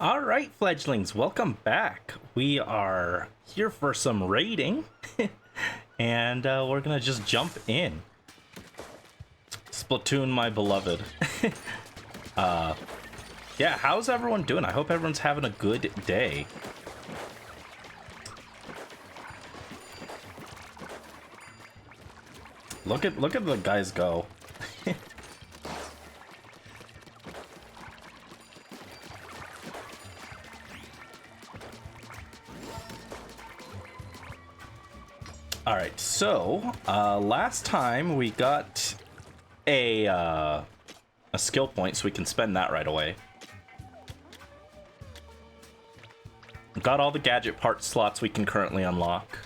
All right, fledglings, welcome back. We are here for some raiding, and we're gonna just jump in. Splatoon, my beloved. Yeah, how's everyone doing? I hope everyone's having a good day. Look at the guys go. All right, so last time we got a skill point, so we can spend that right away. Got all the gadget part slots we can currently unlock.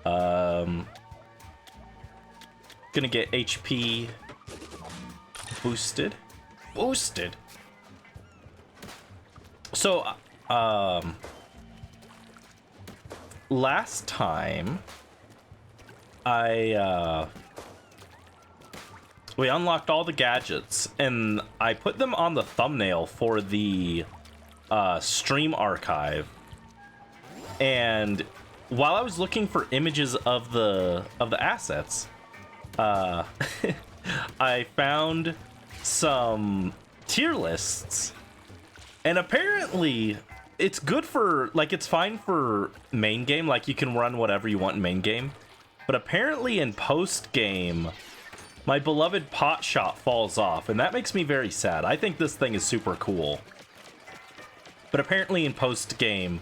Gonna get HP boosted. So, last time we unlocked all the gadgets, and I put them on the thumbnail for the stream archive. And while I was looking for images of the assets, I found some tier lists, and apparently it's good for, like, it's fine for main game, like you can run whatever you want in main game, but apparently in post game my beloved pot shot falls off, and that makes me very sad. I think this thing is super cool, but apparently in post game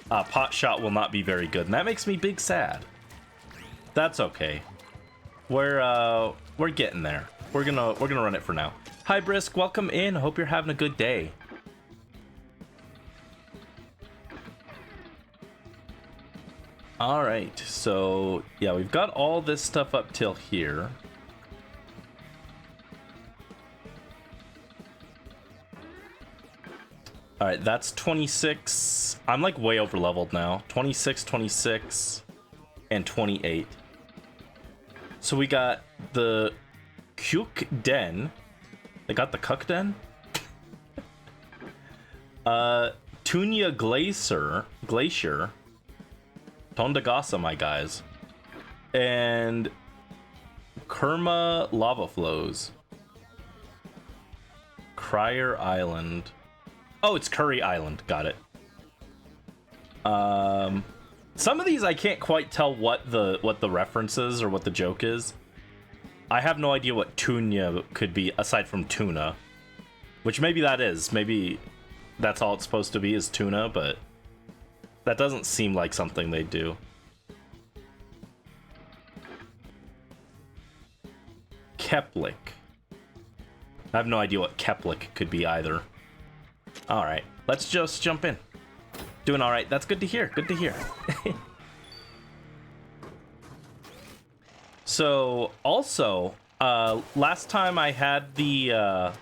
pot shot will not be very good, and that makes me big sad. That's okay. We're getting there. We're gonna run it for now. Hi Brisk, welcome in. Hope you're having a good day. All right, so yeah, we've got all this stuff up till here. All right, that's 26. I'm like way over leveled now. 26, 26, and 28. So we got the Kuk Den. They got the Kuk Den. Tunya Glacier. Tondagasa, my guys. And Kerma Lava Flows. Crier Island. Oh, it's Curry Island. Got it. Some of these I can't quite tell what the reference is or what the joke is. I have no idea what Tunya could be aside from tuna, which maybe that is. Maybe that's all it's supposed to be is tuna, but that doesn't seem like something they do. Keplik. I have no idea what Keplik could be either. All right, let's just jump in. Doing all right. That's good to hear. Good to hear. So, also, last time I had the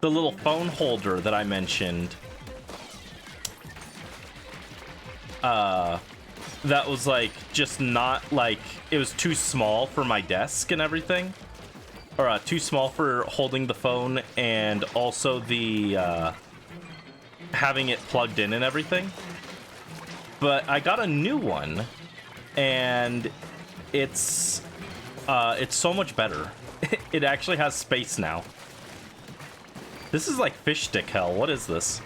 little phone holder that I mentioned. That was like just not like, it was too small for my desk and everything. Or too small for holding the phone, and also the having it plugged in and everything. But I got a new one, and it's so much better. It actually has space now. This is like fish stick hell. What is this?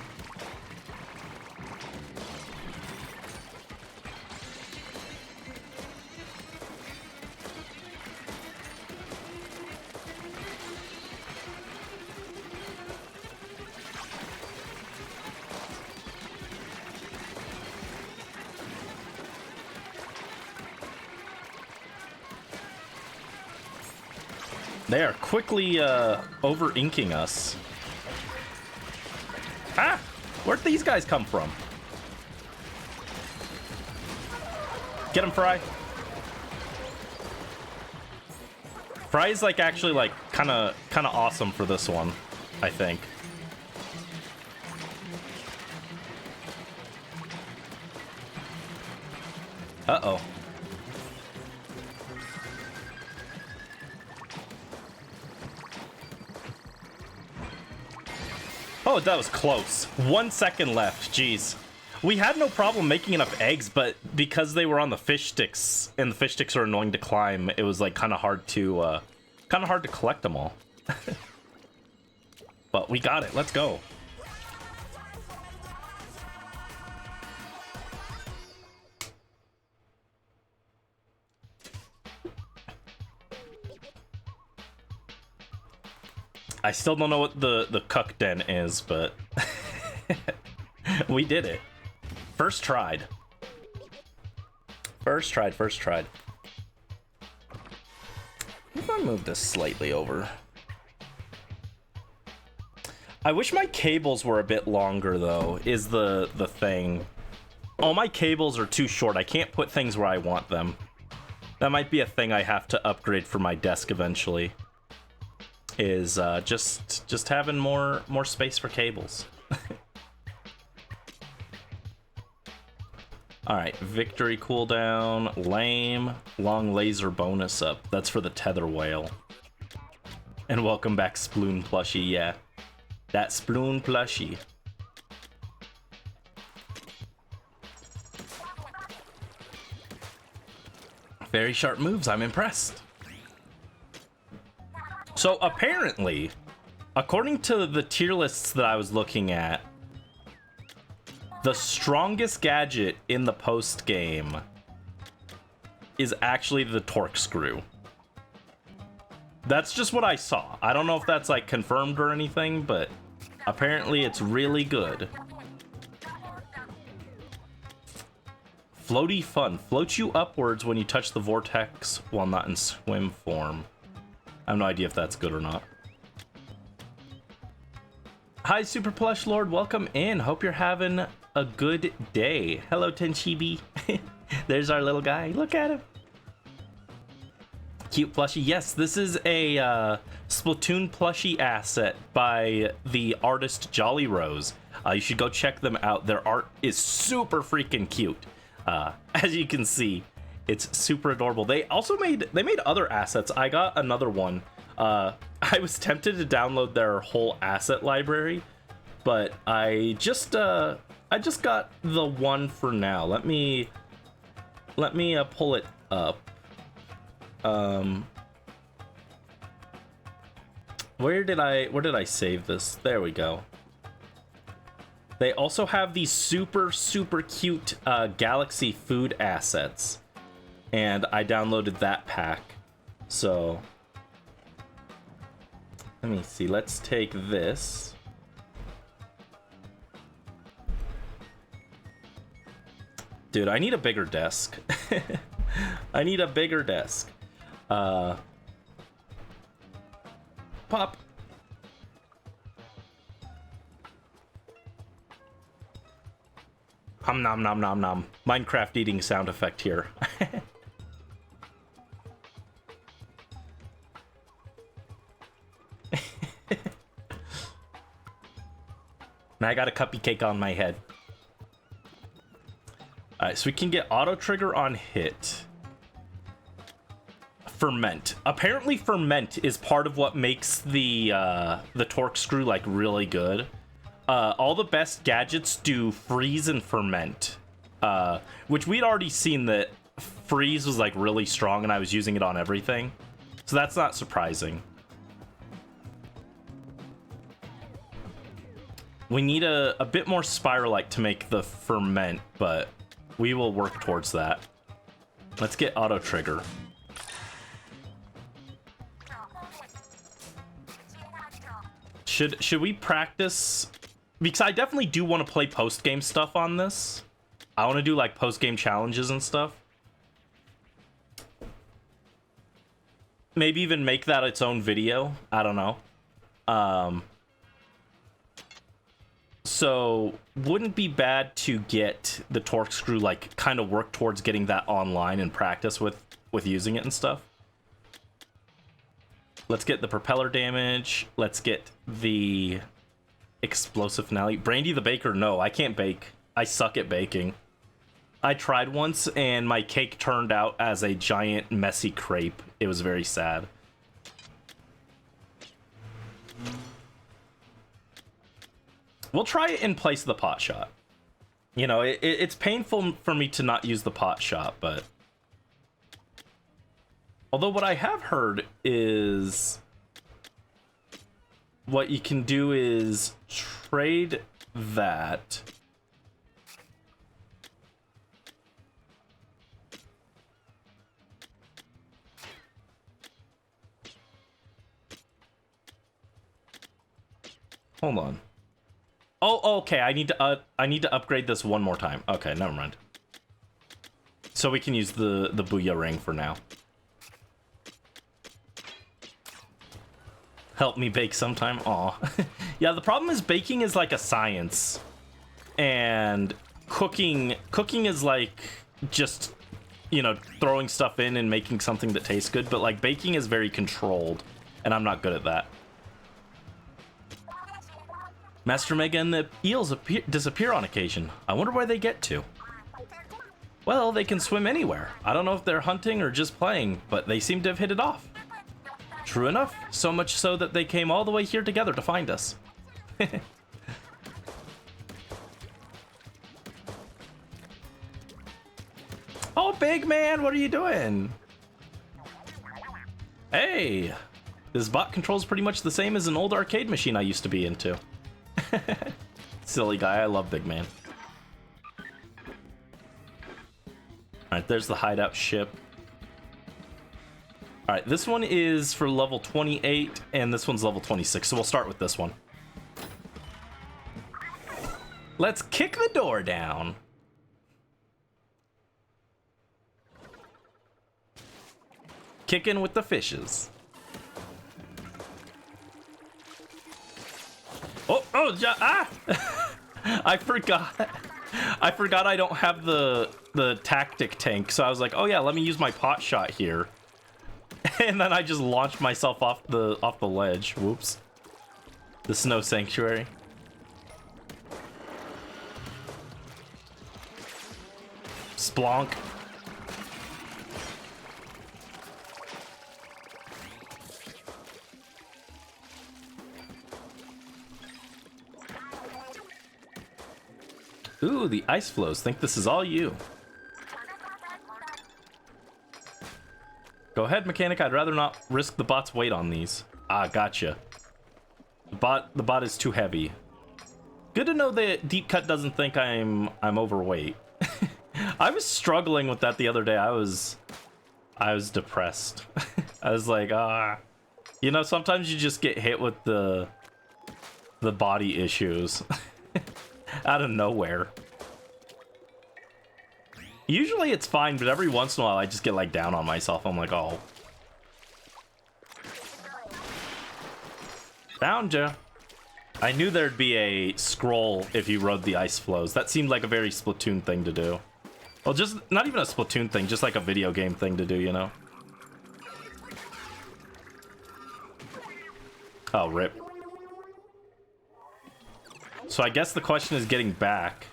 They are quickly over-inking us. Ah! Where'd these guys come from? Get him, Fry. Fry is like actually like kind of awesome for this one, I think. Uh-oh. Oh, that was close. 1 second left. Jeez. We had no problem making enough eggs, but because they were on the fish sticks, and the fish sticks are annoying to climb, it was like kind of hard to collect them all. But we got it. Let's go. I still don't know what the cuck den is, but we did it. First tried. First tried. If I move this slightly over. I wish my cables were a bit longer, though, is the thing. All my cables are too short. I can't put things where I want them. That might be a thing I have to upgrade for my desk eventually. Is just having more space for cables. Alright, victory cooldown, lame, long laser bonus up. That's for the tether whale. And welcome back, Sploon plushie, yeah. That Sploon plushie. Very sharp moves, I'm impressed. So apparently, according to the tier lists that I was looking at, the strongest gadget in the post game is actually the torque screw. That's just what I saw. I don't know if that's like confirmed or anything, but apparently it's really good. Floaty fun. Floats you upwards when you touch the vortex while not in swim form. I have no idea if that's good or not. Hi, Super Plush Lord. Welcome in. Hope you're having a good day. Hello, Tenchibi. There's our little guy. Look at him. Cute plushie. Yes, this is a Splatoon plushie asset by the artist Jolly Rose. You should go check them out. Their art is super freaking cute. As you can see, it's super adorable. They also made other assets. I got another one. I was tempted to download their whole asset library, but I just got the one for now. Let me pull it up. Where did I save this? There we go. They also have these super cute Galaxy food assets, and I downloaded that pack. So let me see. Let's take this. Dude, I need a bigger desk. I need a bigger desk. Pop. Hum nom nom nom nom. Minecraft eating sound effect here. Now I got a cuppy cake on my head. Alright, so we can get auto trigger on hit. Ferment. Apparently ferment is part of what makes the torque screw like really good. All the best gadgets do freeze and ferment, which we'd already seen that freeze was like really strong and I was using it on everything. So that's not surprising. We need a bit more spiralite to make the ferment, but we will work towards that. Let's get auto trigger. Should we practice? Because I definitely do want to play post-game stuff on this. I want to do like post-game challenges and stuff. Maybe even make that its own video. I don't know. So wouldn't be bad to get the torque screw, like kind of work towards getting that online and practice with using it and stuff. Let's get the propeller damage. Let's get the explosive finale. Brandy the Baker, no, I can't bake. I suck at baking. I tried once and my cake turned out as a giant messy crepe. It was very sad. We'll try it in place of the pot shot. You know, it's painful for me to not use the pot shot, but... Although what I have heard is... What you can do is trade that... Hold on. Oh, okay. I need to upgrade this one more time. Okay, never mind. So we can use the Booyah ring for now. Help me bake sometime. Aw. Yeah, the problem is baking is like a science. And cooking is like just, you know, throwing stuff in and making something that tastes good, but like baking is very controlled, and I'm not good at that. Master Mega and the eels disappear on occasion. I wonder where they get to. Well, they can swim anywhere. I don't know if they're hunting or just playing, but they seem to have hit it off. True enough, so much so that they came all the way here together to find us. Oh, big man, what are you doing? Hey, this bot controls pretty much the same as an old arcade machine I used to be into. Silly guy, I love big man. Alright, there's the hideout ship. Alright, this one is for level 28, and this one's level 26, so we'll start with this one. Let's kick the door down. Kicking with the fishes. Ah! I forgot I don't have the tactic tank, so I was like, oh yeah, let me use my pot shot here. And then I just launched myself off the ledge. Whoops. The snow sanctuary. Splonk. Ooh, the ice flows. Think this is all you. Go ahead, mechanic. I'd rather not risk the bot's weight on these. Ah, gotcha. The bot is too heavy. Good to know that Deep Cut doesn't think I'm overweight. I was struggling with that the other day. I was depressed. I was like, you know, sometimes you just get hit with the body issues out of nowhere. Usually it's fine, but every once in a while I just get like down on myself. I'm like, oh. Found ya. I knew there'd be a scroll if you rode the ice flows. That seemed like a very Splatoon thing to do. Well, just not even a Splatoon thing, just like a video game thing to do, you know? Oh, rip. So I guess the question is getting back.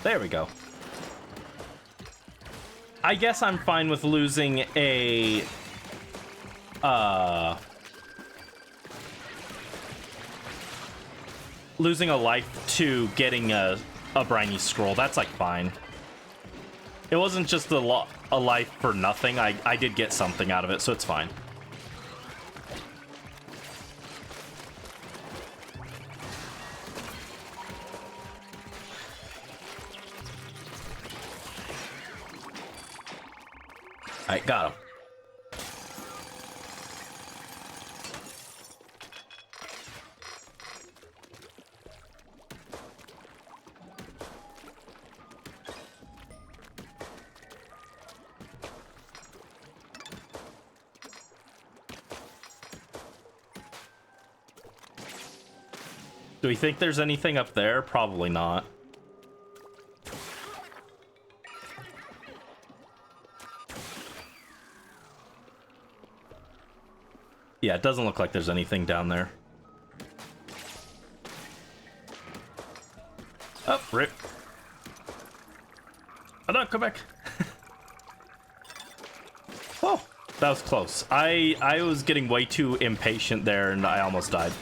There we go. I guess I'm fine with losing a... losing a life to getting a briny scroll. That's, like, fine. It wasn't just a life for nothing. I did get something out of it, so it's fine. Alright, got him. Do we think there's anything up there? Probably not. Yeah, it doesn't look like there's anything down there. Oh, rip. Oh no, come back. Oh, that was close. I was getting way too impatient there and I almost died.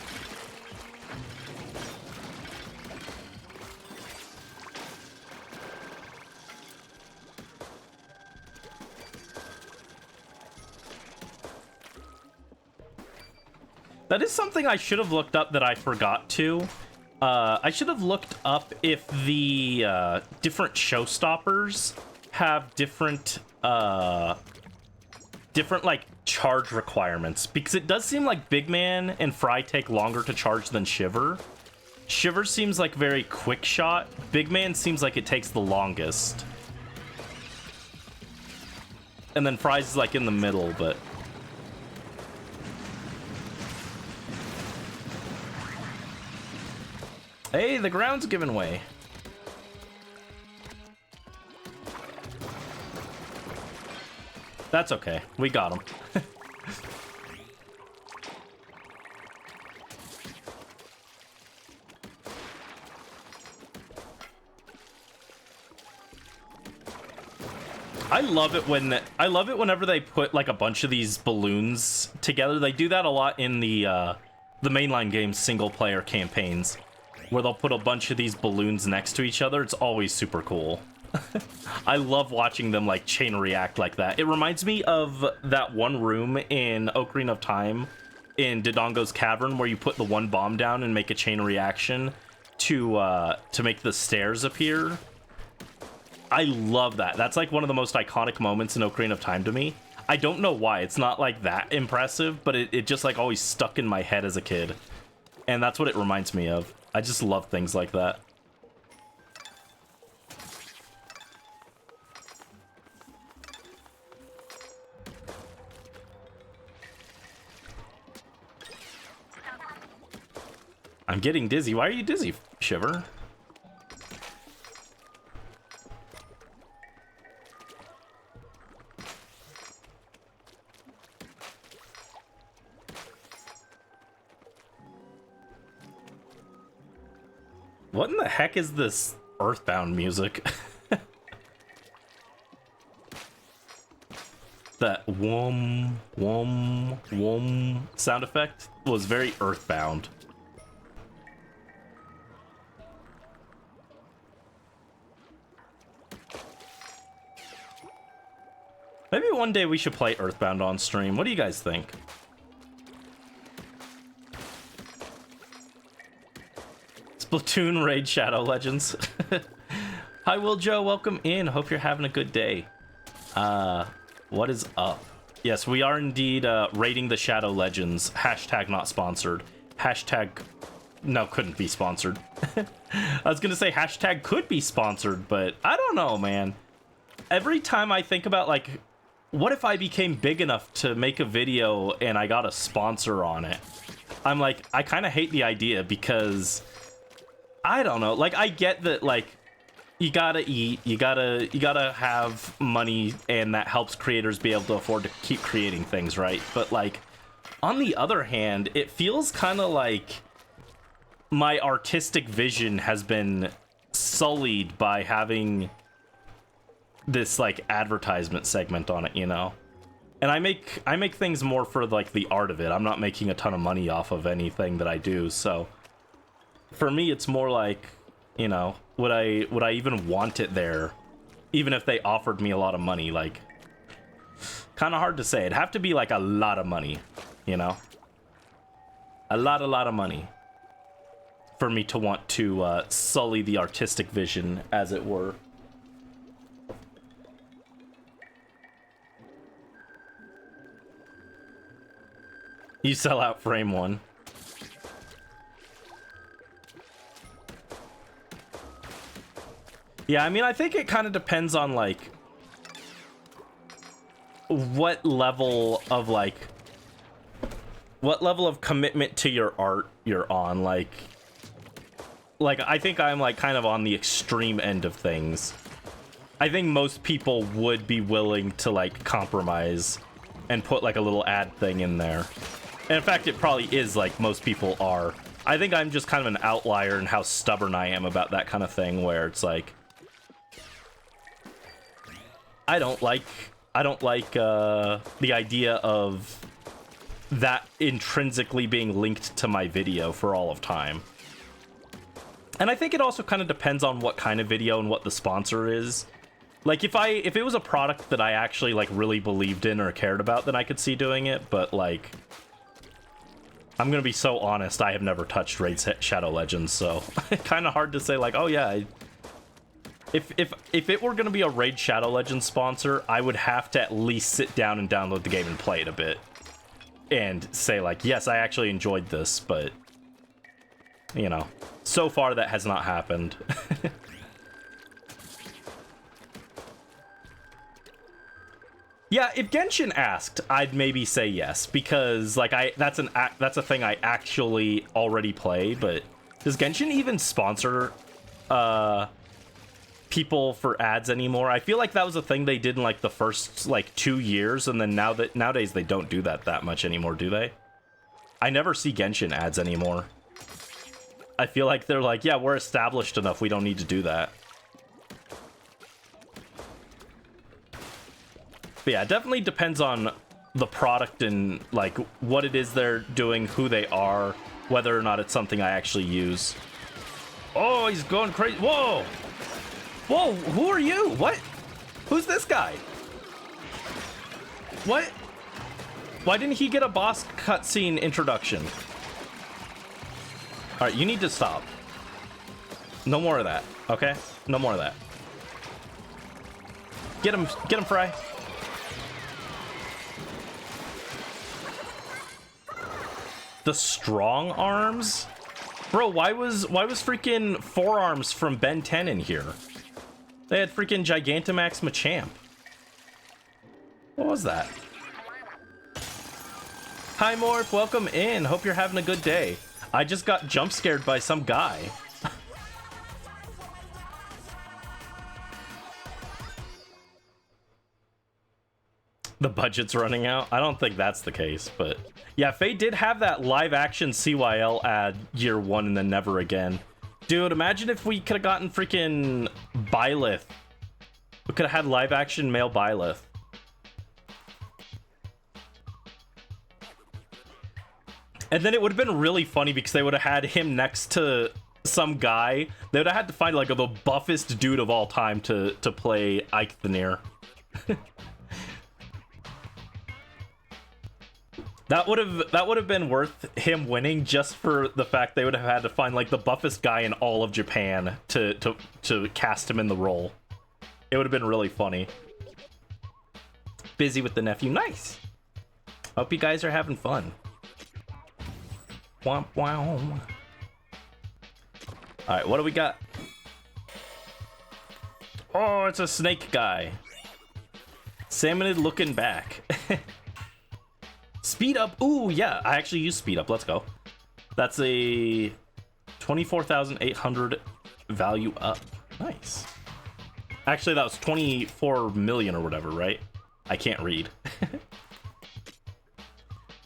That is something I should have looked up that I forgot to. I should have looked up if the different showstoppers have different like charge requirements, because it does seem like Big Man and Fry take longer to charge than Shiver. Shiver seems like very quick shot. Big Man seems like it takes the longest. And then Fry's like in the middle, but hey, the ground's giving way. That's okay. We got him. I love it whenever they put like a bunch of these balloons together. They do that a lot in the mainline game's single player campaigns, where they'll put a bunch of these balloons next to each other. It's always super cool. I love watching them like chain react like that. It reminds me of that one room in Ocarina of Time in Dodongo's Cavern where you put the one bomb down and make a chain reaction to make the stairs appear. I love that. That's like one of the most iconic moments in Ocarina of Time to me. I don't know why. It's not like that impressive, but it just like always stuck in my head as a kid. And that's what it reminds me of. I just love things like that. I'm getting dizzy. Why are you dizzy, Shiver? What in the heck is this Earthbound music? That whom, whom, whum sound effect was very Earthbound. Maybe one day we should play Earthbound on stream. What do you guys think? Splatoon Raid Shadow Legends. Hi, Will Joe. Welcome in. Hope you're having a good day. What is up? Yes, we are indeed raiding the Shadow Legends. Hashtag not sponsored. Hashtag... No, couldn't be sponsored. I was gonna say hashtag could be sponsored, but I don't know, man. Every time I think about, like, what if I became big enough to make a video and I got a sponsor on it? I'm like, I kind of hate the idea because... I don't know. Like, I get that, like, you gotta eat, you gotta have money, and that helps creators be able to afford to keep creating things, right? But, like, on the other hand, it feels kind of like my artistic vision has been sullied by having this, like, advertisement segment on it, you know? And I make things more for, like, the art of it. I'm not making a ton of money off of anything that I do, so... For me, it's more like, you know, would I even want it there, even if they offered me a lot of money? Like, kind of hard to say. It'd have to be like a lot of money, you know, a lot of money for me to want to sully the artistic vision, as it were. You sell out frame one. Yeah, I mean, I think it kind of depends on, like, what level of commitment to your art you're on. Like, I think I'm, like, kind of on the extreme end of things. I think most people would be willing to, like, compromise and put, like, a little ad thing in there. And in fact, it probably is, like, most people are. I think I'm just kind of an outlier in how stubborn I am about that kind of thing, where it's like, I don't like the idea of that intrinsically being linked to my video for all of time. And I think it also kind of depends on what kind of video and what the sponsor is. Like, if it was a product that I actually, like, really believed in or cared about, then I could see doing it, but, like, I'm gonna be so honest, I have never touched Raid Shadow Legends, so kind of hard to say, like, oh yeah, if it were gonna be a Raid Shadow Legends sponsor, I would have to at least sit down and download the game and play it a bit. And say, like, yes, I actually enjoyed this, but, you know, so far that has not happened. Yeah, if Genshin asked, I'd maybe say yes, because, like, that's a thing I actually already play, but does Genshin even sponsor people for ads anymore? I feel like that was a thing they did in, like, the first, like, 2 years, and then nowadays they don't do that much anymore, do they? I never see Genshin ads anymore. I feel like they're like, yeah, we're established enough, we don't need to do that. But yeah, it definitely depends on the product and, like, what it is they're doing, who they are, whether or not it's something I actually use. Oh, he's going crazy. Whoa! Whoa, who are you? What? Who's this guy? What? Why didn't he get a boss cutscene introduction? All right, you need to stop. No more of that, okay? No more of that. Get him, Fry. The strong arms? Bro, why was freaking Forearms from Ben 10 in here? They had freaking Gigantamax Machamp. What was that? Hi Morph, welcome in. Hope you're having a good day. I just got jump scared by some guy. The budget's running out? I don't think that's the case, but yeah, Faye did have that live action CYL ad year 1 and then never again. Dude, imagine if we could have gotten freaking Byleth. We could have had live action male Byleth. And then it would have been really funny because they would have had him next to some guy. They would have had to find, like, the buffest dude of all time to play Ike the Near. That would have been worth him winning just for the fact they would have had to find, like, the buffest guy in all of Japan to cast him in the role. It would have been really funny. Busy with the nephew. Nice. Hope you guys are having fun. Womp womp. All right, what do we got? Oh, it's a snake guy. Salmonid looking back. Speed up. Ooh, yeah, I actually use speed up. Let's go. That's a 24,800 value up. Nice. Actually, that was 24 million or whatever, right? I can't read.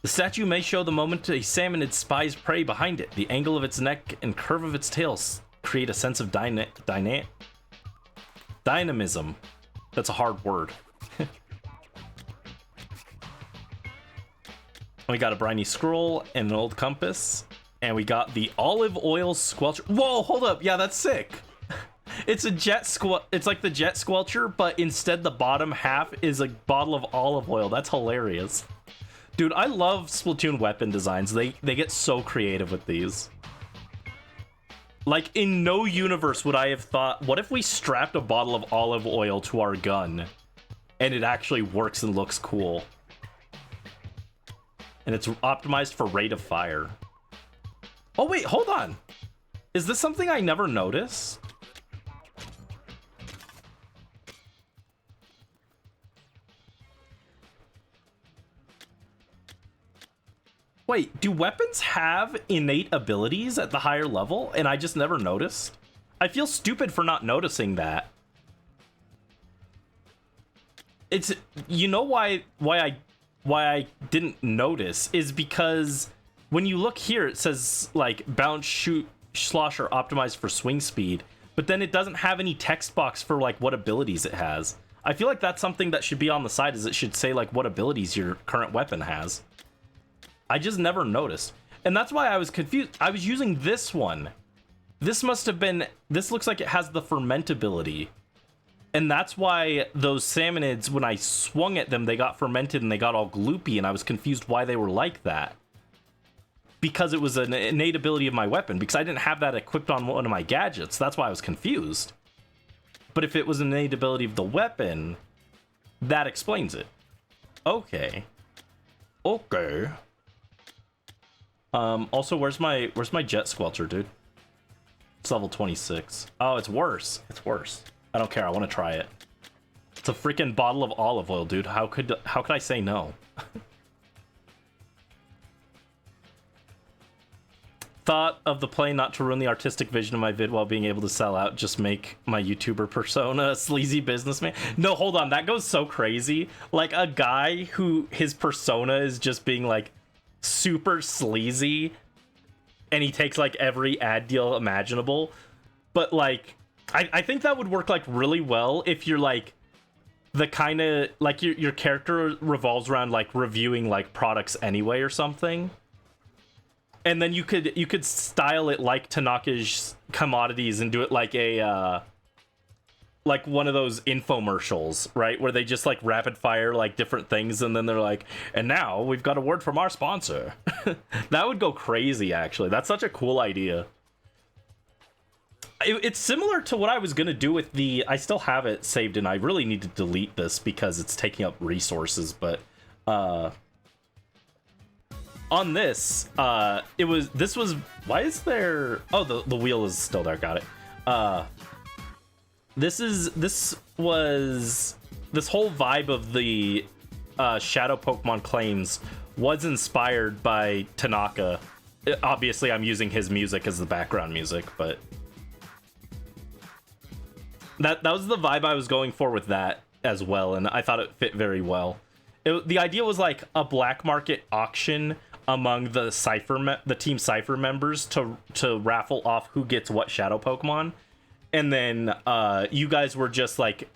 The statue may show the moment a salmonid spies prey behind it. The angle of its neck and curve of its tail create a sense of dynamism. That's a hard word. We got a briny scroll and an old compass. And we got the olive oil squelcher. Whoa, hold up. Yeah, that's sick. It's a it's like the jet squelcher, but instead the bottom half is a bottle of olive oil. That's hilarious. Dude, I love Splatoon weapon designs. They get so creative with these. Like, in no universe would I have thought, what if we strapped a bottle of olive oil to our gun and it actually works and looks cool? And it's optimized for rate of fire. Oh, wait, hold on. Is this something I never noticed? Wait, do weapons have innate abilities at the higher level and I just never noticed? I feel stupid for not noticing that. It's, you know why I didn't notice is because when you look here, it says like bounce, shoot, slosh are optimized for swing speed, but then it doesn't have any text box for like what abilities it has. I feel like that's something that should be on the side, is it should say like what abilities your current weapon has. I just never noticed. And that's why I was confused. I was using this one. This must have been, this looks like it has the fermentability. And that's why those salmonids, when I swung at them, they got fermented and they got all gloopy, and I was confused why they were like that. Because it was an innate ability of my weapon, because I didn't have that equipped on one of my gadgets. That's why I was confused. But if it was an innate ability of the weapon, that explains it. Okay. Okay. Also, where's my jet squelcher, dude? It's level 26. Oh, it's worse. It's worse. I don't care. I want to try it. It's a freaking bottle of olive oil, dude. How could I say no? Thought of the play not to ruin the artistic vision of my vid while being able to sell out. Just make my YouTuber persona a sleazy businessman. No, hold on. That goes so crazy. Like a guy who his persona is just being like super sleazy, and he takes like every ad deal imaginable. But like, I think that would work like really well if you're like the kind of like your character revolves around like reviewing like products anyway or something. And then you could style it like Tanaka's commodities and do it like a like one of those infomercials, right? Where they just like rapid fire like different things, and then they're like, and now we've got a word from our sponsor. That would go crazy, actually. That's such a cool idea. It's similar to what I was gonna do with the, I still have it saved, and I really need to delete this because it's taking up resources, but on this, this was, why is there, oh, the wheel is still there, got it. This whole vibe of the Shadow Pokemon claims was inspired by Tanaka. Obviously, I'm using his music as the background music, but that was the vibe I was going for with that as well, and I thought it fit very well. The idea was like a black market auction among the Team Cypher members to raffle off who gets what Shadow Pokemon, and then you guys were just like,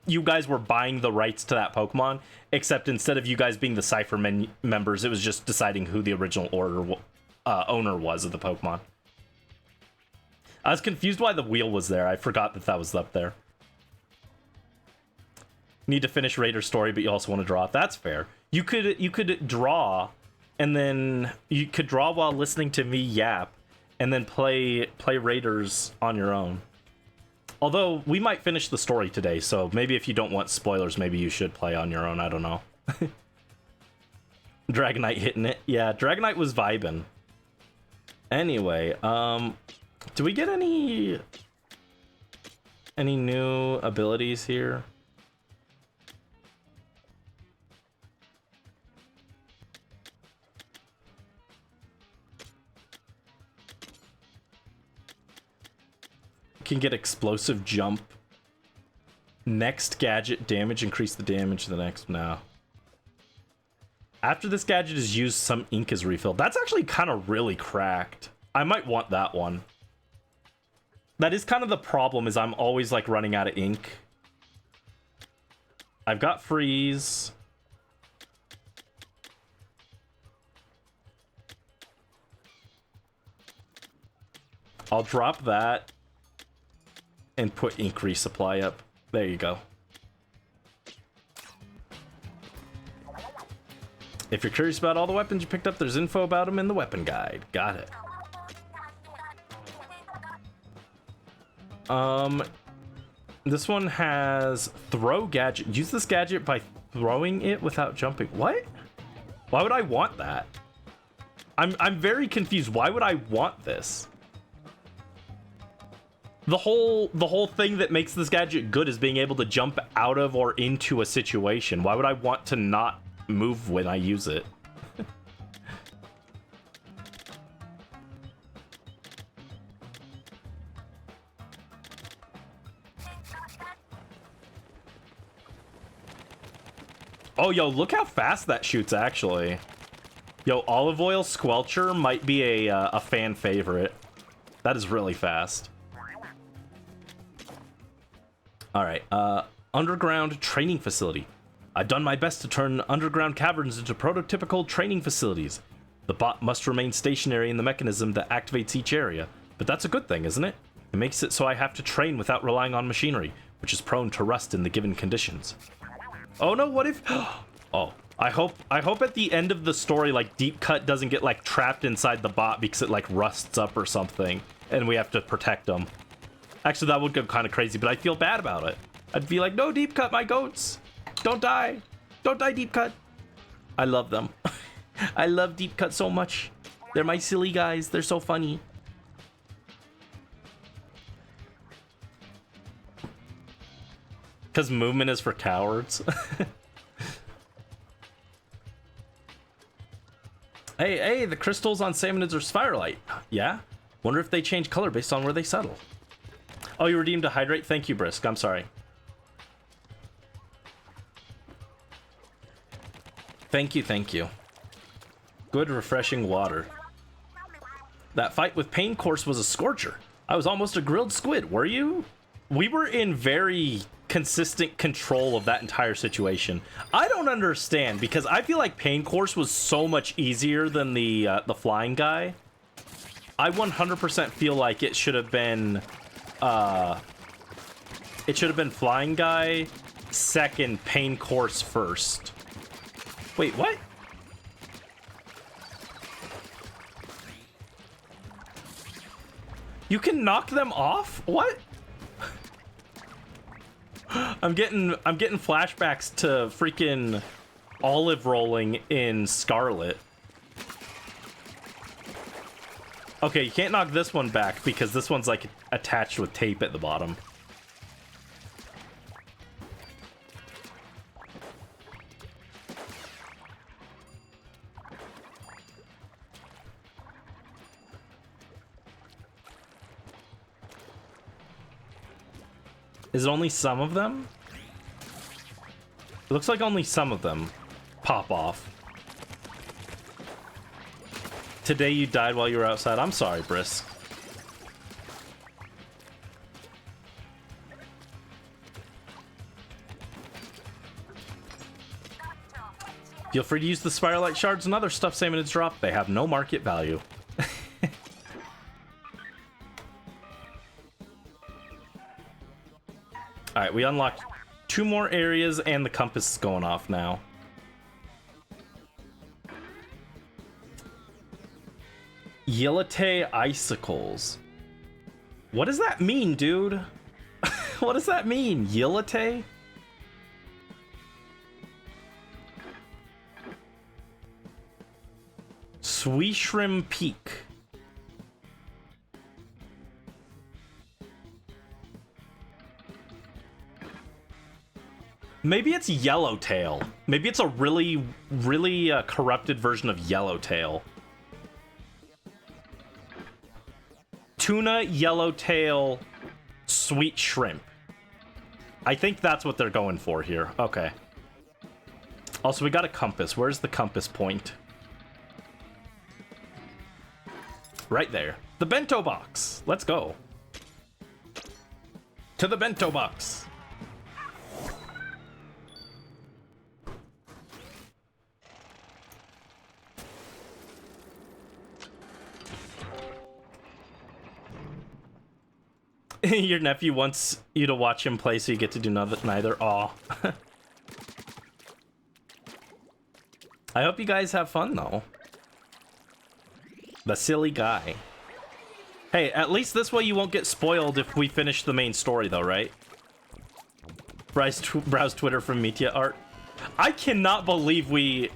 you guys were buying the rights to that Pokemon, except instead of you guys being the Cypher members, it was just deciding who the original owner was of the Pokemon. I was confused why the wheel was there. I forgot that was up there. Need to finish Raider's story, but you also want to draw. That's fair. You could draw, and then you could draw while listening to me yap, and then play Raiders on your own. Although we might finish the story today, so maybe if you don't want spoilers, maybe you should play on your own. I don't know. Dragonite hitting it. Yeah, Dragonite was vibing. Anyway, do we get any new abilities here? Can get explosive jump. Next gadget damage, increase the damage the next. No. After this gadget is used, some ink is refilled. That's actually kind of really cracked. I might want that one. That is kind of the problem, is I'm always like running out of ink. I've got freeze. I'll drop that and put ink resupply up. There you go. If you're curious about all the weapons you picked up, there's info about them in the weapon guide. Got it. This one has throw gadget. Use this gadget by throwing it without jumping. What? Why would I want that? I'm very confused. Why would I want this? The whole thing that makes this gadget good is being able to jump out of or into a situation. Why would I want to not move when I use it? Oh, yo, look how fast that shoots, actually. Yo, olive oil squelcher might be a fan favorite. That is really fast. All right, underground training facility. I've done my best to turn underground caverns into prototypical training facilities. The bot must remain stationary in the mechanism that activates each area, but that's a good thing, isn't it? It makes it so I have to train without relying on machinery, which is prone to rust in the given conditions. Oh no, what if... Oh, I hope at the end of the story, like, Deep Cut doesn't get, like, trapped inside the bot because it, like, rusts up or something, and we have to protect them. Actually, that would go kind of crazy, but I feel bad about it. I'd be like, no, Deep Cut, my goats! Don't die! Don't die, Deep Cut! I love them. I love Deep Cut so much. They're my silly guys. They're so funny. Because movement is for cowards. Hey, the crystals on Salmonids are Spiralite. Yeah? Wonder if they change color based on where they settle. Oh, you redeemed a hydrate? Thank you, Brisk. I'm sorry. Thank you, thank you. Good, refreshing water. That fight with Pain Course was a scorcher. I was almost a grilled squid, were you? We were in very consistent control of that entire situation. I don't understand, because I feel like Pain Course was so much easier than the flying guy. I 100% feel like it should have been flying guy second, Pain Course first. Wait, what? You can knock them off? What? I'm getting flashbacks to freaking olive rolling in Scarlet. Okay, you can't knock this one back because this one's like attached with tape at the bottom. Is it only some of them? It looks like only some of them pop off. Today you died while you were outside. I'm sorry, Brisk. Feel free to use the Spiralite shards and other stuff Salmonids drop. They have no market value. Alright, we unlocked 2 more areas and the compass is going off now. Yellate icicles. What does that mean, dude? What does that mean? Yellate? Sweeshrim Peak. Maybe it's Yellowtail. Maybe it's a really corrupted version of Yellowtail. Tuna, Yellowtail, Sweet Shrimp. I think that's what they're going for here. Okay. Also, we got a compass. Where's the compass point? Right there. The bento box. Let's go. To the bento box. Your nephew wants you to watch him play so you get to do neither. Aw. I hope you guys have fun, though. The silly guy. Hey, at least this way you won't get spoiled if we finish the main story, though, right? Browse Twitter from Mitya Art. I cannot believe we...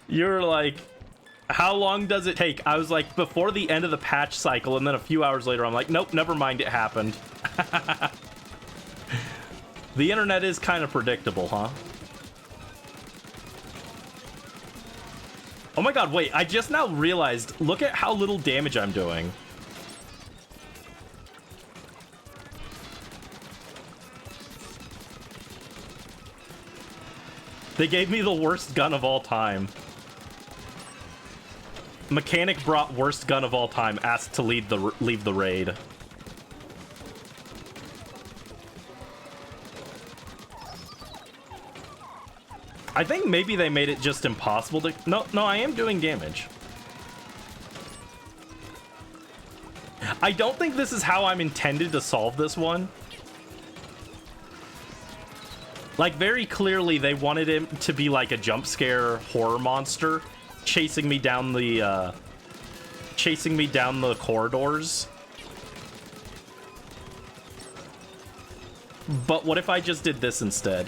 You're like... How long does it take? I was like, before the end of the patch cycle, and then a few hours later, I'm like, nope, never mind, it happened. The internet is kind of predictable, huh? Oh my god, wait, I just now realized, look at how little damage I'm doing. They gave me the worst gun of all time. Mechanic brought worst gun of all time, asked to leave the raid. I think maybe they made it just impossible to... No, I am doing damage. I don't think this is how I'm intended to solve this one. Like, very clearly, they wanted him to be like a jump scare horror monster, chasing me down the corridors. But what if I just did this instead?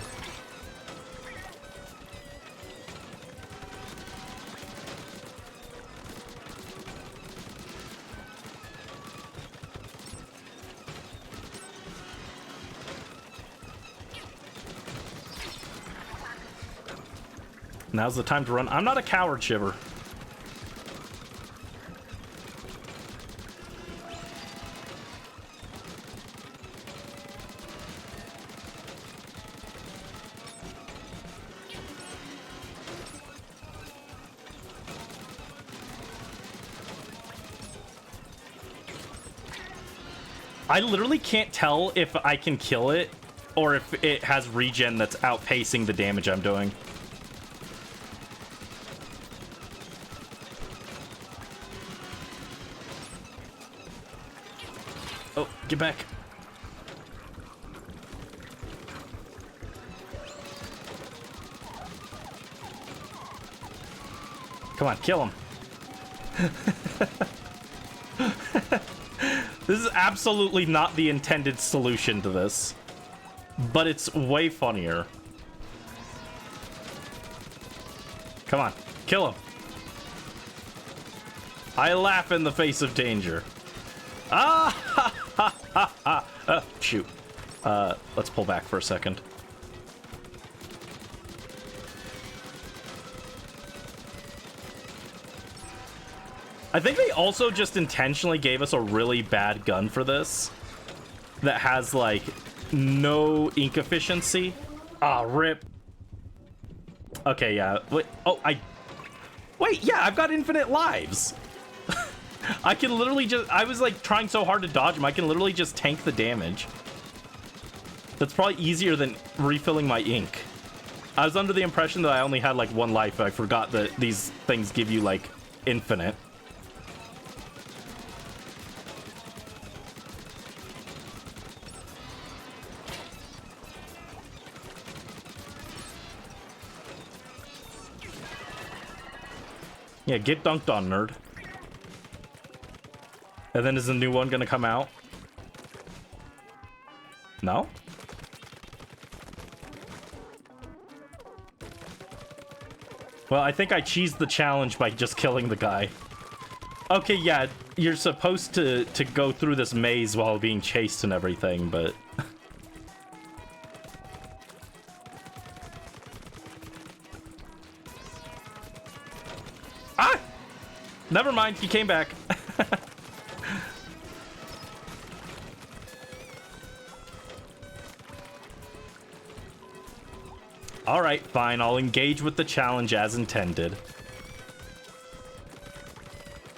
Now's the time to run. I'm not a coward, Shiver. I literally can't tell if I can kill it or if it has regen that's outpacing the damage I'm doing. Oh, get back. Come on, kill him. This is absolutely not the intended solution to this, but it's way funnier. Come on, kill him. I laugh in the face of danger. Ah! Ha, ha, ha, ha. Shoot. Let's pull back for a second. I think they also just intentionally gave us a really bad gun for this that has, like, no ink efficiency. Ah, rip. Okay, yeah. Wait, oh, wait, yeah, I've got infinite lives. I can literally just... I was, like, trying so hard to dodge him. I can literally just tank the damage. That's probably easier than refilling my ink. I was under the impression that I only had, like, one life. I forgot that these things give you, like, infinite. Yeah, get dunked on, nerd. And then is the new one gonna come out? No? Well, I think I cheesed the challenge by just killing the guy. Okay, yeah, you're supposed to go through this maze while being chased and everything, but... Ah! Never mind, he came back. Alright, fine, I'll engage with the challenge as intended.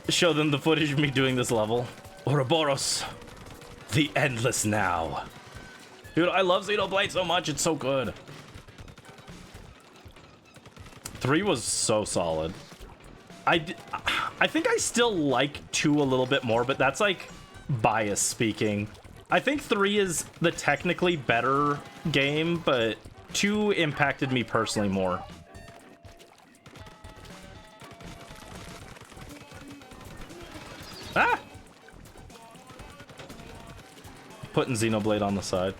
Show them the footage of me doing this level. Ouroboros, the endless now. Dude, I love Xenoblade so much, it's so good. 3 was so solid. I think I still like 2 a little bit more, but that's like bias speaking. I think 3 is the technically better game, but 2 impacted me personally more. Ah! Putting Xenoblade on the side.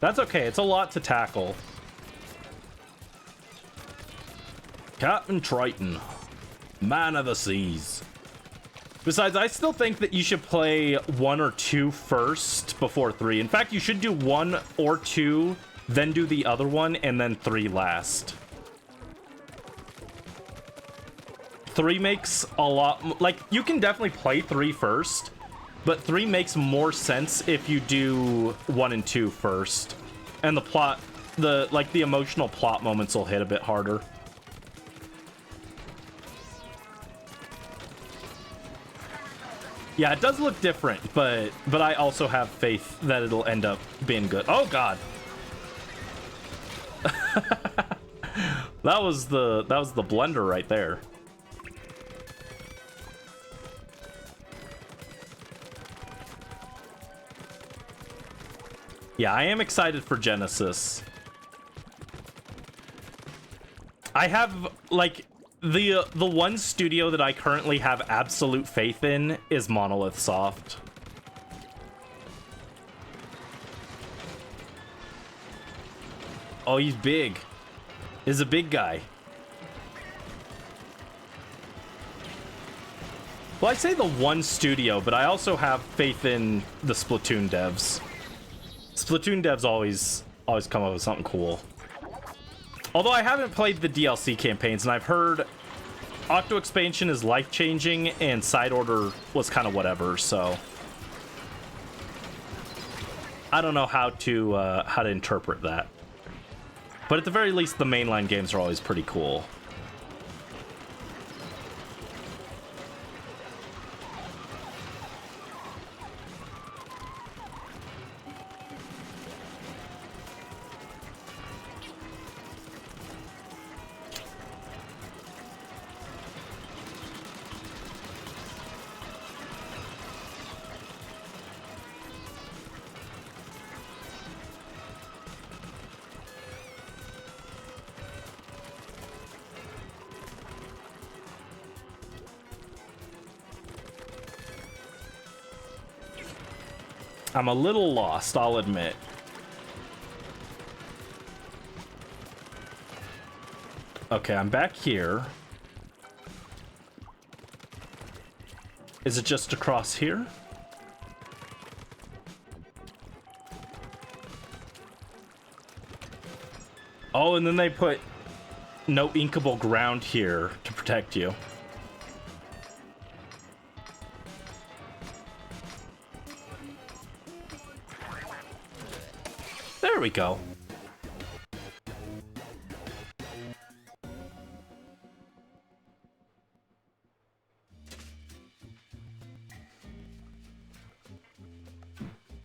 That's okay, it's a lot to tackle. Captain Triton, man of the seas. Besides, I still think that you should play 1 or 2 first before 3. In fact, you should do 1 or 2, then do the other one, and then 3 last. 3 makes a lot... Like, you can definitely play 3 first, but 3 makes more sense if you do 1 and 2 first. And the plot the emotional plot moments will hit a bit harder. Yeah, it does look different, but I also have faith that it'll end up being good. Oh god. that was the blender right there. Yeah, I am excited for Genesis. I have, like, the one studio that I currently have absolute faith in is Monolith Soft. Oh, he's big. He's a big guy. Well, I say the one studio, but I also have faith in the Splatoon devs. Splatoon devs always come up with something cool. Although I haven't played the DLC campaigns, and I've heard Octo Expansion is life-changing, and Side Order was kind of whatever, so I don't know how to interpret that. But at the very least, the mainline games are always pretty cool. I'm a little lost, I'll admit. Okay, I'm back here. Is it just across here? Oh, and then they put no inkable ground here to protect you. There we go.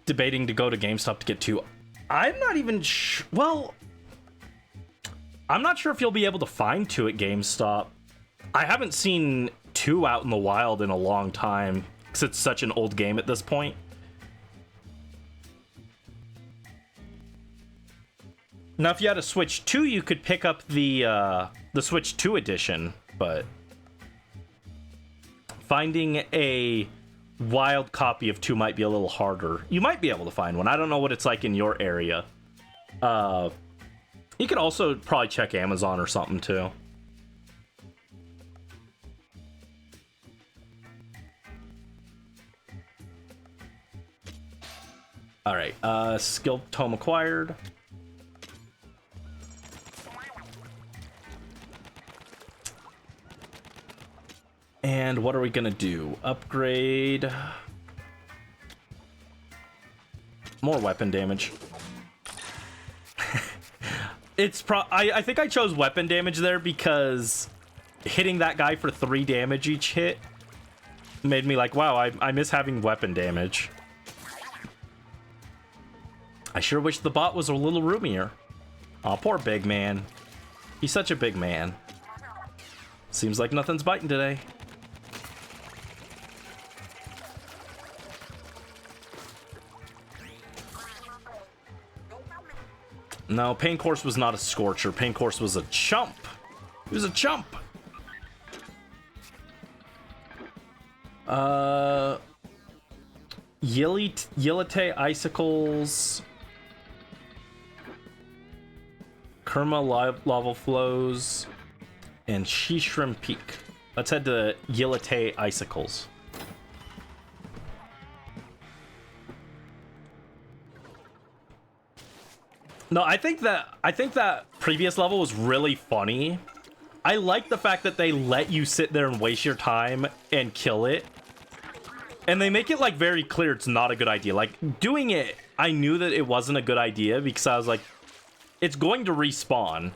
Debating to go to GameStop to get two. I'm not even well, I'm not sure if you'll be able to find two at GameStop. I haven't seen two out in the wild in a long time because it's such an old game at this point. Now, if you had a Switch 2, you could pick up the Switch 2 edition, but finding a wild copy of 2 might be a little harder. You might be able to find one. I don't know what it's like in your area. You could also probably check Amazon or something, too. All right, skill tome acquired. And what are we gonna do? Upgrade. More weapon damage. I think I chose weapon damage there because hitting that guy for 3 damage each hit made me like, wow, I miss having weapon damage. I sure wish the bot was a little roomier. Aw, poor big man. He's such a big man. Seems like nothing's biting today. No, Pain Course was not a Scorcher. Pain Course was a chump. He was a chump. Yelite Icicles. Kerma Lava Flows. And Shishrim Peak. Let's head to Yelite Icicles. No, I think that previous level was really funny. I like the fact that they let you sit there and waste your time and kill it. And they make it like very clear it's not a good idea. Like doing it, I knew that it wasn't a good idea because I was like, it's going to respawn.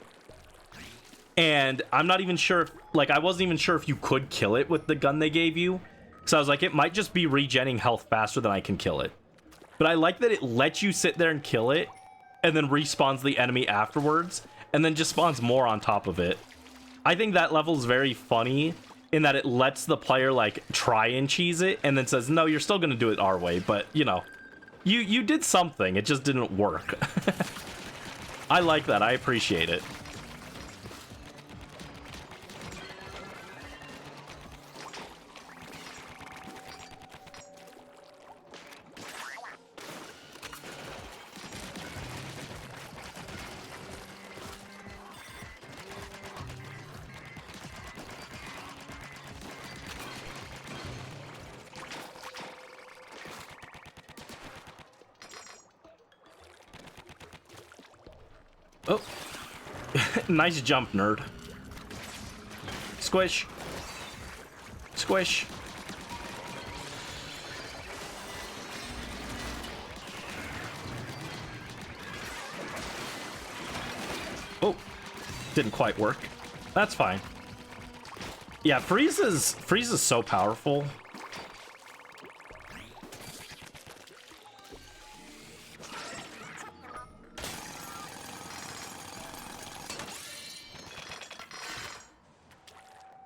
And I'm not even sure if, like, I wasn't even sure if you could kill it with the gun they gave you. So I was like, it might just be regenning health faster than I can kill it. But I like that it lets you sit there and kill it, and then respawns the enemy afterwards, and then just spawns more on top of it. I think that level is very funny in that it lets the player, like, try and cheese it, and then says, no, you're still gonna do it our way, but, you know, you did something, it just didn't work. I like that, I appreciate it. Oh, nice jump, nerd. Squish. Squish. Oh, didn't quite work. That's fine. Yeah, freeze is so powerful.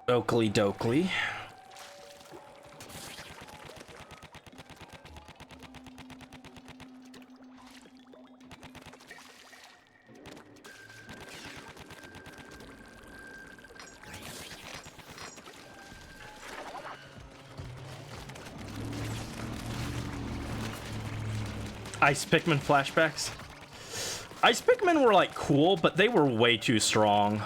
Oakley dokley. Ice Pikmin flashbacks. Ice Pikmin were like cool, but they were way too strong.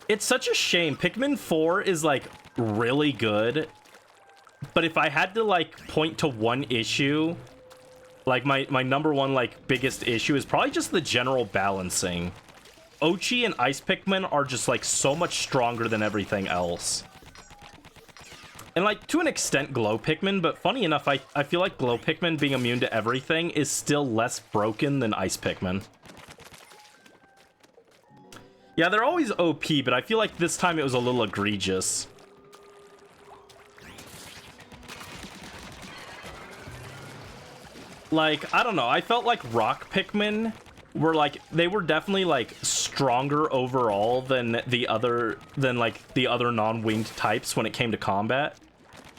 It's such a shame. Pikmin 4 is, like, really good. But if I had to, like, point to one issue, like, my number one, like, biggest issue is probably just the general balancing. Ochi and Ice Pikmin are just, like, so much stronger than everything else. And, like, to an extent, Glow Pikmin, but funny enough, I feel like Glow Pikmin being immune to everything is still less broken than Ice Pikmin. Yeah, they're always OP, but I feel like this time it was a little egregious. Like, I don't know, I felt like Rock Pikmin were like, they were definitely like stronger overall than the other non-winged types when it came to combat.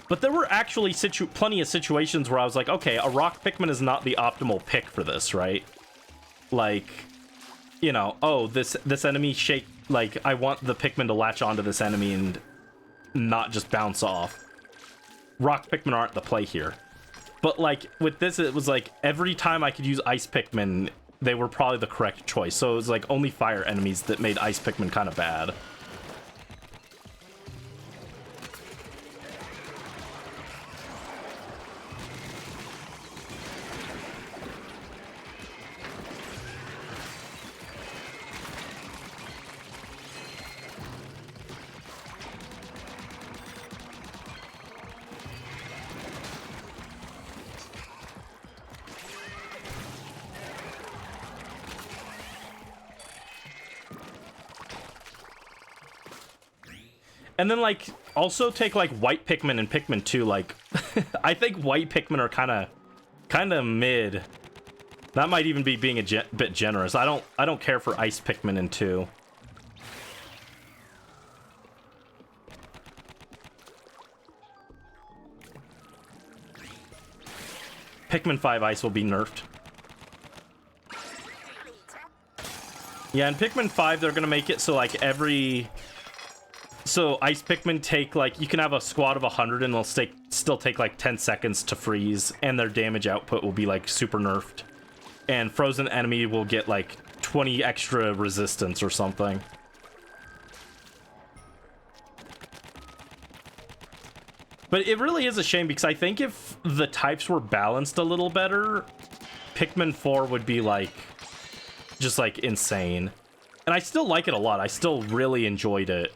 But there were actually plenty of situations where I was like, okay, a Rock Pikmin is not the optimal pick for this, right? Like, you know, oh, this enemy shake, like, I want the Pikmin to latch onto this enemy and not just bounce off. Rock Pikmin aren't the play here. But, like, with this, it was like, every time I could use Ice Pikmin, they were probably the correct choice. So it was, like, only fire enemies that made Ice Pikmin kind of bad. And then, like, also take, like, White Pikmin and Pikmin 2, like, I think White Pikmin are kind of mid. That might even be being a bit generous. I don't care for Ice Pikmin in 2. Pikmin 5 Ice will be nerfed. Yeah, in Pikmin 5, they're gonna make it so, like, So Ice Pikmin take, like, you can have a squad of 100 and they'll still take, like, 10 seconds to freeze, and their damage output will be, like, super nerfed. And Frozen Enemy will get, like, 20 extra resistance or something. But it really is a shame, because I think if the types were balanced a little better, Pikmin 4 would be, like, just, like, insane. And I still like it a lot. I still really enjoyed it.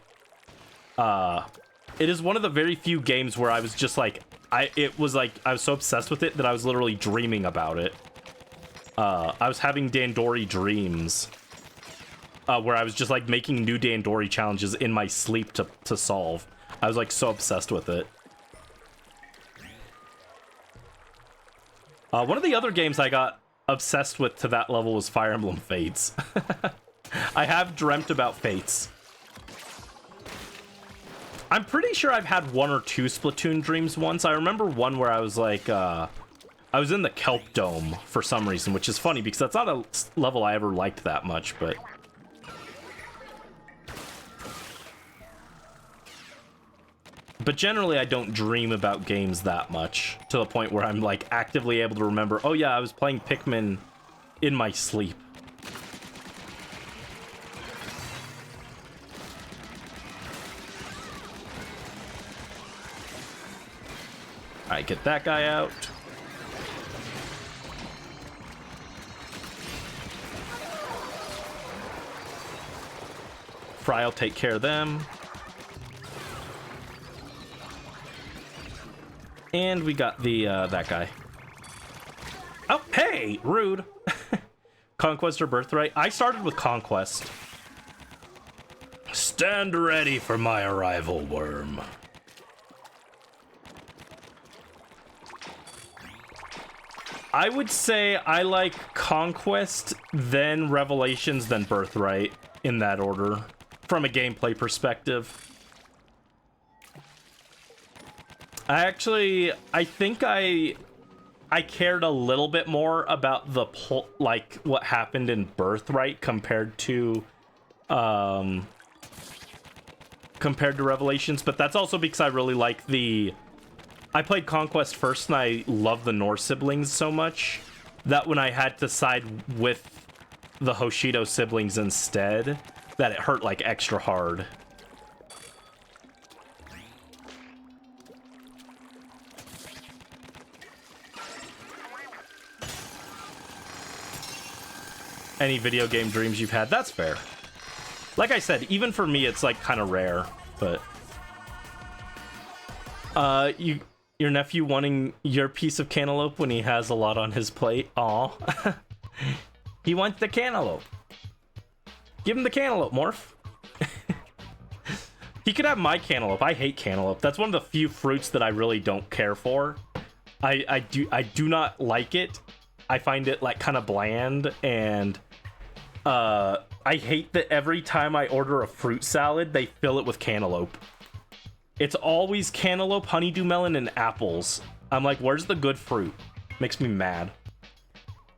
It is one of the very few games where I was just like, it was like I was so obsessed with it that I was literally dreaming about it. I was having Dandori dreams where I was just like making new Dandori challenges in my sleep to solve. I was like so obsessed with it. One of the other games I got obsessed with to that level was Fire Emblem Fates. I have dreamt about Fates. I'm pretty sure I've had 1 or 2 Splatoon dreams once. I remember one where I was like, I was in the Kelp Dome for some reason, which is funny because that's not a level I ever liked that much, but... But generally, I don't dream about games that much, to the point where I'm, like, actively able to remember, oh yeah, I was playing Pikmin in my sleep. Alright, get that guy out. Fry will take care of them. And we got the, that guy. Oh, hey! Rude! Conquest or Birthright? I started with Conquest. Stand ready for my arrival, worm. I would say I like Conquest, then Revelations, then Birthright, in that order, from a gameplay perspective. I think I cared a little bit more about the like what happened in Birthright compared to Revelations, but that's also because I really like I played Conquest first and I love the Norse siblings so much that when I had to side with the Hoshido siblings instead, that it hurt like extra hard. Any video game dreams you've had? That's fair. Like I said, even for me, it's like kind of rare, but your nephew wanting your piece of cantaloupe when he has a lot on his plate. Aw. He wants the cantaloupe. Give him the cantaloupe, Morph. He could have my cantaloupe. I hate cantaloupe. That's one of the few fruits that I really don't care for. I do not like it. I find it like kind of bland, and I hate that every time I order a fruit salad, they fill it with cantaloupe. It's always cantaloupe, honeydew melon, and apples. I'm like, where's the good fruit? Makes me mad.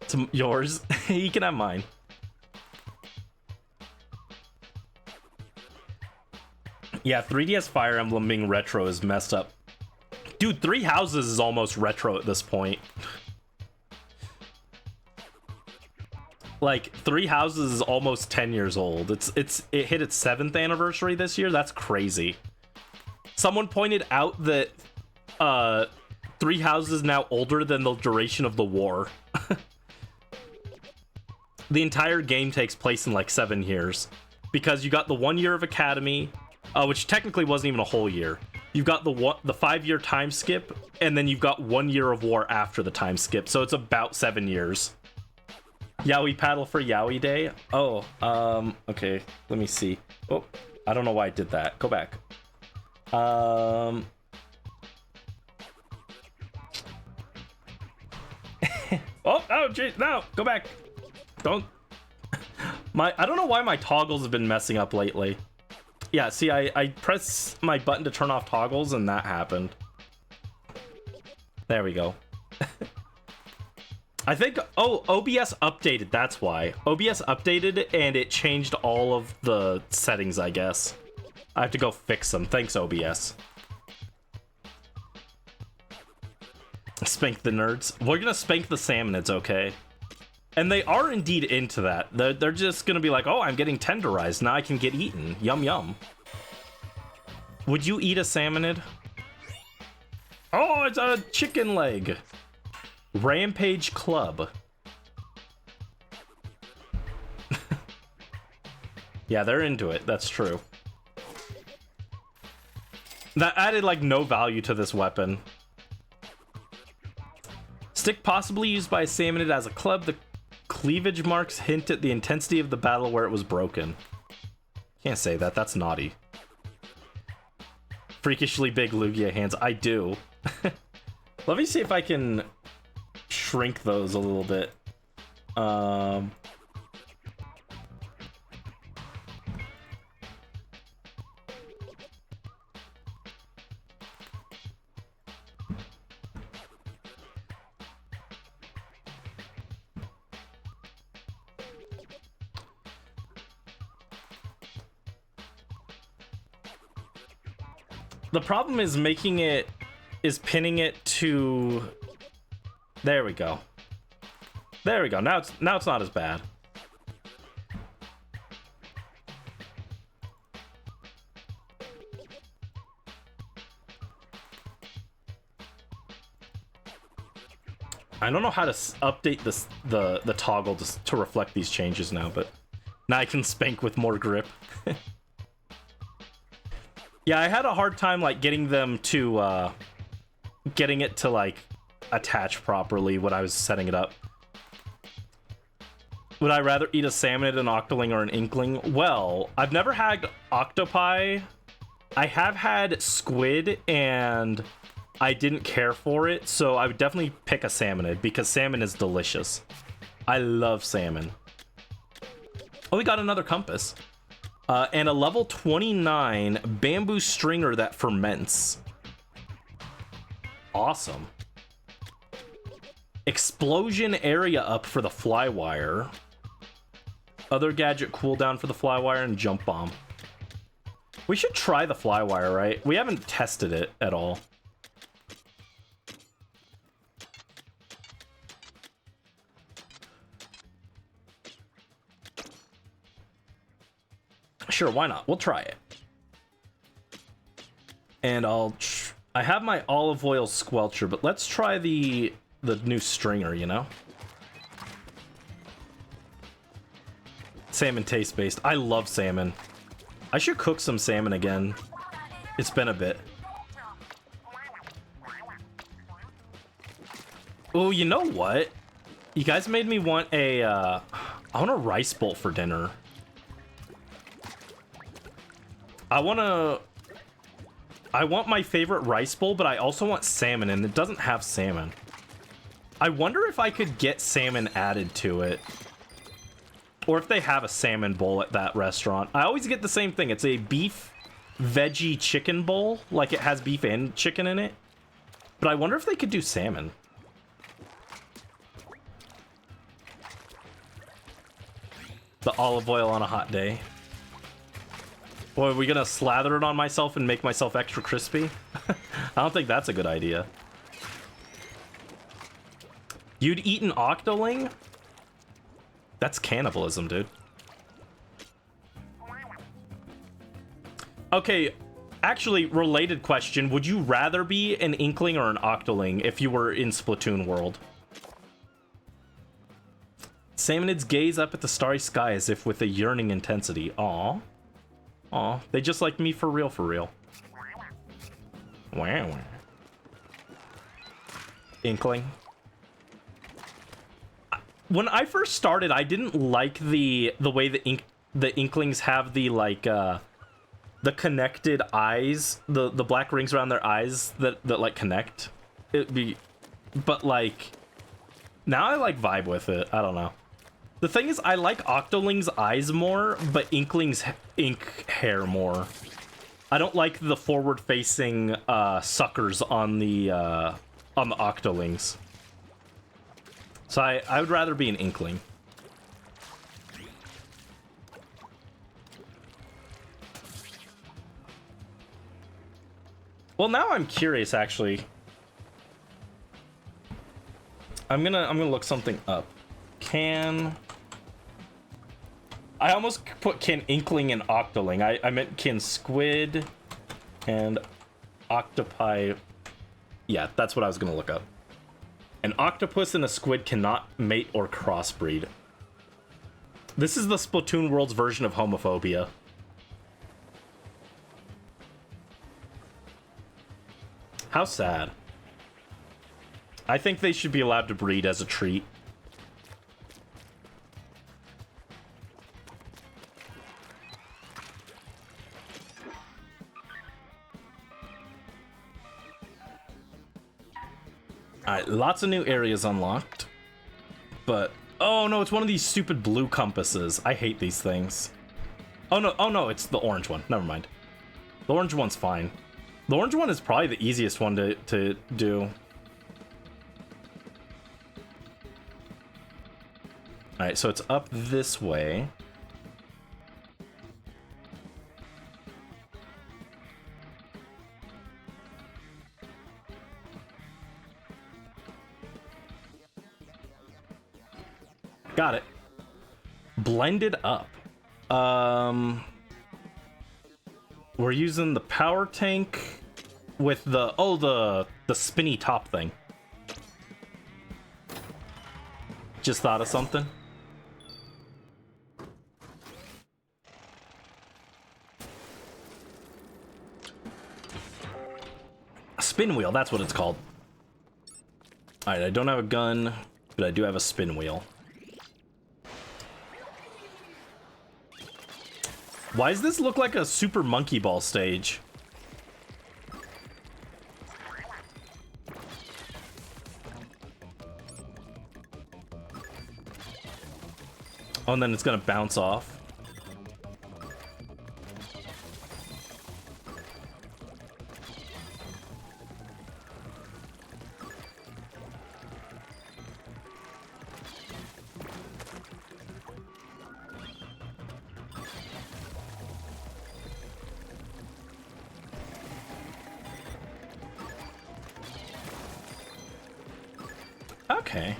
It's yours. You can have mine. Yeah, 3DS Fire Emblem being retro is messed up. Dude, Three Houses is almost retro at this point. Like, Three Houses is almost 10 years old. It hit its 7th anniversary this year. That's crazy. Someone pointed out that Three Houses is now older than the duration of the war. The entire game takes place in like 7 years. Because you got the 1 year of Academy, which technically wasn't even a whole year. You've got the 5-year time skip, and then you've got 1 year of war after the time skip. So it's about 7 years. Yaoi paddle for Yaoi Day? Oh, okay. Let me see. Oh, I don't know why I did that. Go back. Oh, jeez, no, go back. Don't. I don't know why my toggles have been messing up lately. Yeah, see, I pressed my button to turn off toggles, and that happened. There we go. I think, oh, OBS updated, that's why. OBS updated, and it changed all of the settings, I guess. I have to go fix them. Thanks, OBS. Spank the nerds. We're gonna spank the salmonids, okay? And they are indeed into that. They're just gonna be like, oh, I'm getting tenderized. Now I can get eaten. Yum, yum. Would you eat a salmonid? Oh, it's a chicken leg. Rampage Club. Yeah, they're into it. That's true. That added, like, no value to this weapon. Stick possibly used by a salmonid as a club. The cleavage marks hint at the intensity of the battle where it was broken. Can't say that. That's naughty. Freakishly big Lugia hands. I do. Let me see if I can shrink those a little bit. The problem is pinning it to. There we go. There we go. Now it's not as bad. I don't know how to update the toggle to reflect these changes now, but now I can spank with more grip. Yeah, I had a hard time like getting it to like attach properly when I was setting it up. Would I rather eat a salmonid, an octoling, or an inkling? Well, I've never had octopi. I have had squid, and I didn't care for it, so I would definitely pick a salmonid because salmon is delicious. I love salmon. Oh, we got another compass. And a level 29 bamboo stringer that ferments. Awesome. Explosion area up for the flywire. Other gadget cooldown for the flywire and jump bomb. We should try the flywire, right? We haven't tested it at all. Sure, why not? We'll try it. And I have my olive oil squelcher, but let's try the new stringer, you know? Salmon taste based. I love salmon. I should cook some salmon again. It's been a bit. Oh, you know what? You guys made me want I want a rice bowl for dinner. I want my favorite rice bowl, but I also want salmon, and it doesn't have salmon. I wonder if I could get salmon added to it. Or if they have a salmon bowl at that restaurant. I always get the same thing. It's a beef veggie chicken bowl. Like it has beef and chicken in it. But I wonder if they could do salmon. The olive oil on a hot day. Boy, are we gonna slather it on myself and make myself extra crispy? I don't think that's a good idea. You'd eat an octoling? That's cannibalism, dude. Okay, actually, related question. Would you rather be an inkling or an octoling if you were in Splatoon world? Salmonids gaze up at the starry sky as if with a yearning intensity. Aww. Aw, they just like me for real, for real. Wow. Inkling. When I first started, I didn't like the way the Inklings have the like the connected eyes, the black rings around their eyes that like connect. But like now I like vibe with it. I don't know. The thing is, I like Octoling's eyes more, but Inkling's ink hair more. I don't like the forward-facing suckers on the Octolings. So I would rather be an Inkling. Well, now I'm curious, actually. I'm gonna look something up. I almost put can Inkling and Octoling. I meant can Squid and Octopi. Yeah, that's what I was gonna look up. An octopus and a squid cannot mate or crossbreed. This is the Splatoon world's version of homophobia. How sad. I think they should be allowed to breed as a treat. Alright, lots of new areas unlocked. But, oh no, it's one of these stupid blue compasses. I hate these things. Oh no, it's the orange one. Never mind. The orange one's fine. The orange one is probably the easiest one to do. Alright, so it's up this way. Got it. Blended up. We're using the power tank with the the spinny top thing. Just thought of something. A spin wheel, that's what it's called. Alright, I don't have a gun, but I do have a spin wheel. Why does this look like a Super Monkey Ball stage? Oh, and then it's gonna bounce off. Okay.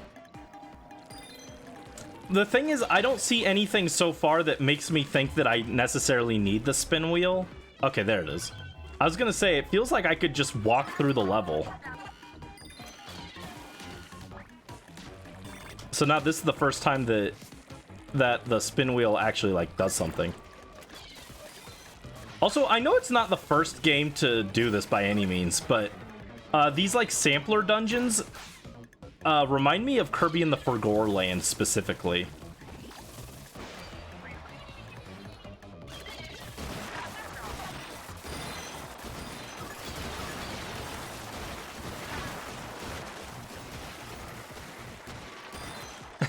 The thing is, I don't see anything so far that makes me think that I necessarily need the spin wheel. Okay, there it is. I was gonna say, it feels like I could just walk through the level. So now this is the first time that the spin wheel actually, like, does something. Also, I know it's not the first game to do this by any means, but these, like, sampler dungeons remind me of Kirby in the Forgotten Land specifically.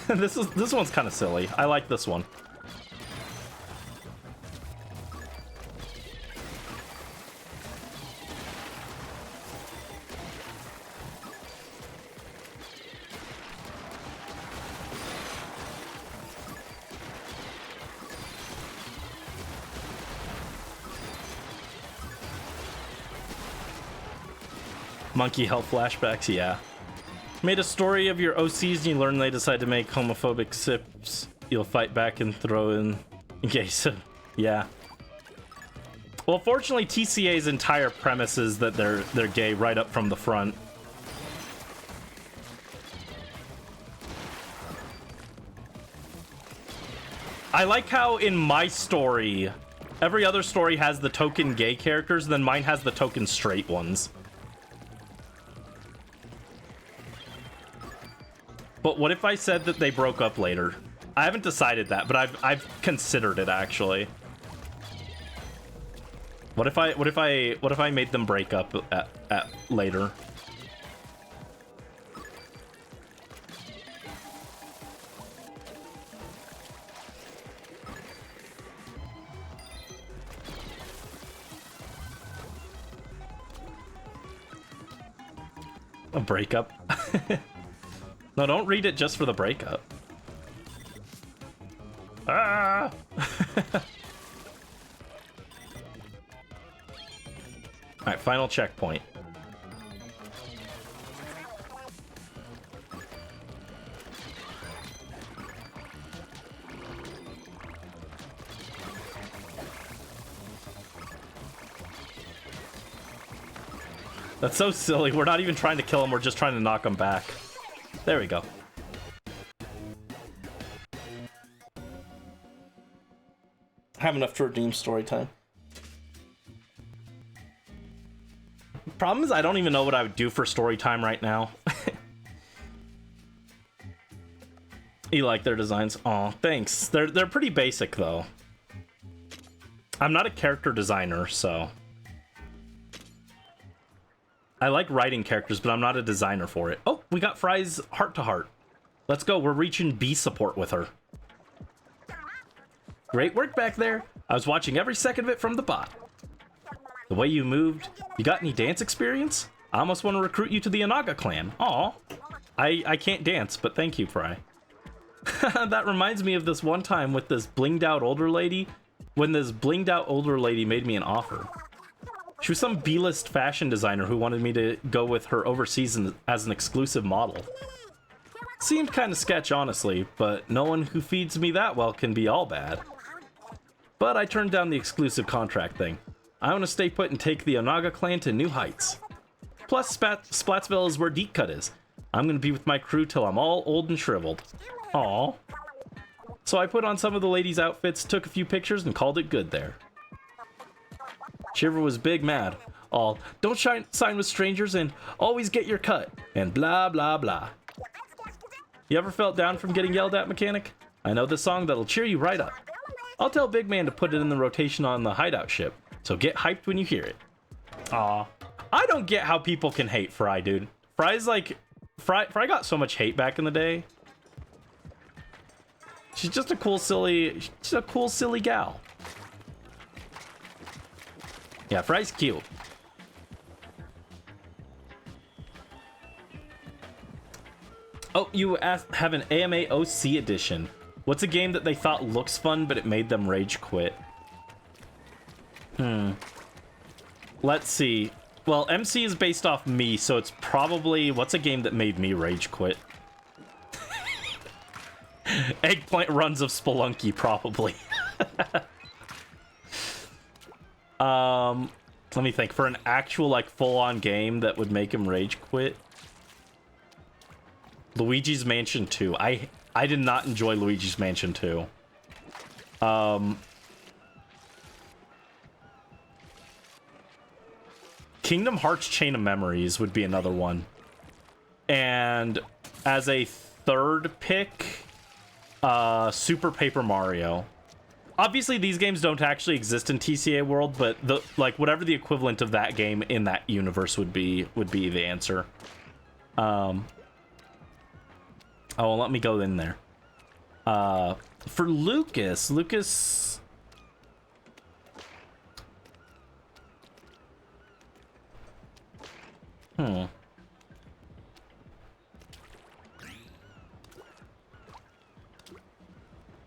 This one's kind of silly. I like this one. Monkey health flashbacks, yeah. Made a story of your OCs and you learn they decide to make homophobic sips. You'll fight back and throw in case of, yeah. Well, fortunately, TCA's entire premise is that they're gay right up from the front. I like how in my story, every other story has the token gay characters, then mine has the token straight ones. But what if I said that they broke up later? I haven't decided that, but I've considered it actually. What if I made them break up at later? A breakup? No, don't read it just for the breakup. Ah! Alright, final checkpoint. That's so silly. We're not even trying to kill him, we're just trying to knock him back. There we go. Have enough to redeem story time. Problem is, I don't even know what I would do for story time right now. You like their designs? Aw, thanks. They're pretty basic though. I'm not a character designer, so I like writing characters, but I'm not a designer for it. Oh, we got Fry's heart to heart. Let's go. We're reaching B support with her. Great work back there. I was watching every second of it from the bot. The way you moved. You got any dance experience? I almost want to recruit you to the Anaga clan. Aw. I can't dance, but thank you, Fry. That reminds me of this one time with this blinged out older lady. When this blinged out older lady made me an offer. She was some B-list fashion designer who wanted me to go with her overseas as an exclusive model. Seemed kind of sketch, honestly, but no one who feeds me that well can be all bad. But I turned down the exclusive contract thing. I want to stay put and take the Onaga clan to new heights. Plus, Splatsville is where Deep Cut is. I'm going to be with my crew till I'm all old and shriveled. Aww. So I put on some of the ladies' outfits, took a few pictures, and called it good there. Shiver was big mad. All, don't sign with strangers and always get your cut, and blah blah blah. You ever felt down from getting yelled at, mechanic? I know this song that'll cheer you right up. I'll tell Big Man to put it in the rotation on the hideout ship, so get hyped when you hear it. Aw. I don't get how people can hate Fry, dude. Fry's like... Fry got so much hate back in the day. She's just a cool, silly... She's a cool, silly gal. Yeah, Fry's cute. Oh, you have an AMA OC edition. What's a game that they thought looks fun, but it made them rage quit? Let's see. Well, MC is based off me, so it's probably... What's a game that made me rage quit? Eggplant runs of Spelunky, probably. Let me think. For an actual, like, full-on game that would make him rage quit. Luigi's Mansion 2. I did not enjoy Luigi's Mansion 2. Kingdom Hearts Chain of Memories would be another one. And as a third pick, Super Paper Mario. Obviously, these games don't actually exist in TCA world, but whatever the equivalent of that game in that universe would be the answer. Oh, well, let me go in there. For Lucas.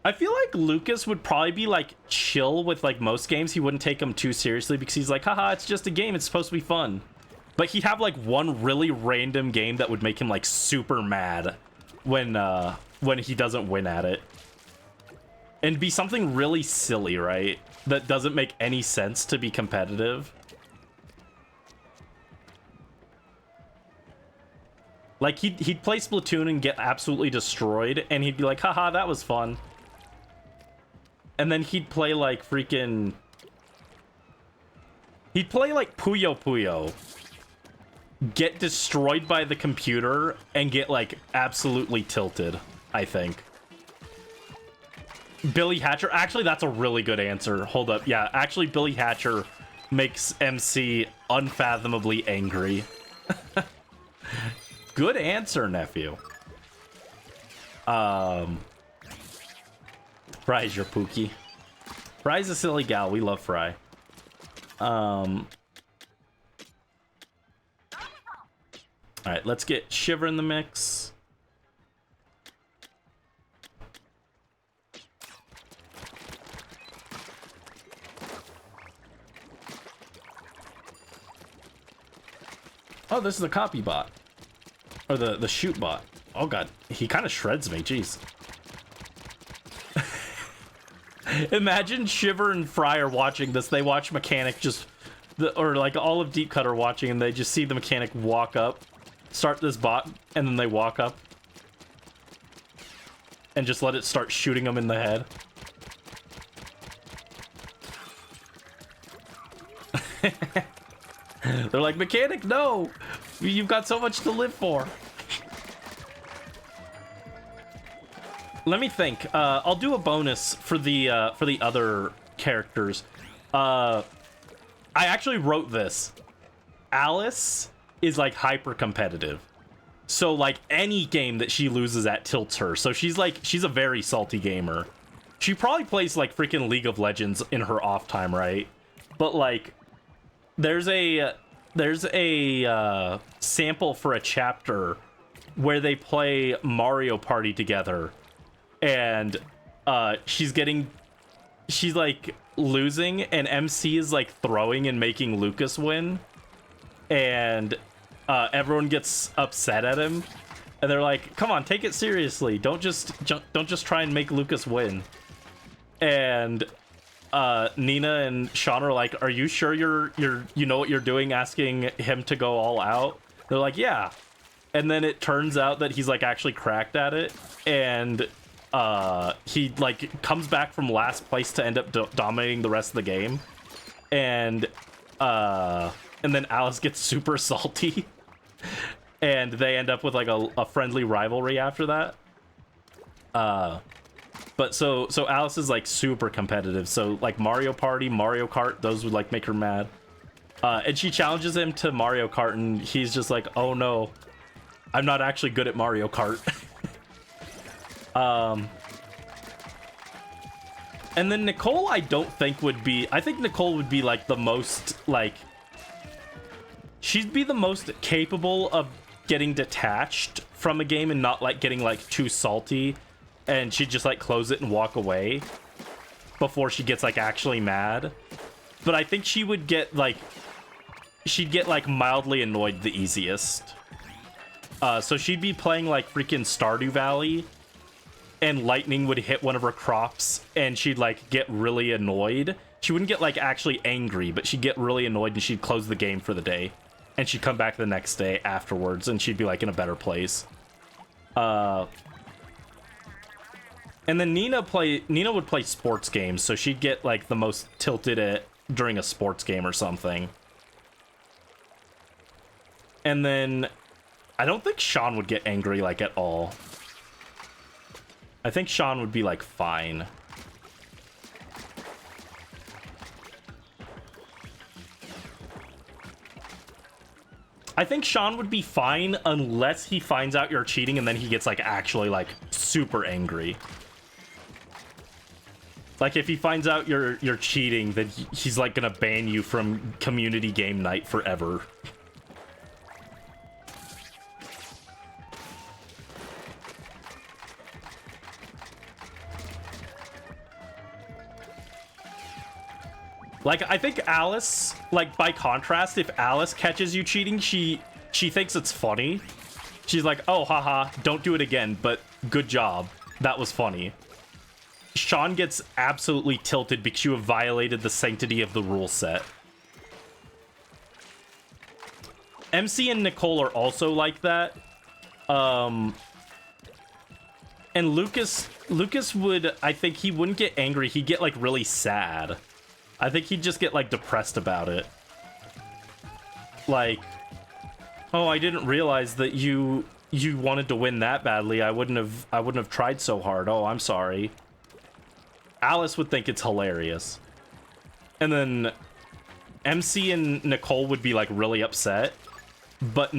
I feel like Lucas would probably be like chill with like most games. He wouldn't take them too seriously because he's like, haha, it's just a game. It's supposed to be fun. But he'd have like one really random game that would make him like super mad when he doesn't win at it. And be something really silly, right? That doesn't make any sense to be competitive. Like he'd play Splatoon and get absolutely destroyed, and he'd be like, haha, that was fun. And then he'd play like freaking... He'd play like Puyo Puyo. Get destroyed by the computer and get like absolutely tilted, I think. Billy Hatcher. Actually, that's a really good answer. Hold up. Yeah, actually, Billy Hatcher makes MC unfathomably angry. Good answer, nephew. Fry's your Pookie. Fry's a silly gal. We love Fry. Alright, let's get Shiver in the mix. Oh, this is the copy bot. Or the shoot bot. Oh god, he kind of shreds me, jeez. Imagine Shiver and Fry are watching this. They watch Mechanic just... or like all of Deep Cut are watching, and they just see the Mechanic walk up, start this bot, and then they walk up. And just let it start shooting them in the head. They're like, Mechanic, no! You've got so much to live for. let me think. I'll do a bonus for the other characters. I actually wrote this. Alice is like hyper competitive. So like any game that she loses at tilts her. So she's a very salty gamer. She probably plays like freaking League of Legends in her off time, right? But like there's a sample for a chapter where they play Mario Party together, and she's like losing, and MC is like throwing and making Lucas win, and everyone gets upset at him, and they're like, "Come on, take it seriously. Don't just try and make Lucas win." And Nina and Sean are like, "Are you sure you know what you're doing?" Asking him to go all out. They're like, "Yeah." And then it turns out that he's like actually cracked at it, and he like comes back from last place to end up dominating the rest of the game, and then Alice gets super salty, and they end up with like a friendly rivalry after that. But so Alice is like super competitive. So like Mario Party, Mario Kart, those would like make her mad. And she challenges him to Mario Kart, and he's just like, "Oh no, I'm not actually good at Mario Kart." And then Nicole, I don't think would be... I think Nicole would be like the most like... She'd be the most capable of getting detached from a game and not like getting like too salty, and she'd just like close it and walk away before she gets like actually mad. But I think she would get like... She'd get like mildly annoyed the easiest. So she'd be playing like freaking Stardew Valley, and lightning would hit one of her crops, and she'd like get really annoyed. She wouldn't get like actually angry, but she'd get really annoyed, and she'd close the game for the day, and she'd come back the next day afterwards, and she'd be like in a better place. And then Nina would play sports games, so she'd get like the most tilted at during a sports game or something. And then I don't think Sean would get angry like at all. I think Sean would be like fine. I think Sean would be fine unless he finds out you're cheating, and then he gets like actually like super angry. Like if he finds out you're cheating, then he's like gonna ban you from community game night forever. Like, I think Alice, like, by contrast, if Alice catches you cheating, she thinks it's funny. She's like, "Oh, haha, don't do it again, but good job. That was funny." Sean gets absolutely tilted because you have violated the sanctity of the rule set. MC and Nicole are also like that. And Lucas would, I think he wouldn't get angry. He'd get, like, really sad. I think he'd just get like depressed about it. Like, "Oh, I didn't realize that you wanted to win that badly. I wouldn't have tried so hard. Oh, I'm sorry." Alice would think it's hilarious. And then MC and Nicole would be like really upset. But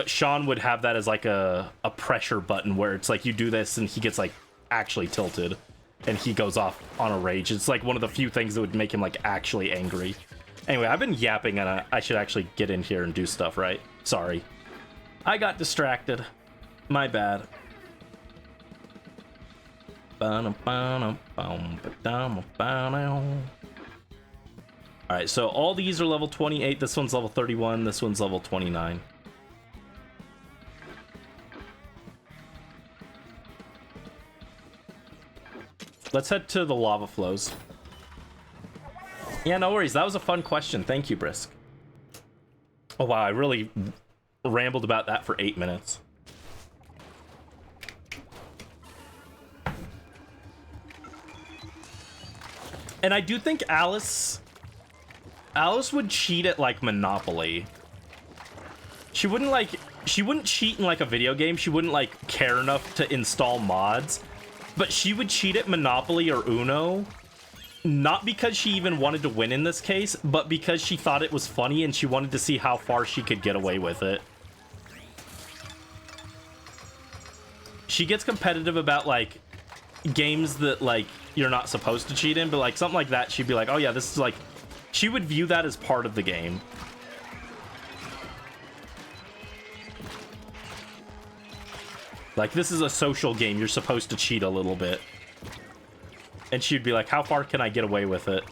Sean would have that as like a pressure button where it's like you do this and he gets like actually tilted. And he goes off on a rage. It's like one of the few things that would make him like actually angry. Anyway, I've been yapping, and I should actually get in here and do stuff, right? Sorry. I got distracted. My bad. Alright, so all these are level 28. This one's level 31. This one's level 29. Let's head to the lava flows. Yeah, no worries. That was a fun question. Thank you, Brisk. Oh, wow. I really rambled about that for 8 minutes. And I do think Alice would cheat at, like, Monopoly. She wouldn't cheat in, like, a video game. She wouldn't, like, care enough to install mods. But she would cheat at Monopoly or Uno, not because she even wanted to win in this case, but because she thought it was funny and she wanted to see how far she could get away with it. She gets competitive about, like, games that, like, you're not supposed to cheat in, but, like, something like that, she'd be like, oh yeah, this is, like... She would view that as part of the game. Like, this is a social game, you're supposed to cheat a little bit. And she'd be like, how far can I get away with it?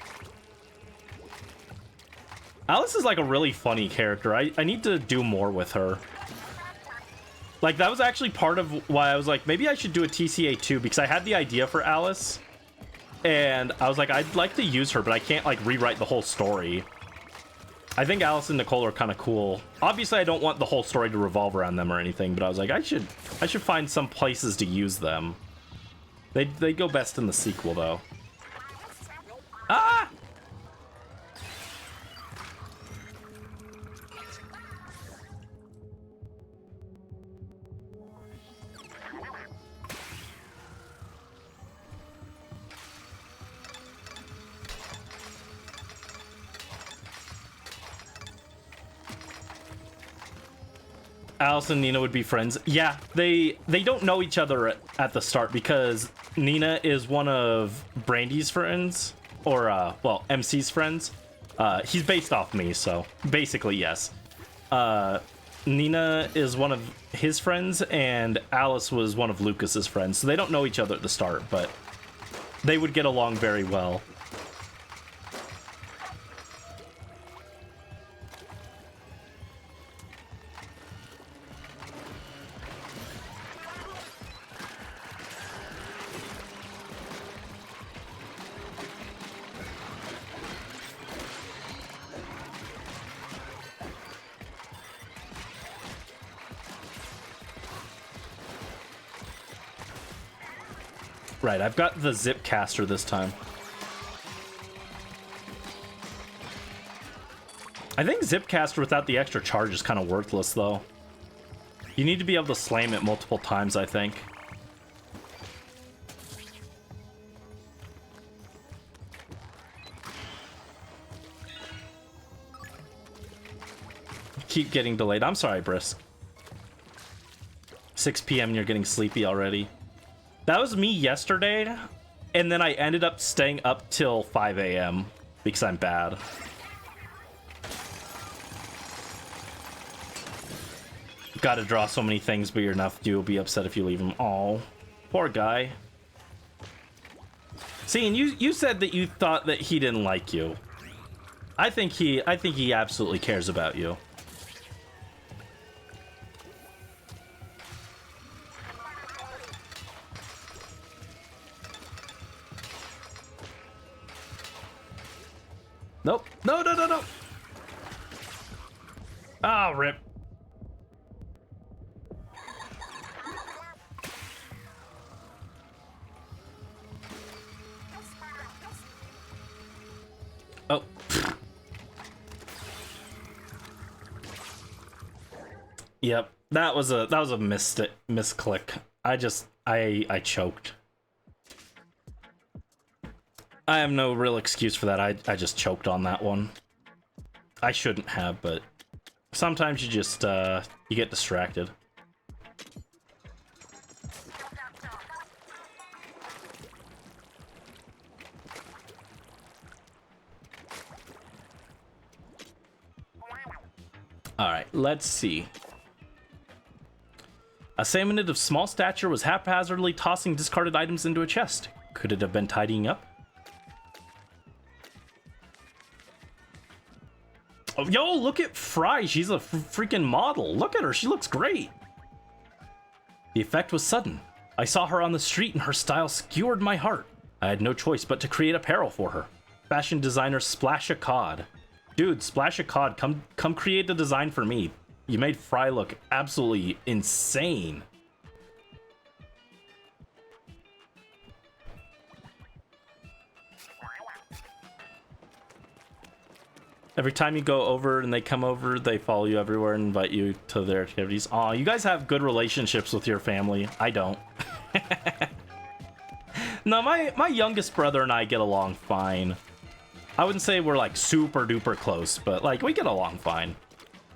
Alice is, like, a really funny character. I need to do more with her. Like, that was actually part of why I was like, maybe I should do a TCA 2, because I had the idea for Alice, and I was like, I'd like to use her, but I can't, like, rewrite the whole story. I think Alice and Nicole are kind of cool. Obviously, I don't want the whole story to revolve around them or anything, but I was like, I should find some places to use them. They go best in the sequel, though. Ah! Alice and Nina would be friends. Yeah, they don't know each other at the start because Nina is one of Brandy's friends, or well, MC's friends. He's based off me, so basically yes. Nina is one of his friends, and Alice was one of Lucas's friends. So they don't know each other at the start, but they would get along very well. Right, I've got the zip caster this time. I think zip caster without the extra charge is kind of worthless, though. You need to be able to slam it multiple times, I think. Keep getting delayed. I'm sorry, Brisk. 6 p.m. and you're getting sleepy already. That was me yesterday, and then I ended up staying up till 5 a.m. because I'm bad. Gotta draw so many things, but your nephew will be upset if you leave him. Oh, poor guy. See, and you said that you thought that he didn't like you. I think he absolutely cares about you. Nope. No, no, no, no. Ah, rip. Oh. Yep. That was a misclick. I choked. I have no real excuse for that. I just choked on that one. I shouldn't have, but sometimes you just you get distracted. All right, let's see. A salmonid of small stature was haphazardly tossing discarded items into a chest. Could it have been tidying up? Oh, yo, look at Fry. She's a freaking model. Look at her. She looks great. The effect was sudden. I saw her on the street and her style skewered my heart. I had no choice but to create apparel for her. Fashion designer Splash a Cod. Dude, Splash a Cod, come create a design for me. You made Fry look absolutely insane. Every time you go over and they come over, they follow you everywhere and invite you to their activities. Aw, you guys have good relationships with your family. I don't. No, my youngest brother and I get along fine. I wouldn't say we're like super duper close, but like we get along fine.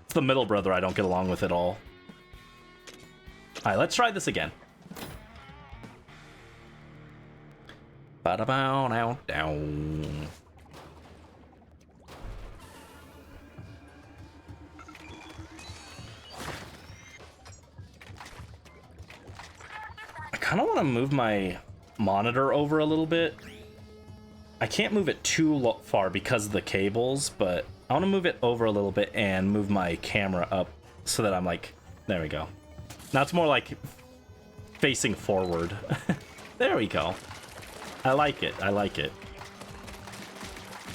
It's the middle brother I don't get along with at all. All right, let's try this again. Ba-da-bow, now, down. I kind of want to move my monitor over a little bit. I can't move it too far because of the cables, but I want to move it over a little bit and move my camera up so that I'm like, there we go. Now it's more like facing forward. There we go. I like it. I like it.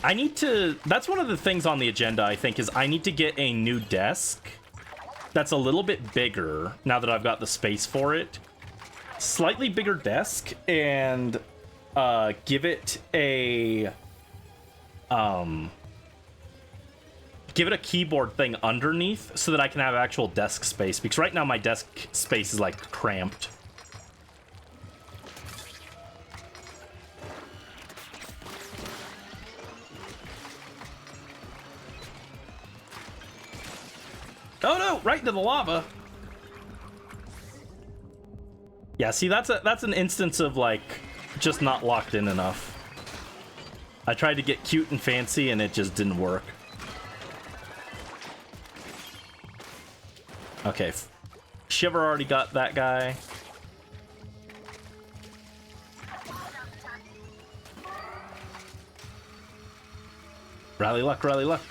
I need to... That's one of the things on the agenda, I think, is I need to get a new desk that's a little bit bigger now that I've got the space for it. Slightly bigger desk and give it a... give it a keyboard thing underneath so that I can have actual desk space, because right now my desk space is like cramped. Oh no, right into the lava. Yeah, see, that's an instance of like just not locked in enough. I tried to get cute and fancy and it just didn't work. Okay, Shiver already got that guy. Rally luck, rally luck.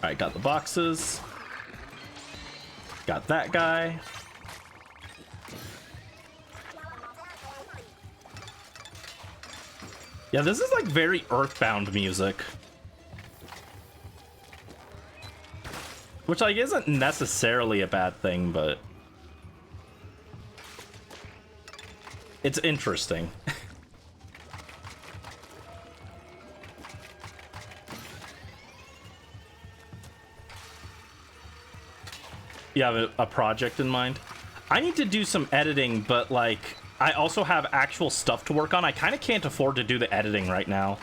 Alright, got the boxes. Got that guy. Yeah, this is like very Earthbound music. Which like isn't necessarily a bad thing, but it's interesting. You have a project in mind? I need to do some editing, but like I also have actual stuff to work on. I kind of can't afford to do the editing right now.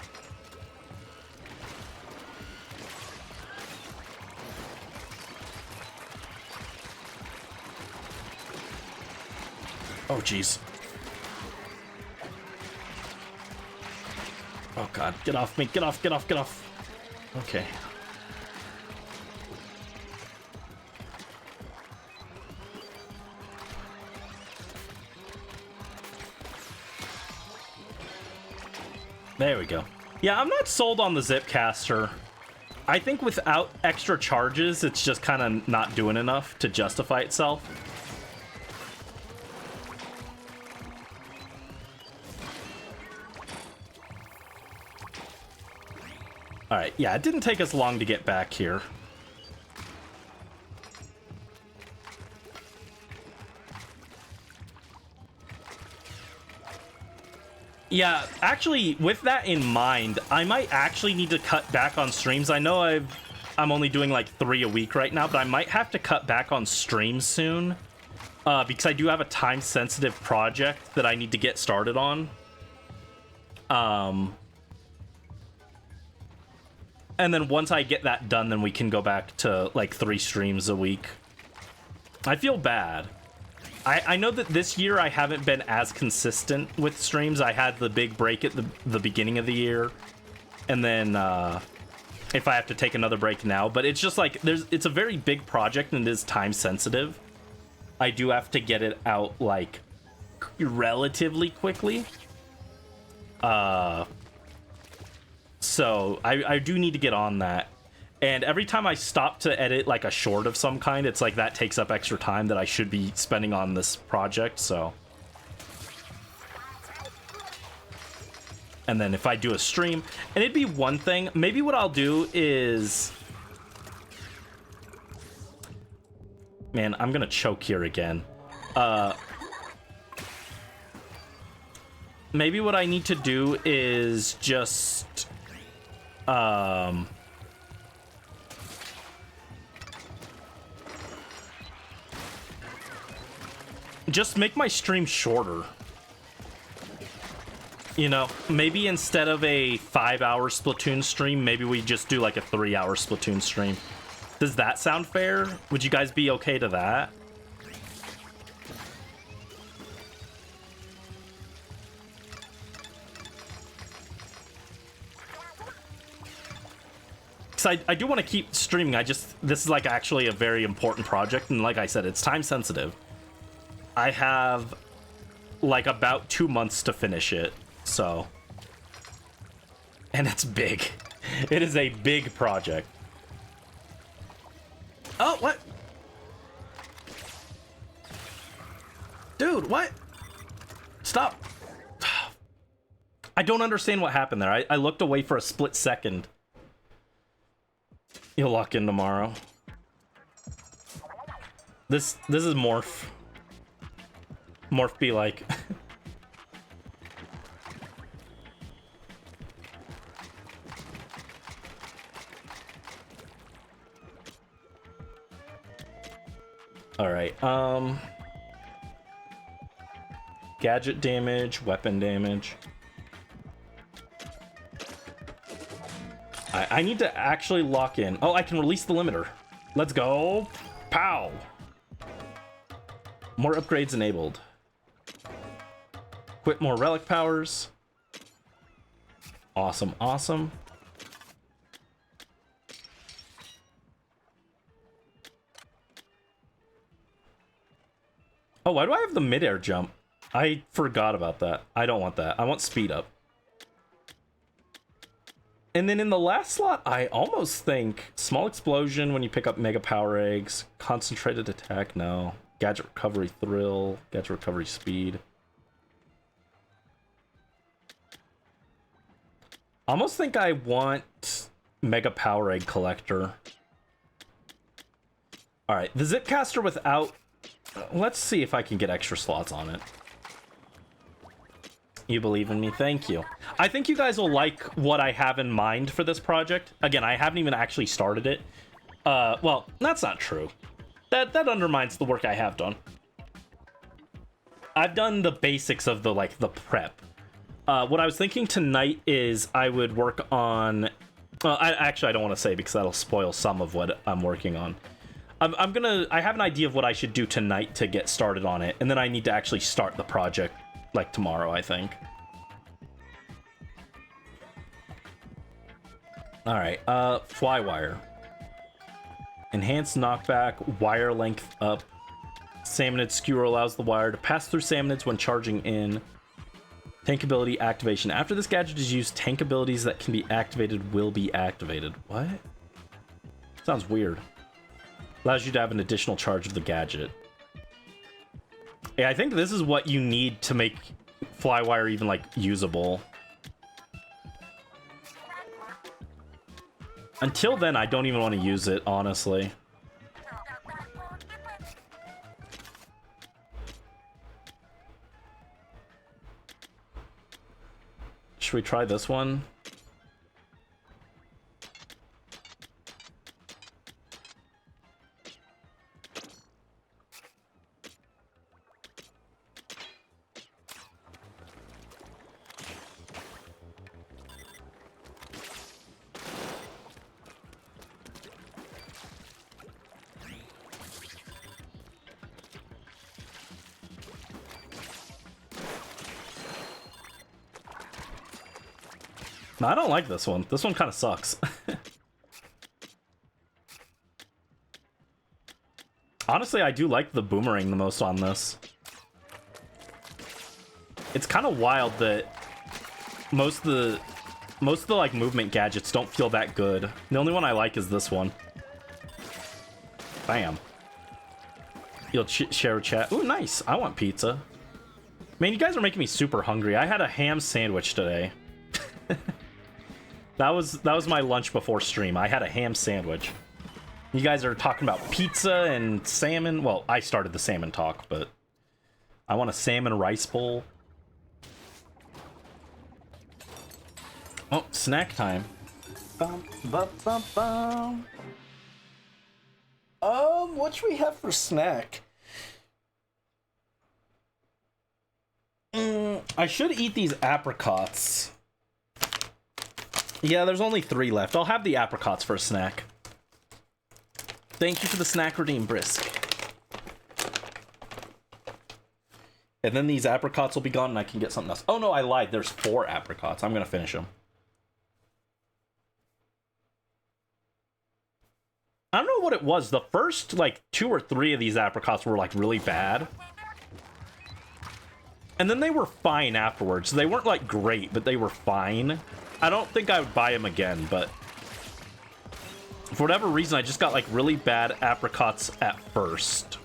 Oh, jeez. Oh, God. Get off me. Get off, get off, get off. Okay. There we go. Yeah, I'm not sold on the Zipcaster. I think without extra charges, it's just kind of not doing enough to justify itself. Alright, yeah, it didn't take us long to get back here. Yeah, actually, with that in mind, I might actually need to cut back on streams. I know I'm only doing like 3 a week right now, but I might have to cut back on streams soon. Because I do have a time-sensitive project that I need to get started on. And then once I get that done, then we can go back to like 3 streams a week. I feel bad. I know that this year I haven't been as consistent with streams. I had the big break at the beginning of the year. And then if I have to take another break now. But it's just like, it's a very big project and it is time sensitive. I do have to get it out like relatively quickly. So I do need to get on that. And every time I stop to edit like a short of some kind, it's like that takes up extra time that I should be spending on this project, so. And then if I do a stream, and it'd be one thing, maybe what I'll do is... Man, I'm gonna choke here again. Maybe what I need to do is just... just make my stream shorter. You know, maybe instead of a 5-hour Splatoon stream, maybe we just do like a 3-hour Splatoon stream. Does that sound fair? Would you guys be okay to that? Because I do want to keep streaming. This is like actually a very important project. And like I said, it's time sensitive. I have like about 2 months to finish it. So, and it's big. It is a big project. Oh, what? Dude, what? Stop. I don't understand what happened there. I looked away for a split second. You'll lock in tomorrow. This is Morph. Morph be like... Alright, gadget damage, weapon damage. I need to actually lock in. Oh, I can release the limiter. Let's go. Pow! More upgrades enabled. Quit more relic powers. Awesome, awesome. Oh, why do I have the midair jump? I forgot about that. I don't want that. I want speed up. And then in the last slot, I almost think small explosion when you pick up mega power eggs, concentrated attack, no. Gadget recovery thrill, gadget recovery speed. Almost think I want mega power egg collector. All right, the Zipcaster without... Let's see if I can get extra slots on it. You believe in me? Thank you. I think you guys will like what I have in mind for this project. Again, I haven't even actually started it. Well, that's not true. That undermines the work I have done. I've done the basics of the prep. What I was thinking tonight is I would work on... Well, I don't want to say because that'll spoil some of what I'm working on. I have an idea of what I should do tonight to get started on it, and then I need to actually start the project, like, tomorrow, I think. Alright, Flywire. Enhanced knockback, wire length up. Salmonid skewer allows the wire to pass through salmonids when charging in. Tank ability activation. After this gadget is used, tank abilities that can be activated will be activated. What? Sounds weird. Allows you to have an additional charge of the gadget. Yeah, I think this is what you need to make Flywire even, like, usable. Until then, I don't even want to use it, honestly. Should we try this one? No, I don't like this one. This one kind of sucks. Honestly, I do like the boomerang the most on this. It's kind of wild that most of the like movement gadgets don't feel that good. The only one I like is this one. Bam. You'll share a chat. Ooh, nice. I want pizza. Man, you guys are making me super hungry. I had a ham sandwich today. That was my lunch before stream. I had a ham sandwich. You guys are talking about pizza and salmon. Well, I started the salmon talk, but I want a salmon rice bowl. Oh, snack time. Bum, bum, bum, bum. What should we have for snack? I should eat these apricots. Yeah, there's only 3 left. I'll have the apricots for a snack. Thank you for the snack redeem, Brisk. And then these apricots will be gone and I can get something else. Oh no, I lied. There's 4 apricots. I'm gonna finish them. I don't know what it was. The first, like, 2 or 3 of these apricots were, like, really bad. And then they were fine afterwards. They weren't, like, great, but they were fine. I don't think I would buy them again, but... for whatever reason, I just got, like, really bad apricots at first.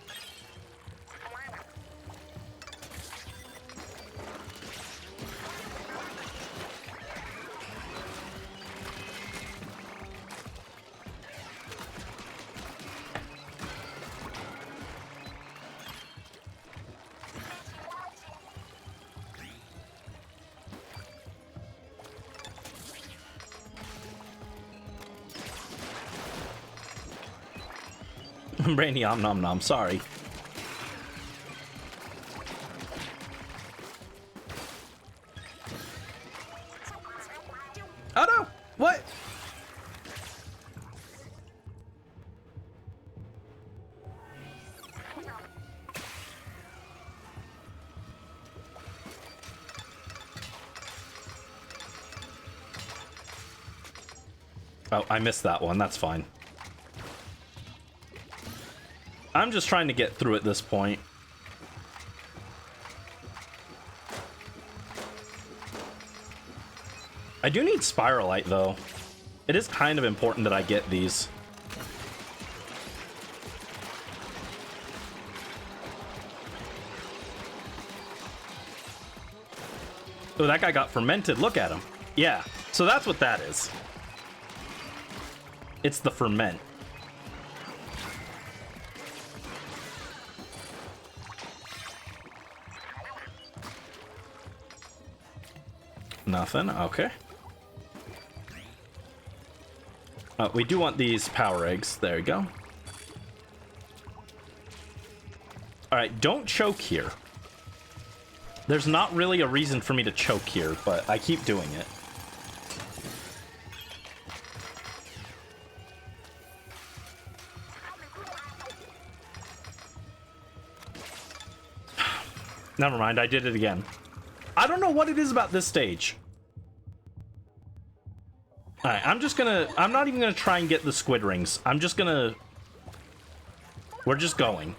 Brandy, nom nom, sorry. Oh no! What? Oh, I missed that one. That's fine. I'm just trying to get through at this point. I do need Spiralite, though. It is kind of important that I get these. Oh, that guy got fermented. Look at him. Yeah, so that's what that is. It's the ferment. Nothing. Okay. We do want these power eggs. There you go. Alright, don't choke here. There's not really a reason for me to choke here, but I keep doing it. Never mind, I did it again. I don't know what it is about this stage. Alright, I'm not even gonna try and get the squid rings. We're just going.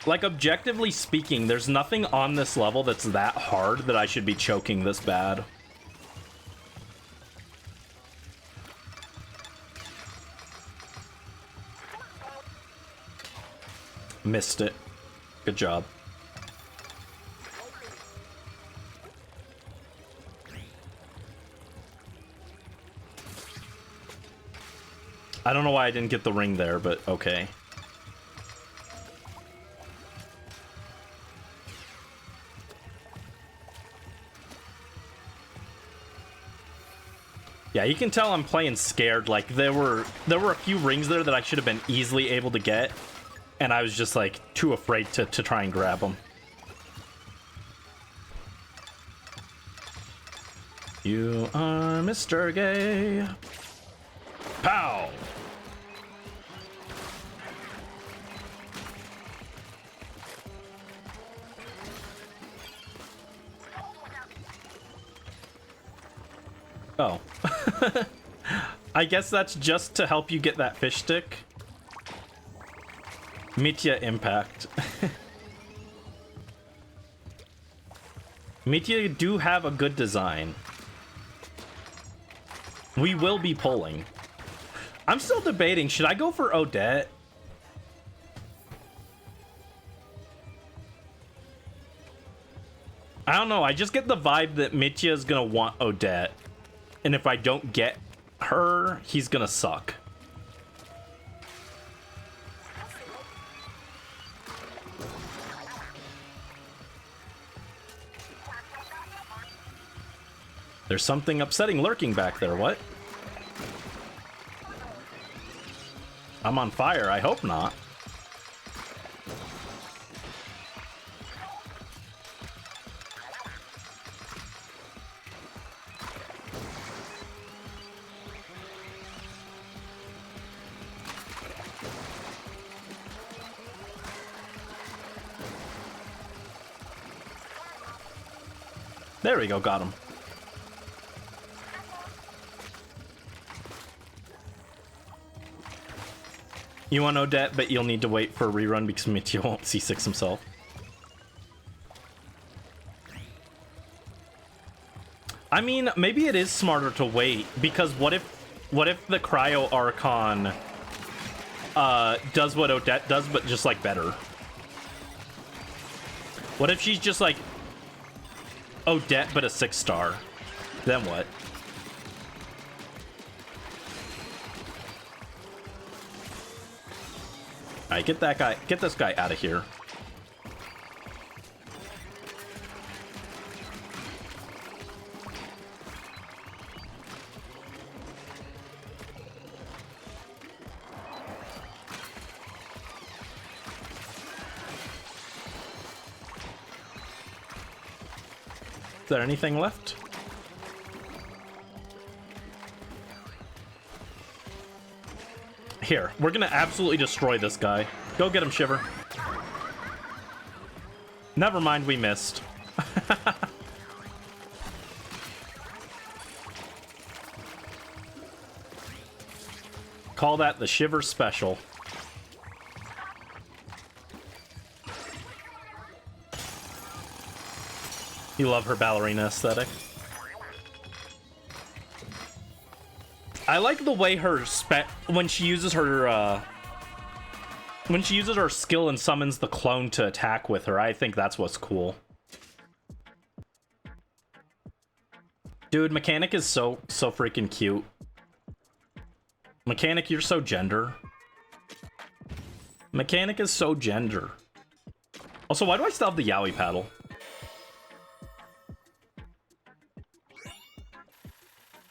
Like, objectively speaking, there's nothing on this level that's that hard that I should be choking this bad. Missed it. Good job. I don't know why I didn't get the ring there, but okay. Yeah, you can tell I'm playing scared. Like, there were a few rings there that I should have been easily able to get, and I was just, like, too afraid to try and grab them. You are Mr. Gay. Pow! Oh. I guess that's just to help you get that fish stick. Mitya impact. Mitya do have a good design. We will be pulling. I'm still debating, should I go for Odette? I don't know, I just get the vibe that Mitya is gonna want Odette. And if I don't get her, he's gonna suck. There's something upsetting lurking back there, what? I'm on fire, I hope not. There we go, got him. You want Odette, but you'll need to wait for a rerun because Mitya won't C6 himself. I mean, maybe it is smarter to wait, because what if the Cryo Archon does what Odette does, but just like better? What if she's just like Odette, but a 6-star? Then what? Alright, get this guy out of here. Is there anything left? Here, we're gonna absolutely destroy this guy. Go get him, Shiver. Never mind, we missed. Call that the Shiver Special. You love her ballerina aesthetic. I like the way her when she uses her skill and summons the clone to attack with her. I think that's what's cool. Dude, Mechanic is so freaking cute. Mechanic, you're so gender. Mechanic is so gender. Also, why do I still have the Yowie paddle?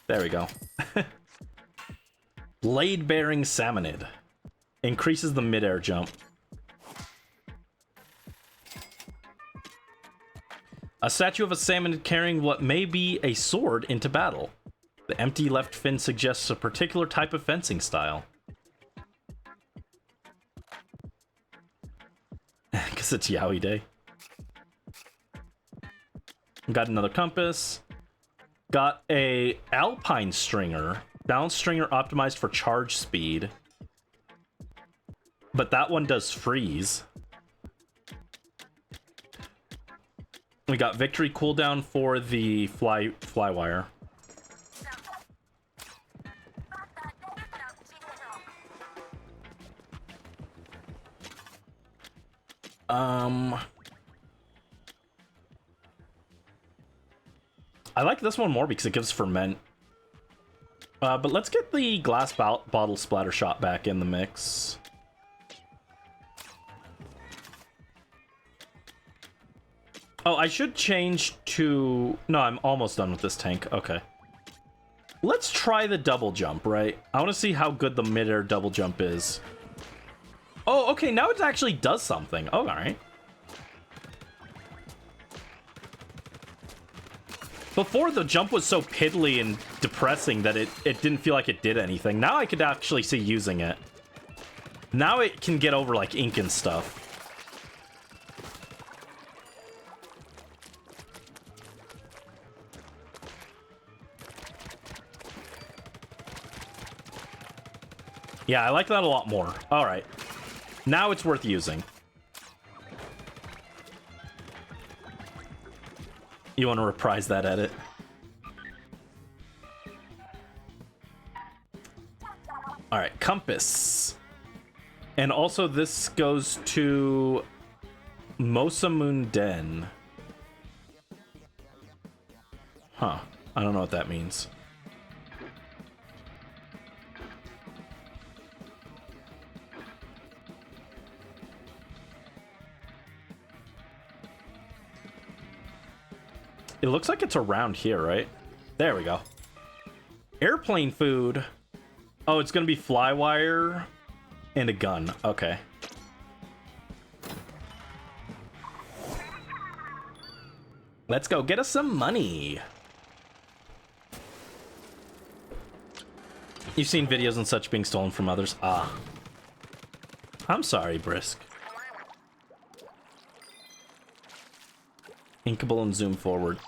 There we go. Blade-bearing Salmonid. Increases the mid-air jump. A statue of a salmonid carrying what may be a sword into battle. The empty left fin suggests a particular type of fencing style. Because it's Yowie Day. Got another compass. Got a Alpine Stringer. Balance Stringer optimized for charge speed. But that one does freeze. We got Victory cooldown for the Flywire. I like this one more because it gives ferment. But let's get the glass bottle splatter shot back in the mix. Oh, I should change to... No, I'm almost done with this tank. Okay. Let's try the double jump, right? I want to see how good the mid-air double jump is. Oh, okay, now it actually does something. Oh, all right. Before, the jump was so piddly and depressing that it didn't feel like it did anything. Now I could actually see using it. Now it can get over, like, ink and stuff. Yeah, I like that a lot more. All right. Now it's worth using. You want to reprise that edit? All right, compass. And also this goes to Mosamun Den. Huh. I don't know what that means. It looks like it's around here, right? There we go. Airplane food. Oh, it's gonna be fly wire and a gun. Okay. Let's go get us some money. You've seen videos and such being stolen from others. Ah. I'm sorry, Brisk. Inkable and zoom forward.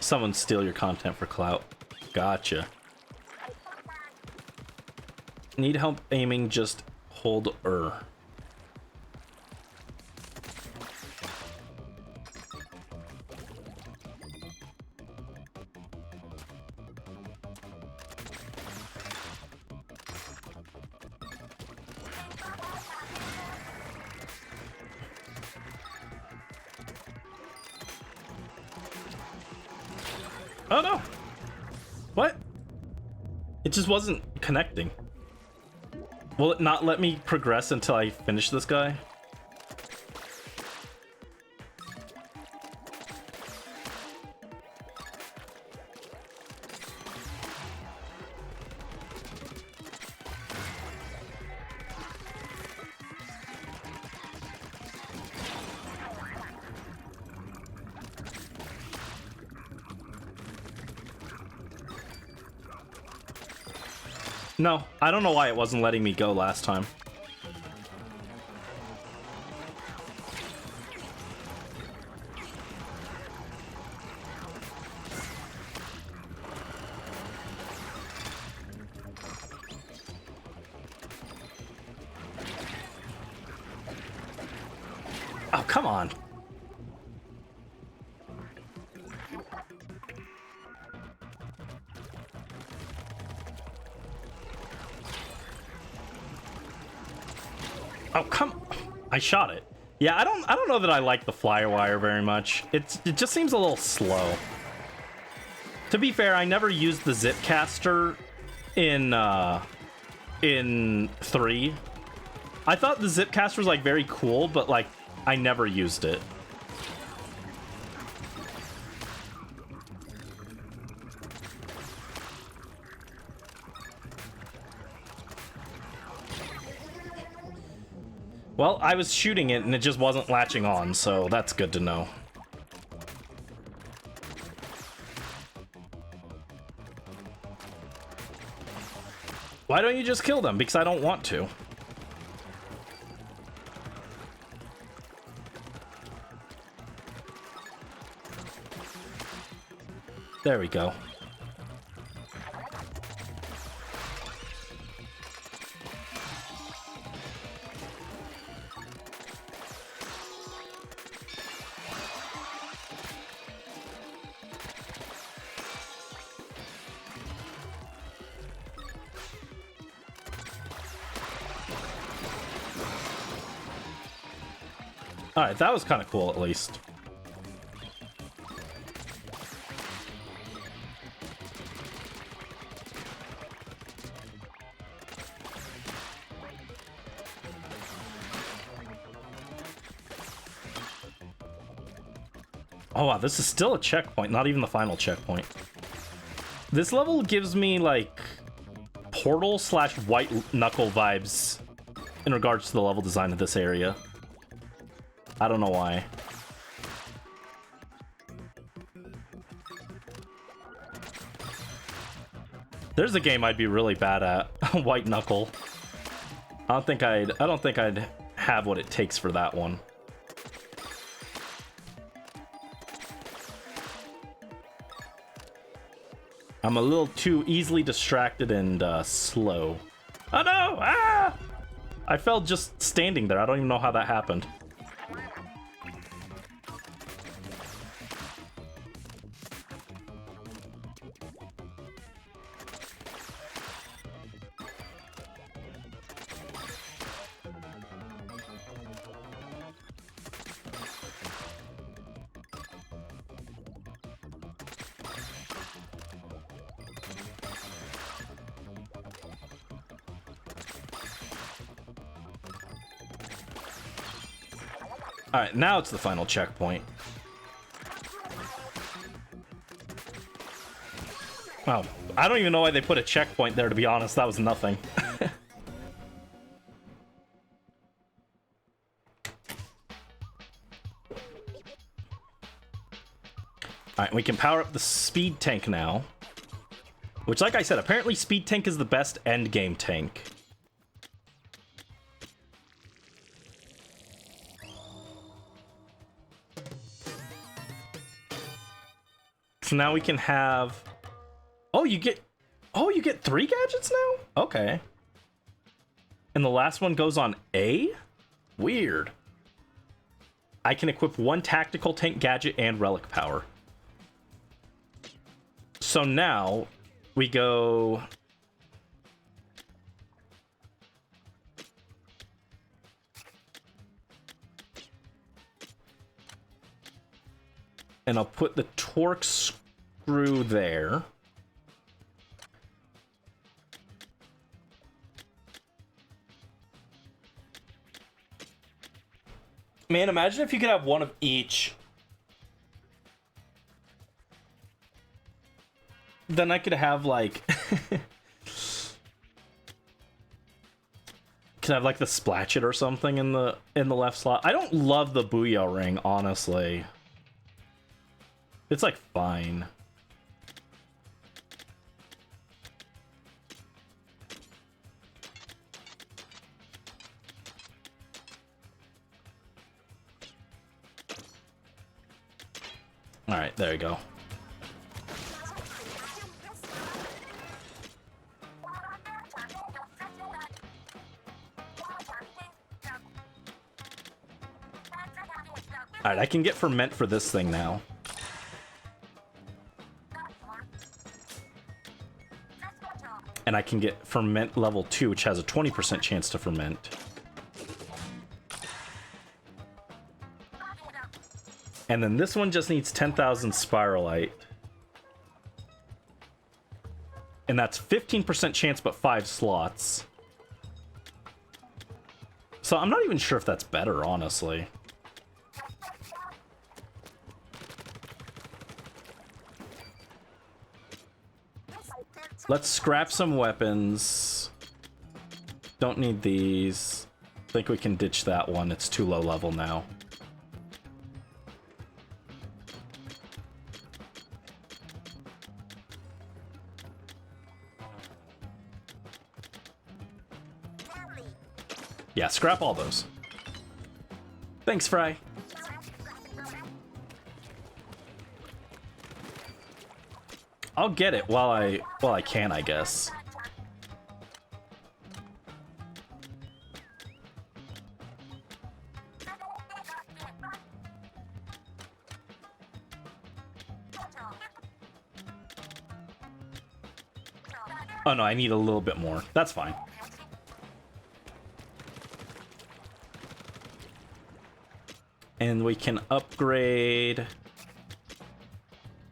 Someone steal your content for clout. Gotcha. Need help aiming, just hold R. Oh no! What? It just wasn't connecting. Will it not let me progress until I finish this guy? No, I don't know why it wasn't letting me go last time. Oh, come on. Oh, come... I shot it. Yeah, I don't know that I like the Flywire very much. It just seems a little slow. To be fair, I never used the Zipcaster in 3. I thought the Zipcaster was like very cool, but like I never used it. Well, I was shooting it and it just wasn't latching on, so that's good to know. Why don't you just kill them? Because I don't want to. There we go. Alright, that was kind of cool, at least. Oh wow, this is still a checkpoint, not even the final checkpoint. This level gives me, like, Portal / White Knuckle vibes in regards to the level design of this area. I don't know why. There's a game I'd be really bad at. White Knuckle. I don't think I'd have what it takes for that one. I'm a little too easily distracted and slow. Oh no! Ah! I fell just standing there. I don't even know how that happened. Alright, now it's the final checkpoint. Oh, I don't even know why they put a checkpoint there, to be honest. That was nothing. Alright, we can power up the speed tank now. Which, like I said, apparently speed tank is the best end game tank. So now we can have... Oh, you get 3 gadgets now? Okay. And the last one goes on A? Weird. I can equip 1 tactical tank gadget and relic power. So now we go... And I'll put the torque screw there. Man, imagine if you could have one of each. Then I could have like... could have like the Splatchet or something in the left slot. I don't love the Booyah ring, honestly. It's like fine. All right, there you go. All right, I can get ferment for this thing now. And I can get ferment level 2, which has a 20% chance to ferment. And then this one just needs 10,000 spiralite. And that's 15% chance, but 5 slots. So I'm not even sure if that's better, honestly. Let's scrap some weapons. Don't need these. I think we can ditch that one. It's too low level now. Yeah, scrap all those. Thanks, Fry. I'll get it while I can, I guess. Oh no, I need a little bit more. That's fine. And we can upgrade...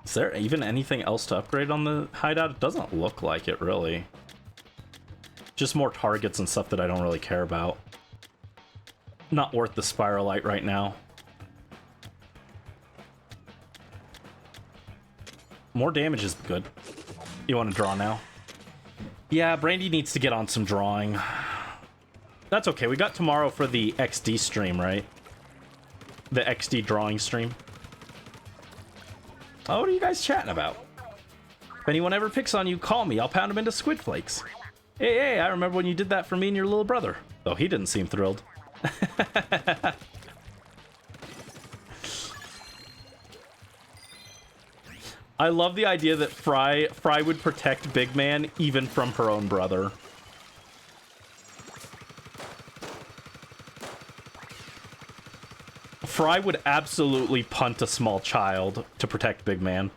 Is there even anything else to upgrade on the hideout? It doesn't look like it, really. Just more targets and stuff that I don't really care about. Not worth the spiralite right now. More damage is good. You want to draw now? Yeah, Brandy needs to get on some drawing. That's okay. We got tomorrow for the XD stream, right? The XD drawing stream. Oh, what are you guys chatting about? If anyone ever picks on you, call me. I'll pound them into squid flakes. Hey, I remember when you did that for me and your little brother. Though he didn't seem thrilled. I love the idea that Fry would protect Big Man even from her own brother. Fry would absolutely punt a small child to protect Big Man.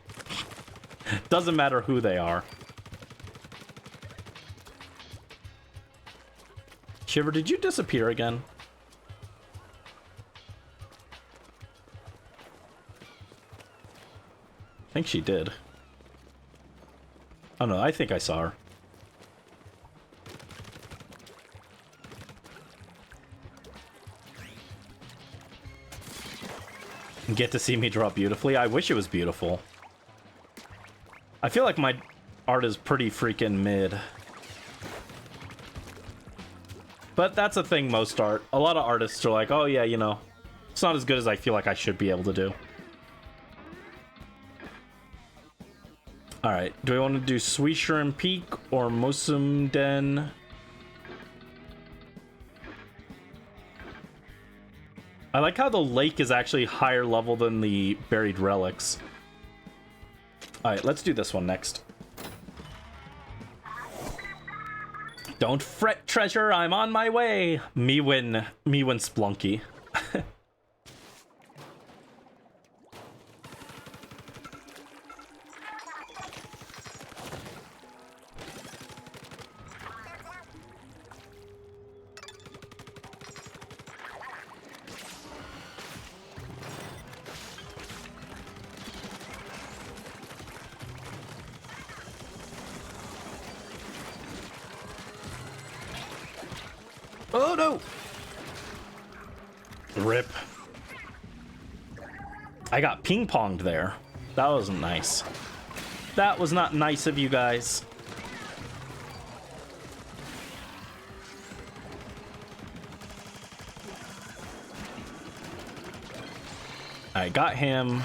Doesn't matter who they are. Shiver, did you disappear again? I think she did. Oh no, I think I saw her. Get to see me draw beautifully. I wish it was beautiful. I feel like art is pretty freaking mid. But that's a thing, most art. A lot of artists are like, oh yeah, you know, it's not as good as I feel like I should be able to do. Alright, do I want to do Suishram Peak or Mosumden? I like how the lake is actually higher level than the buried relics. Alright, let's do this one next. Don't fret, treasure, I'm on my way! Me win Splunky. Oh no! Rip. I got ping-ponged there. That wasn't nice. That was not nice of you guys. I got him.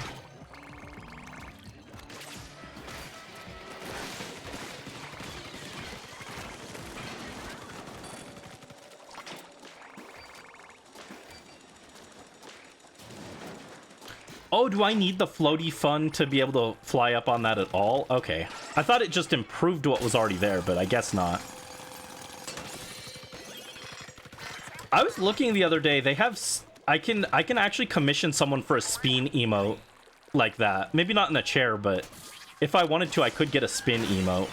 Oh, do I need the floaty fun to be able to fly up on that at all? Okay. I thought it just improved what was already there, but I guess not. I was looking the other day, they have... I can actually commission someone for a spin emote like that. Maybe not in a chair, but if I wanted to, I could get a spin emote.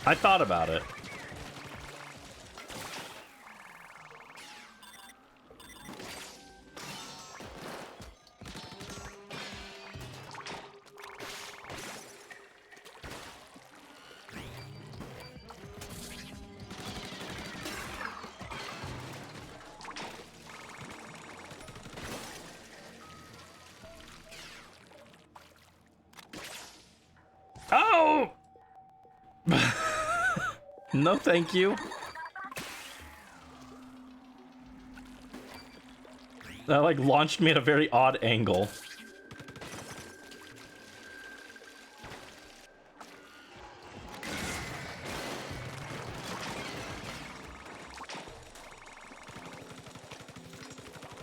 I thought about it. Oh! No, thank you. That, like, launched me at a very odd angle.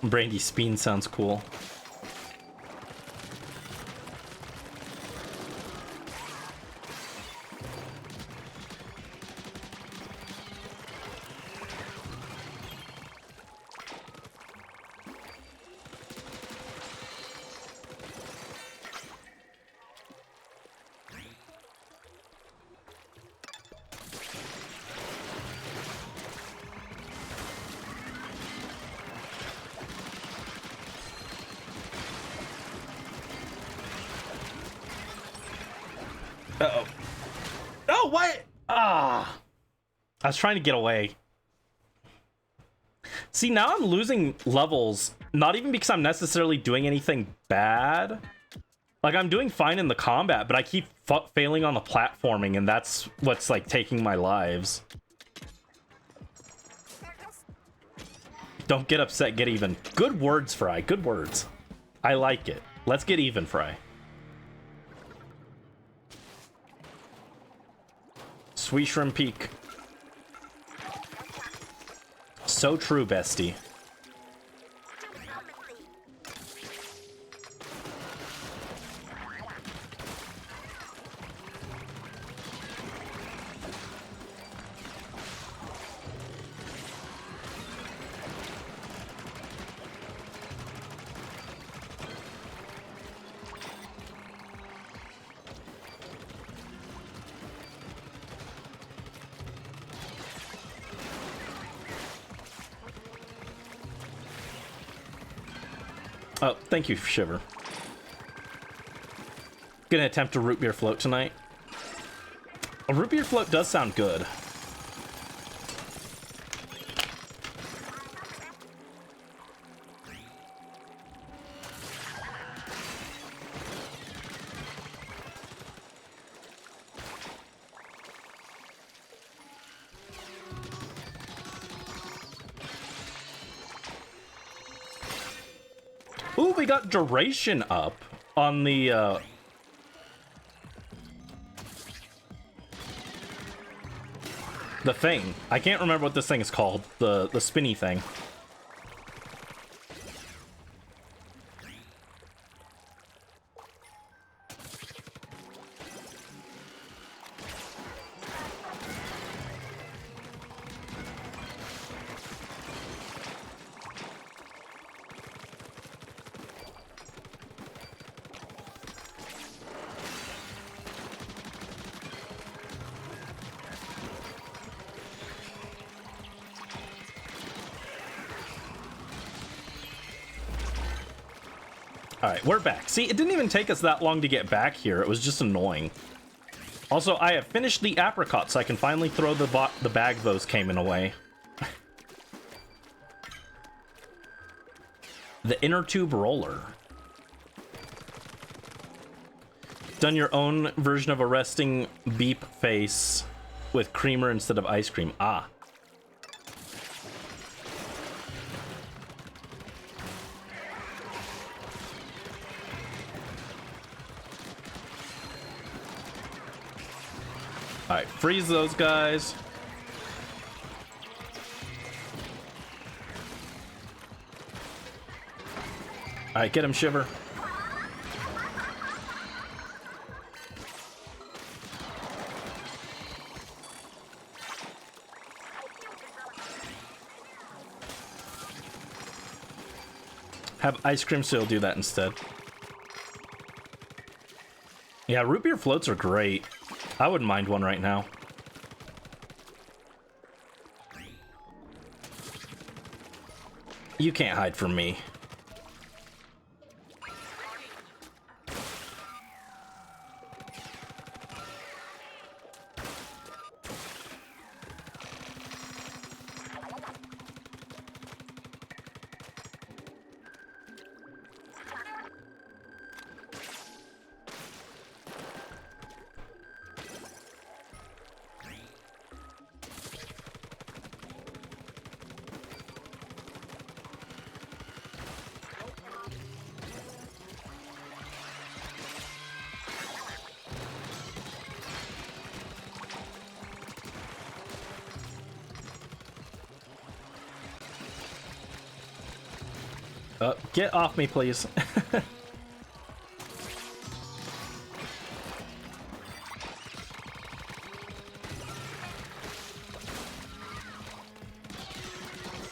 Brandy Speen sounds cool. Uh-oh. Oh, what? Ah. I was trying to get away. See, now I'm losing levels, not even because I'm necessarily doing anything bad. Like, I'm doing fine in the combat, but I keep failing on the platforming, and that's what's, like, taking my lives. Don't get upset, get even. Good words, Fry. Good words. I like it. Let's get even, Fry. Suishram Peak. So true, bestie. Oh, thank you, Shiver. Gonna attempt a root beer float tonight. A root beer float does sound good. Ooh, we got duration up on the, the thing. I can't remember what this thing is called. The spinny thing. Alright, we're back. See, it didn't even take us that long to get back here. It was just annoying. Also, I have finished the apricot, so I can finally throw the bag those came in away. The inner tube roller. Done your own version of a resting beep face with creamer instead of ice cream. Ah. Alright, freeze those guys. Alright, get him, Shiver. Have ice cream still do that instead. Yeah, root beer floats are great. I wouldn't mind one right now. You can't hide from me. Get off me, please.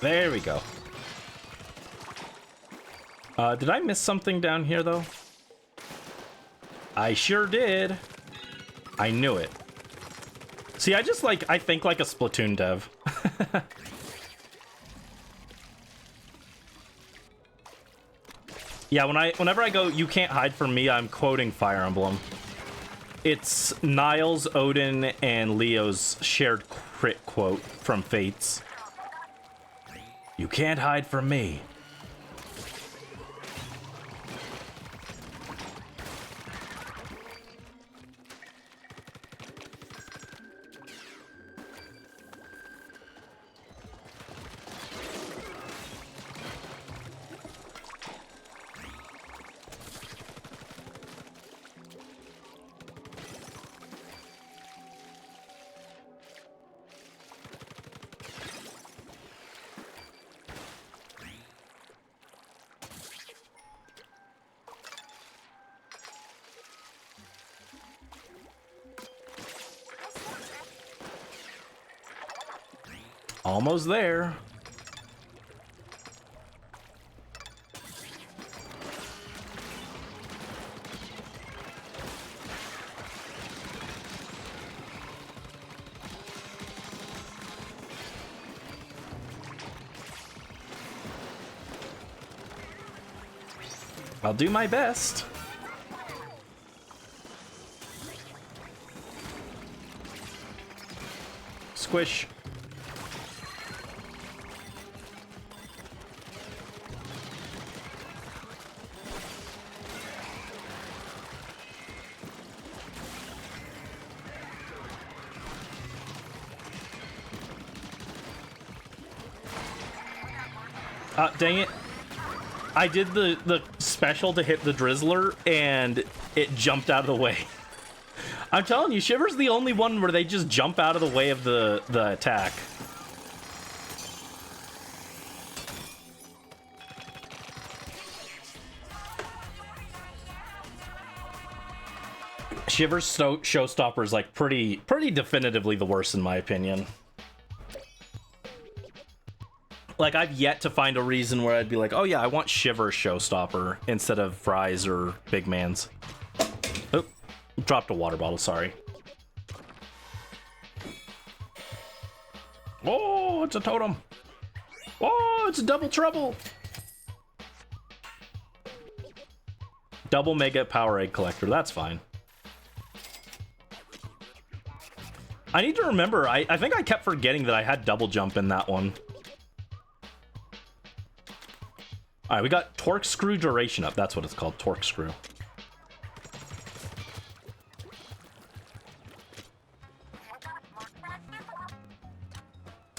There we go. Did I miss something down here, though? I sure did. I knew it. See, I think like a Splatoon dev. Yeah, whenever I go, you can't hide from me, I'm quoting Fire Emblem. It's Niles, Odin, and Leo's shared crit quote from Fates. You can't hide from me. Almost there. I'll do my best. Squish. Ah, dang it. I did the special to hit the Drizzler, and it jumped out of the way. I'm telling you, Shiver's the only one where they just jump out of the way of the attack. Shiver's Showstopper is like pretty definitively the worst in my opinion. Like, I've yet to find a reason where I'd be like, oh yeah, I want Shiver Showstopper instead of Fries or Big Man's. Oh, dropped a water bottle, sorry. Oh, it's a totem. Oh, it's a double trouble. Double Mega Power Egg Collector, that's fine. I need to remember, I think I kept forgetting that I had double jump in that one. Alright, we got Torque Screw duration up. That's what it's called, Torque Screw.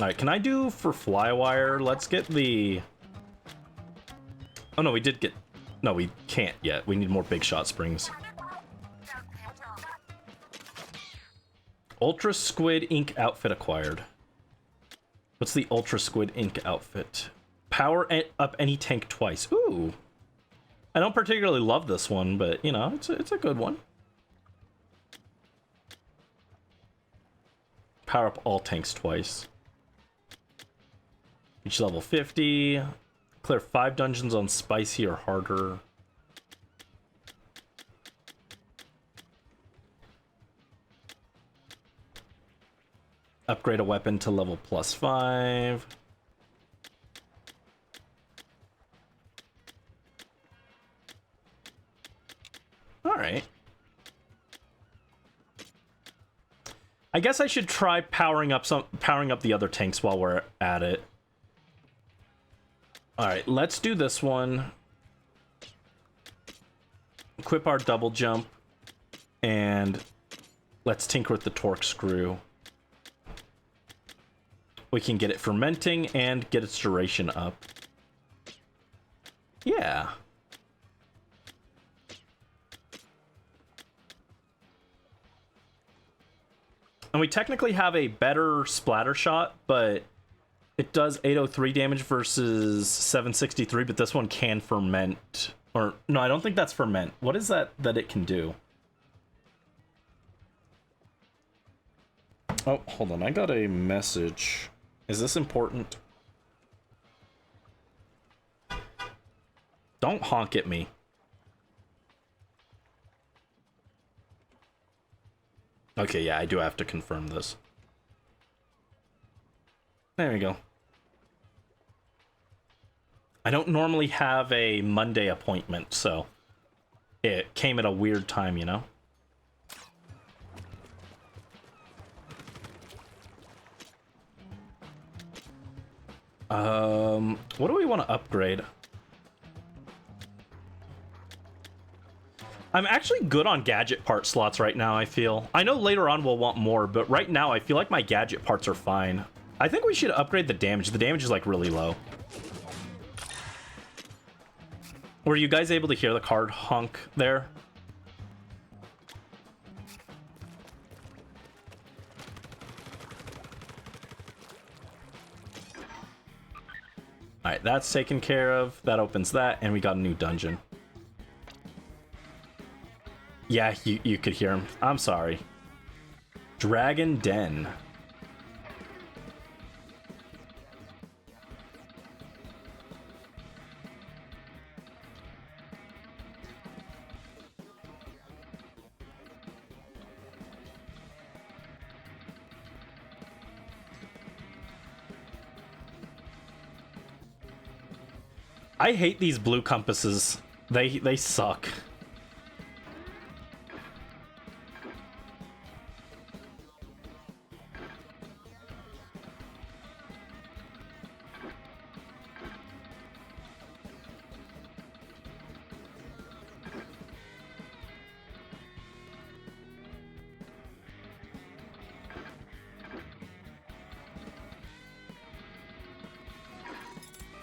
Alright, can I do for Flywire? Let's get the... Oh no, we did get... No, we can't yet. We need more Big Shot Springs. Ultra Squid Ink outfit acquired. What's the Ultra Squid Ink outfit? Power up any tank twice. Ooh. I don't particularly love this one, but, you know, it's a good one. Power up all tanks twice. Reach level 50. Clear 5 dungeons on spicy or harder. Upgrade a weapon to level +5. Alright. I guess I should try powering up the other tanks while we're at it. Alright, let's do this one. Equip our double jump. And let's tinker with the Torque Screw. We can get it fermenting and get its duration up. Yeah. And we technically have a better splatter shot, but it does 803 damage versus 763, but this one can ferment. Or, no, I don't think that's ferment. What is that it can do? Oh, hold on. I got a message. Is this important? Don't honk at me. Okay, yeah, I do have to confirm this. There we go. I don't normally have a Monday appointment, so it came at a weird time, you know? What do we want to upgrade? I'm actually good on gadget part slots right now, I feel. I know later on we'll want more, but right now I feel like my gadget parts are fine. I think we should upgrade the damage. The damage is like really low. Were you guys able to hear the card honk there? Alright, that's taken care of. That opens that, and we got a new dungeon. Yeah, you could hear him. I'm sorry. Dragon Den. I hate these blue compasses. They suck.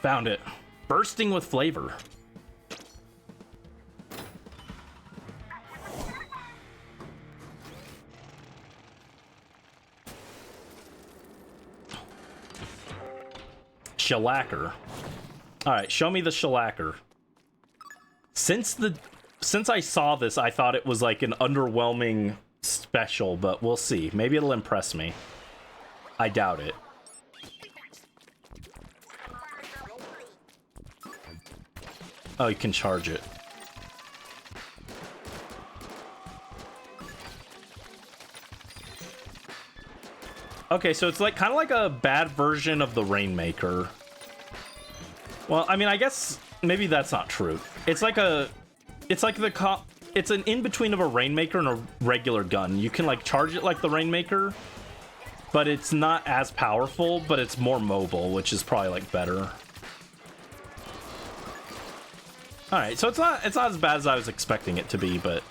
Found it. Bursting with flavor. Shellacker. Alright, show me the Shellacker. Since I saw this, I thought it was like an underwhelming special, but we'll see. Maybe it'll impress me. I doubt it. Oh, you can charge it. Okay, so it's like kind of like a bad version of the Rainmaker. Well, I mean, I guess maybe that's not true. It's like an in-between of a Rainmaker and a regular gun. You can like charge it like the Rainmaker, but it's not as powerful, but it's more mobile, which is probably like better. All right, so it's not as bad as I was expecting it to be, but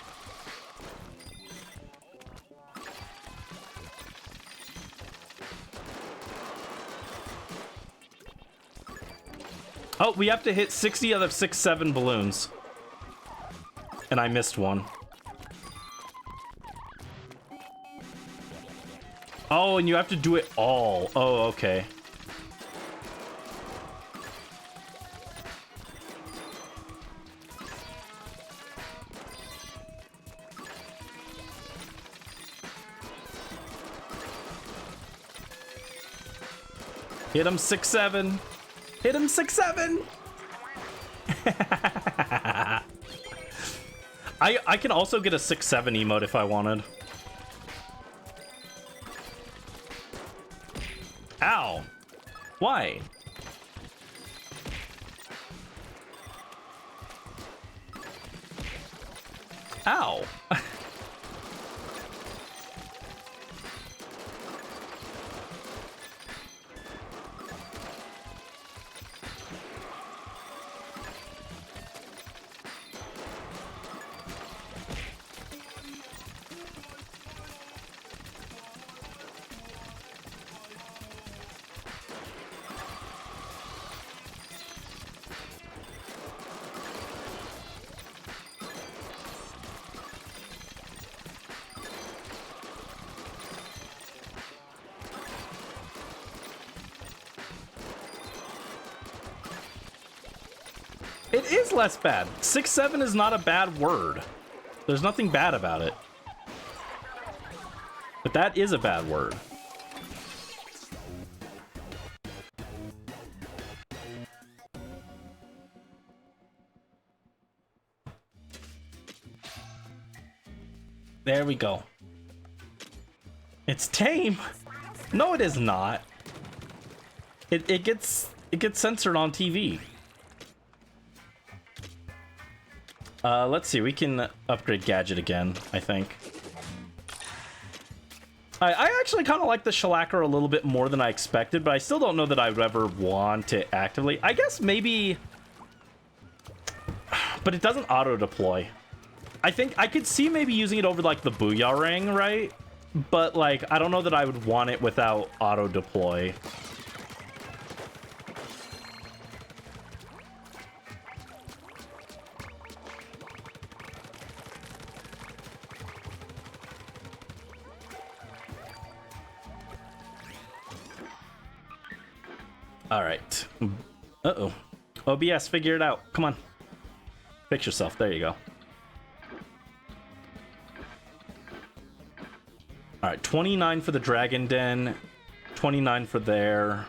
oh, we have to hit 60 out of 6-7 balloons. And I missed one. Oh, and you have to do it all. Oh, okay. Hit him 6-7. Hit him 6-7. I can also get a 6-7 emote if I wanted. Ow. Why? Ow. It is less bad. 6-7 is not a bad word. There's nothing bad about it. But that is a bad word. There we go. It's tame. No, it is not. It gets censored on TV. Let's see, we can upgrade Gadget again, I think. I actually kind of like the Shellacker a little bit more than I expected, but I still don't know that I would ever want it actively. I guess maybe... But it doesn't auto-deploy. I think I could see maybe using it over, like, the Booyah Ring, right? But, like, I don't know that I would want it without auto-deploy. All right. Uh-oh. OBS, figure it out. Come on. Fix yourself. There you go. All right, 29 for the Dragon Den. 29 for there.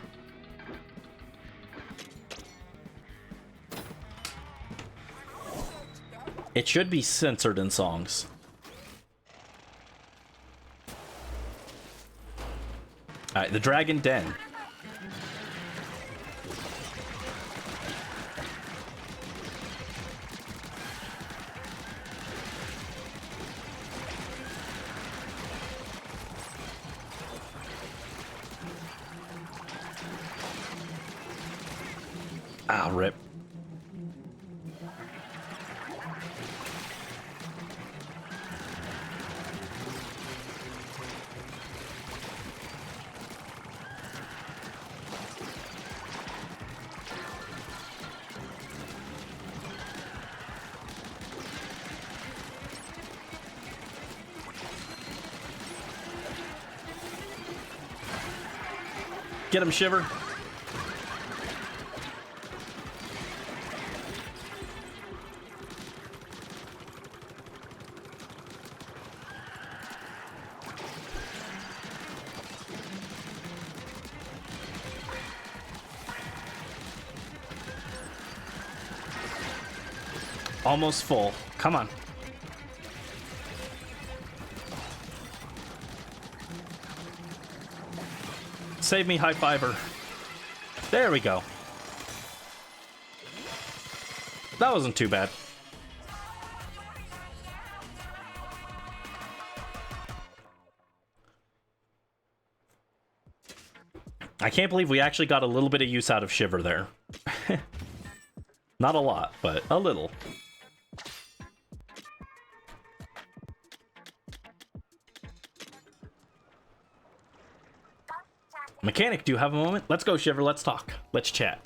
It should be censored in songs. All right, the Dragon Den. Ah, rip. Get him, Shiver. Almost full. Come on. Save me, high fiver. There we go. That wasn't too bad. I can't believe we actually got a little bit of use out of Shiver there. Not a lot, but a little. Mechanic, do you have a moment? Let's go, Shiver. Let's talk. Let's chat.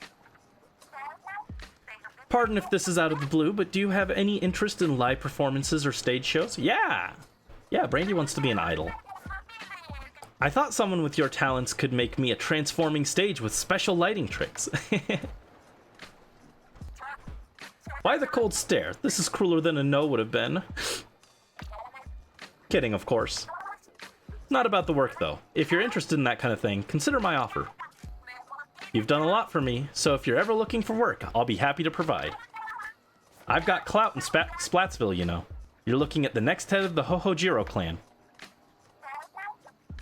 Pardon if this is out of the blue, but do you have any interest in live performances or stage shows? Yeah! Yeah, Brandy wants to be an idol. I thought someone with your talents could make me a transforming stage with special lighting tricks. Why the cold stare? This is crueler than a no would have been. Kidding, of course. Not about the work, though. If you're interested in that kind of thing, consider my offer. You've done a lot for me, so if you're ever looking for work, I'll be happy to provide. I've got clout in Splatsville, you know. You're looking at the next head of the Hohojiro clan.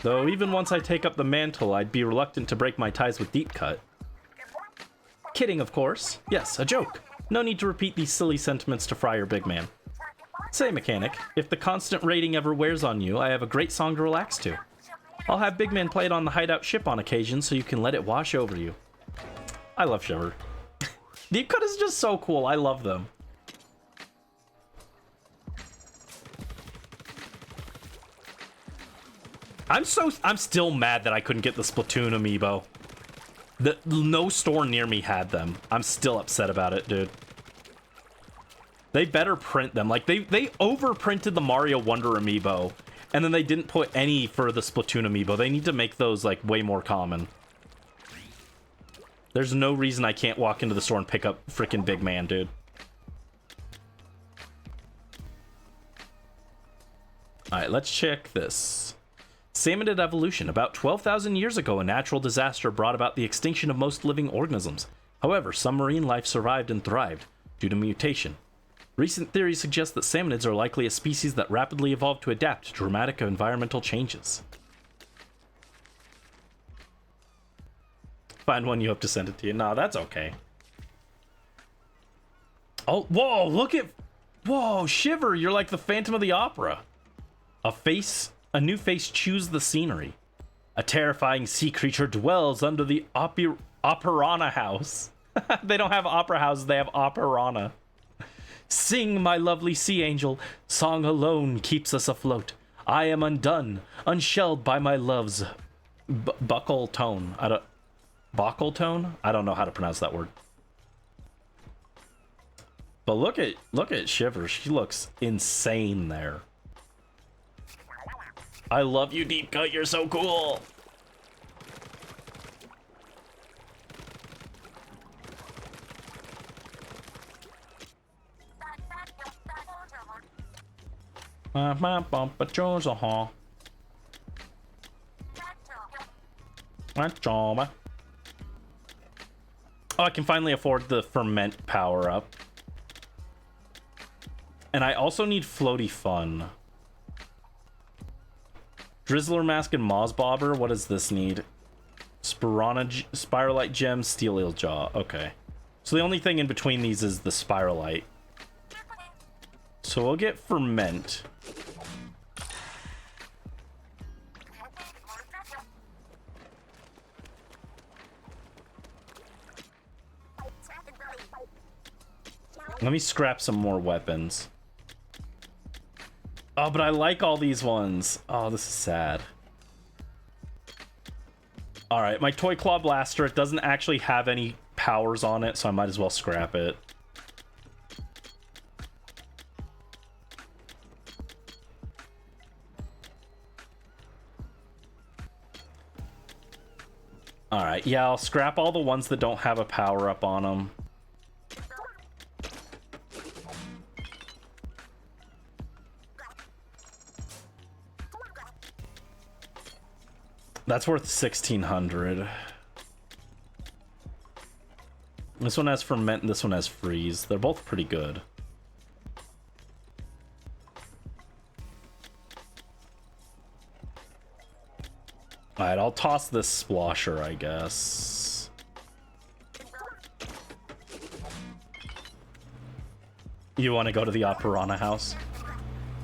Though even once I take up the mantle, I'd be reluctant to break my ties with Deep Cut. Kidding, of course. Yes, a joke. No need to repeat these silly sentiments to Friar Big Man. Say, Mechanic, if the constant raiding ever wears on you, I have a great song to relax to. I'll have Big Man play it on the hideout ship on occasion so you can let it wash over you. I love Shiver. Deep Cut is just so cool. I love them. I'm still mad that I couldn't get the Splatoon amiibo. No store near me had them. I'm still upset about it, dude. They better print them. Like, they overprinted the Mario Wonder amiibo, and then they didn't put any for the Splatoon amiibo. They need to make those, like, way more common. There's no reason I can't walk into the store and pick up freaking Big Man, dude. Alright, let's check this. Salmonid evolution. About 12,000 years ago, a natural disaster brought about the extinction of most living organisms. However, some marine life survived and thrived due to mutation. Recent theories suggest that salmonids are likely a species that rapidly evolved to adapt to dramatic environmental changes. Find one, you have to send it to you. Nah, that's okay. Oh, whoa, look at... Whoa, Shiver, you're like the Phantom of the Opera. A new face chews the scenery. A terrifying sea creature dwells under the Operana house. They don't have opera houses, they have Operana. Sing, my lovely sea angel. Song alone keeps us afloat. I am undone, unshelled by my love's buckle tone. Buckle tone? I don't know how to pronounce that word. But look at Shiver. She looks insane there. I love you, Deep Cut. You're so cool. Oh, I can finally afford the ferment power up. And I also need floaty fun. Drizzler Mask and Moz Bobber. What does this need? Spiralite Gem, Steel Eel Jaw. Okay. So the only thing in between these is the Spiralite. So we'll get Ferment. Let me scrap some more weapons. Oh, but I like all these ones. Oh, this is sad. Alright, my Toy Claw Blaster, it doesn't actually have any powers on it, so I might as well scrap it. Alright, yeah, I'll scrap all the ones that don't have a power-up on them. That's worth 1,600. This one has Ferment and this one has Freeze. They're both pretty good. Alright, I'll toss this splosher, I guess. You want to go to the Operana house?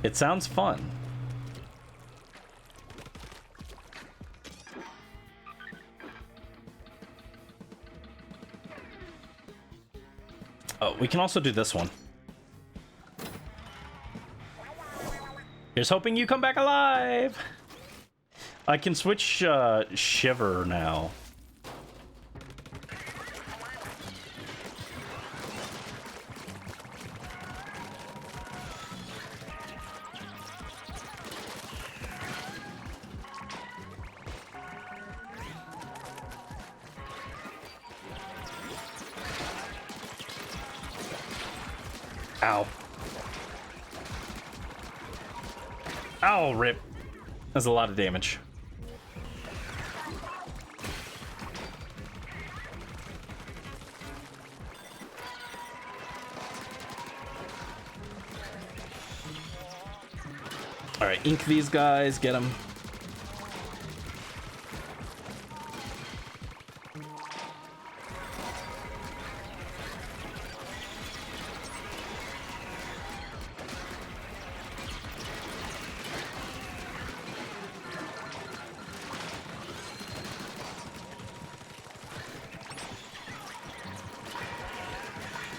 It sounds fun. Oh, we can also do this one. Here's hoping you come back alive! I can switch Shiver now. Ow. Ow, rip. That's a lot of damage. Alright, ink these guys, get them.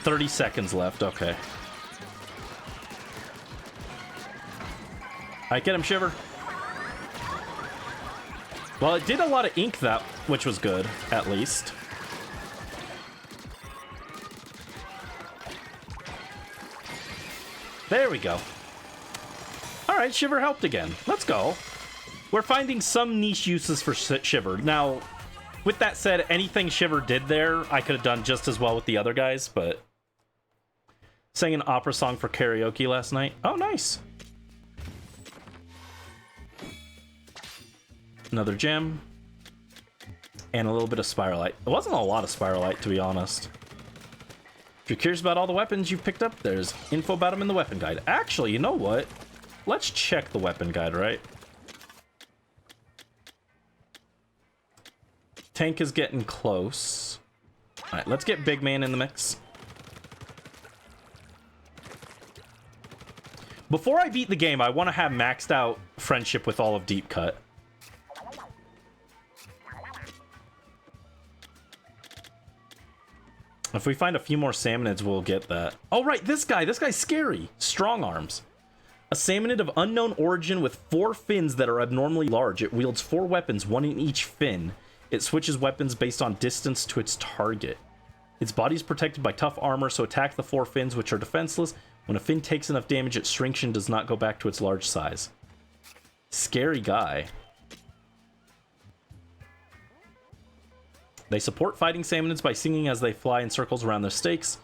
$30 seconds left, okay. Alright, get him, Shiver. Well, it did a lot of ink that, which was good, at least. There we go. Alright, Shiver helped again. Let's go. We're finding some niche uses for Shiver. Now, with that said, anything Shiver did there, I could have done just as well with the other guys, but... Sang an opera song for karaoke last night. Oh, nice. Another gem. And a little bit of Spiralite. It wasn't a lot of Spiralite, to be honest. If you're curious about all the weapons you've picked up, there's info about them in the weapon guide. Actually, you know what? Let's check the weapon guide, right? Tank is getting close. Alright, let's get Big Man in the mix. Before I beat the game, I want to have maxed out friendship with all of Deep Cut. If we find a few more salmonids, we'll get that. Oh, right, this guy. This guy's scary. Strong arms. A salmonid of unknown origin with 4 fins that are abnormally large. It wields 4 weapons, 1 in each fin. It switches weapons based on distance to its target. Its body is protected by tough armor, so attack the 4 fins, which are defenseless. When a fin takes enough damage, it shrinks and does not go back to its large size. Scary guy. They support fighting salmonids by singing as they fly in circles around their stakes.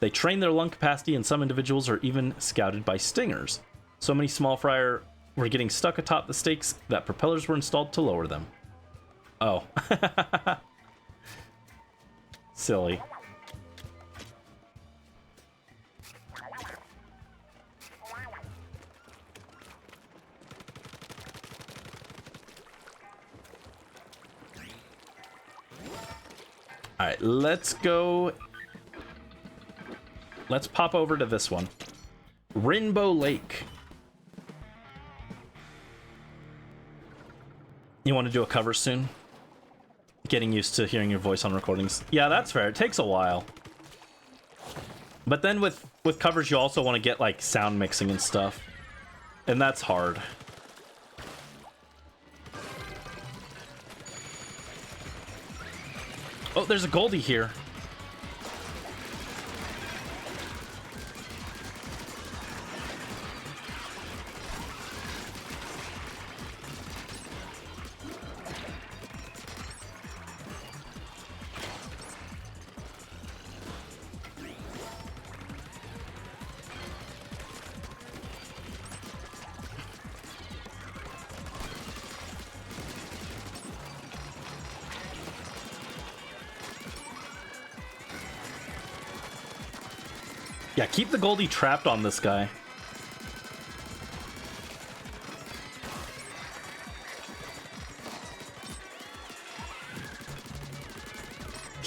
They train their lung capacity, and some individuals are even scouted by stingers. So many small fry were getting stuck atop the stakes that propellers were installed to lower them. Oh. Silly. Alright, let's go. Let's pop over to this one. Rainbow Lake. You want to do a cover soon? Getting used to hearing your voice on recordings. Yeah, that's fair. It takes a while. But then with covers, you also want to get, like, sound mixing and stuff. And that's hard. Oh, there's a Goldie here. Yeah, keep the Goldie trapped on this guy.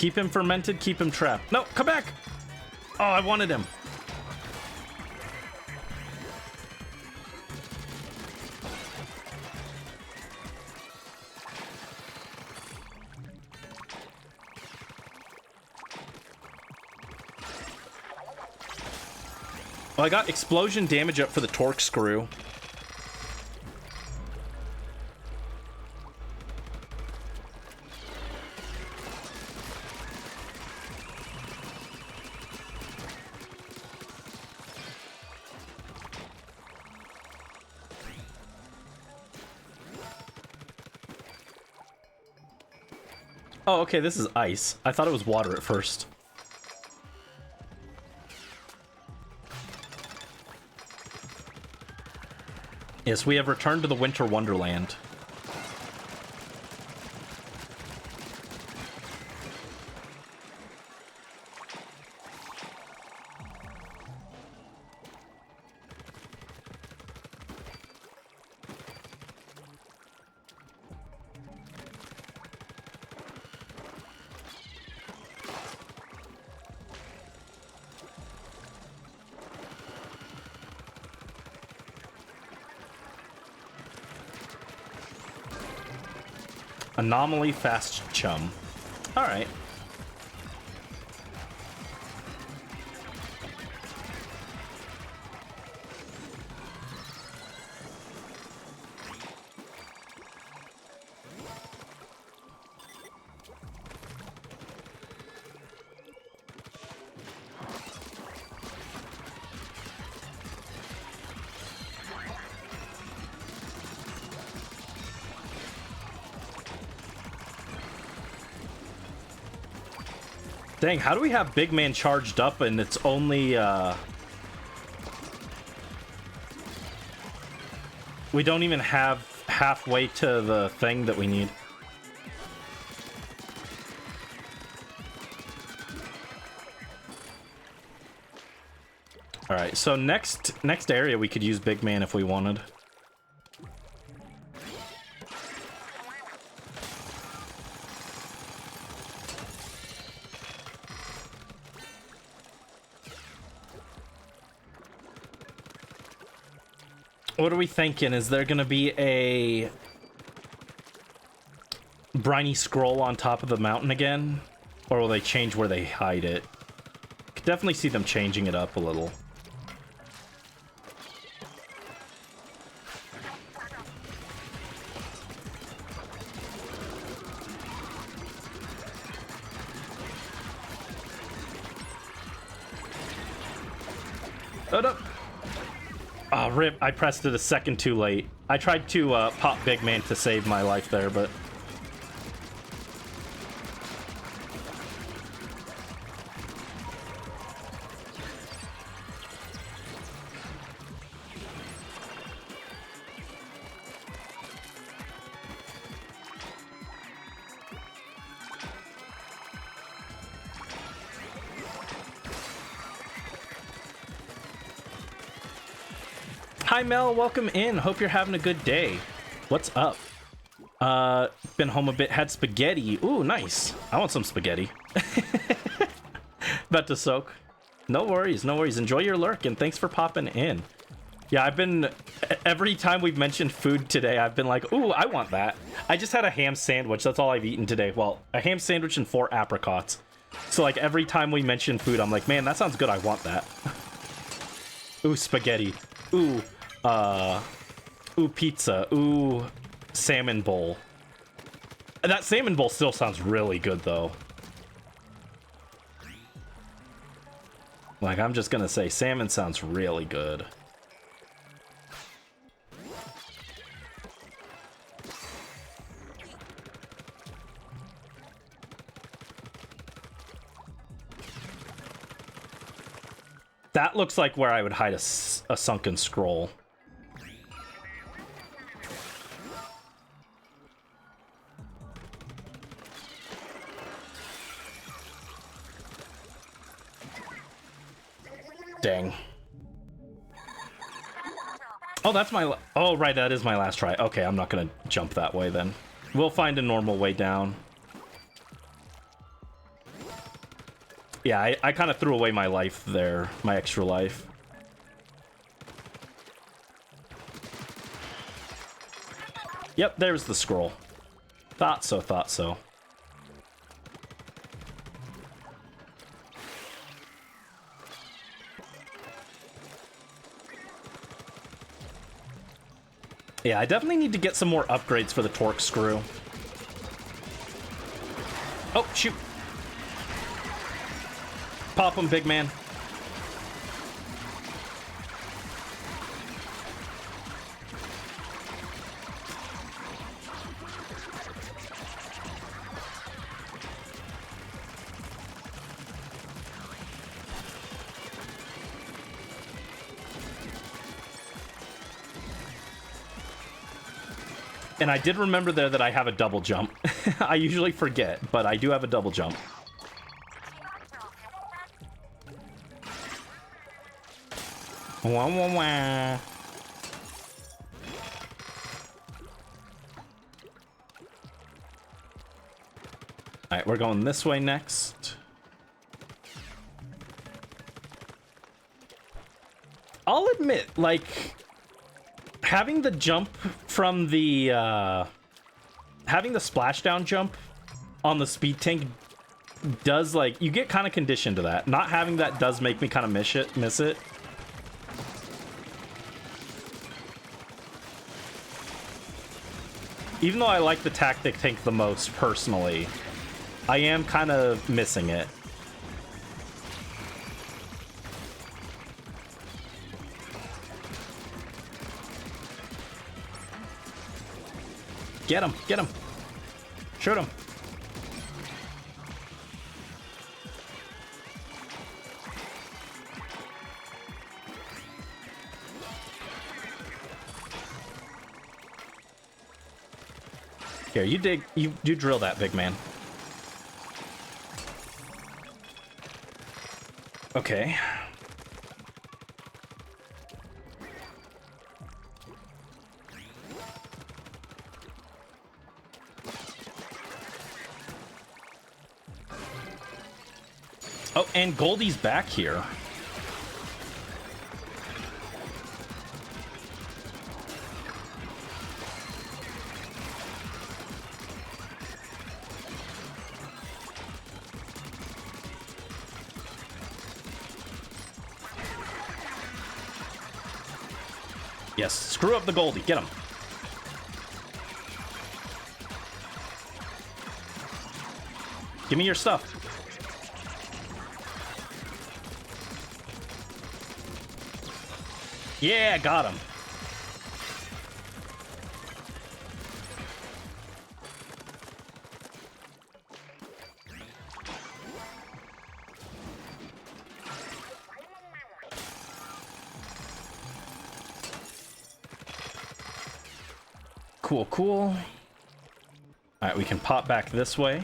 Keep him fermented, keep him trapped. No, come back! Oh, I wanted him. Well, I got explosion damage up for the torque screw. Oh, okay, this is ice. I thought it was water at first. Yes, we have returned to the Winter Wonderland. Anomaly fast chum. All right. Dang, how do we have Big Man charged up and it's only, we don't even have halfway to the thing that we need. Alright, so next area we could use Big Man if we wanted. What are we thinking? Is there gonna be a briny scroll on top of the mountain again? Or will they change where they hide it? Could definitely see them changing it up a little. Hold up. Oh, rip. I pressed it a second too late. I tried to pop Big Man to save my life there, but... Hi Mel, welcome in. Hope you're having a good day. What's up? Been home a bit, had spaghetti. Ooh, nice. I want some spaghetti. About to soak. No worries, no worries. Enjoy your lurk and thanks for popping in. Yeah, I've been, every time we've mentioned food today, I've been like, ooh, I want that. I just had a ham sandwich. That's all I've eaten today. Well, a ham sandwich and 4 apricots. So like every time we mention food, I'm like, man, that sounds good. I want that. Ooh, spaghetti. Ooh. Ooh, pizza. Ooh, salmon bowl. That salmon bowl still sounds really good, though. Like, I'm just gonna say, salmon sounds really good. That looks like where I would hide a sunken scroll. Dang. Oh, that's my... Oh, right, that is my last try. Okay, I'm not gonna jump that way then. We'll find a normal way down. Yeah, I kind of threw away my life there, my extra life. Yep, there's the scroll. Thought so, thought so. Yeah, I definitely need to get some more upgrades for the torque screw. Oh, shoot. Pop him, big man. And I did remember there that I have a double jump. I usually forget, but I do have a double jump. Wah, wah, wah. Alright, we're going this way next. I'll admit, like, having the jump from the, having the splashdown jump on the speed tank does, like, you get kind of conditioned to that. Not having that does make me kind of miss it. Even though I like the tactic tank the most, personally, I am kind of missing it. Get him! Get him! Shoot him! Here, you dig, you drill that, big man. Okay. Oh, and Goldie's back here. Yes, screw up the Goldie. Get him. Give me your stuff. Yeah, got him. Cool, cool. All right, we can pop back this way.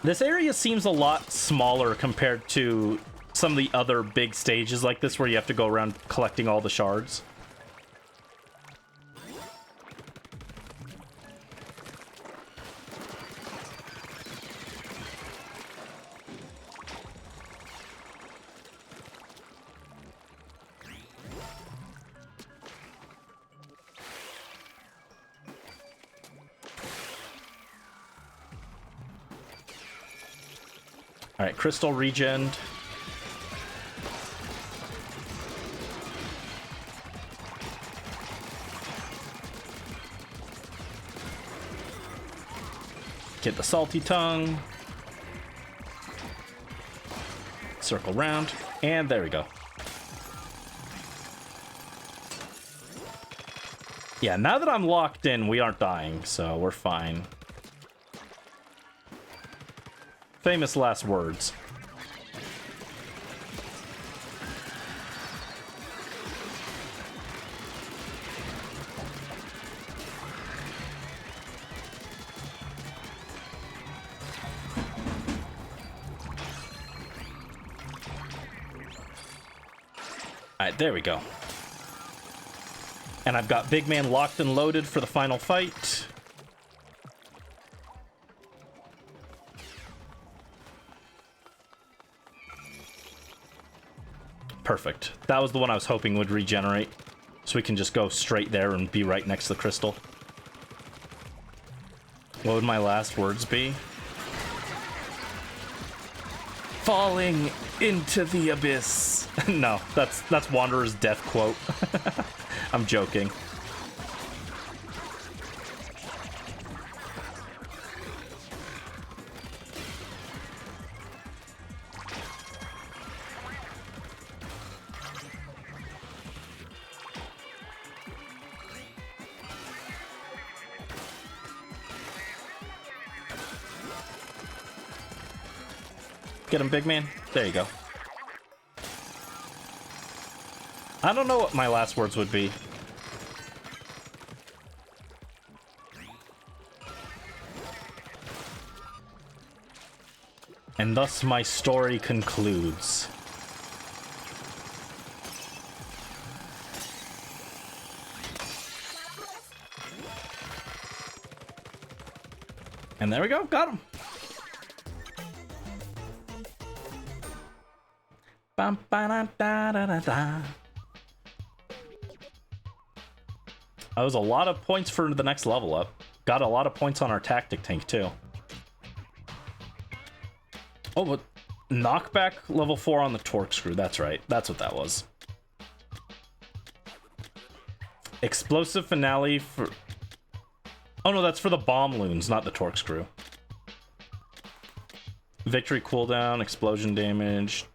This area seems a lot smaller compared to some of the other big stages like this where you have to go around collecting all the shards. All right, crystal regen. Get the salty tongue. Circle round, and there we go. Yeah, now that I'm locked in, we aren't dying, so we're fine. Famous last words. Alright, there we go. And I've got Big Man locked and loaded for the final fight. Perfect. That was the one I was hoping would regenerate. So we can just go straight there and be right next to the crystal. What would my last words be? Falling into the abyss. No, that's Wanderer's death quote. I'm joking. Get him, big man. There you go. I don't know what my last words would be. And thus my story concludes. And there we go, got him. Bum, ba, da, da, da, da. That was a lot of points for the next level up. Got a lot of points on our tactic tank too. Oh, but knockback level 4 on the torque screw. That's right. That's what that was. Explosive finale for... Oh no, that's for the bomb loons, not the torque screw. Victory cooldown, explosion damage.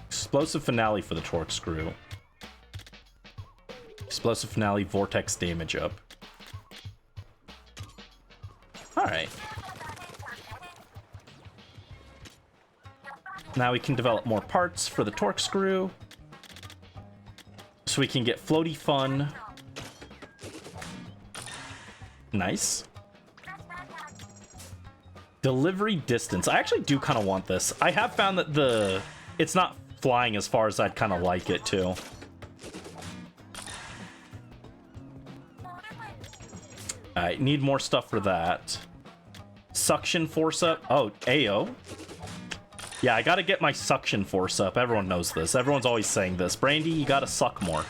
Explosive finale for the torque screw. Explosive finale, vortex damage up. Alright. Now we can develop more parts for the torque screw. So we can get floaty fun. Nice. Delivery distance. I actually do kind of want this. I have found that it's not flying as far as I'd kind of like it to. Alright, need more stuff for that. Suction force up. Oh, AO. Yeah, I gotta get my suction force up. Everyone knows this. Everyone's always saying this. Brandy, you gotta suck more.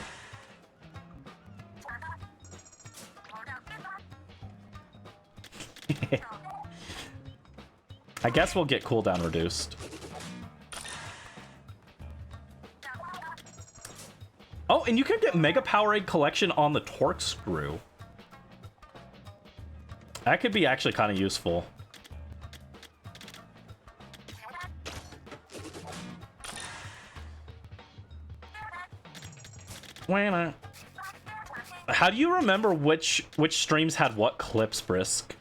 I guess we'll get cooldown reduced. Oh, and you can get Mega Powerade Collection on the torque screw. That could be actually kind of useful. How do you remember which streams had what clips, Brisk?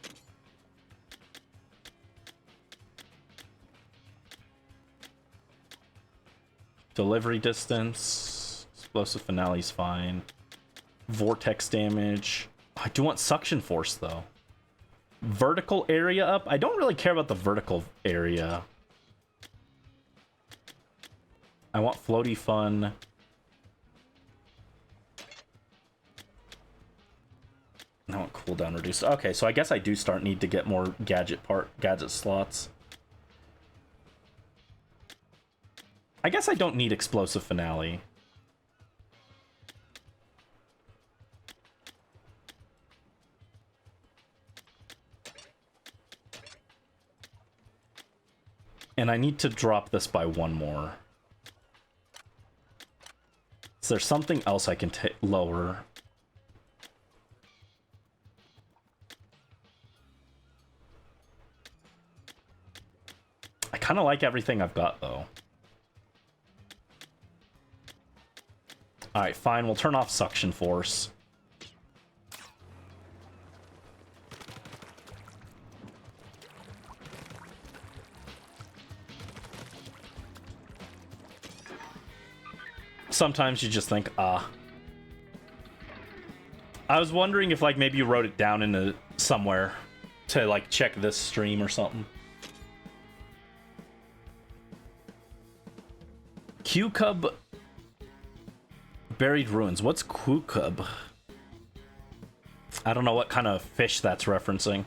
Delivery distance. Explosive finale's fine. Vortex damage. I do want suction force though. Vertical area up. I don't really care about the vertical area. I want floaty fun. I want cooldown reduced. Okay, so I guess I do need to get more gadget slots. I guess I don't need explosive finale. And I need to drop this by one more. Is there something else I can lower? I kind of like everything I've got, though. Alright, fine. We'll turn off suction force. Sometimes you just think, ah. I was wondering if, like, maybe you wrote it down into somewhere to, like, check this stream or something. Q-Cub Buried Ruins. What's Q-Cub? I don't know what kind of fish that's referencing.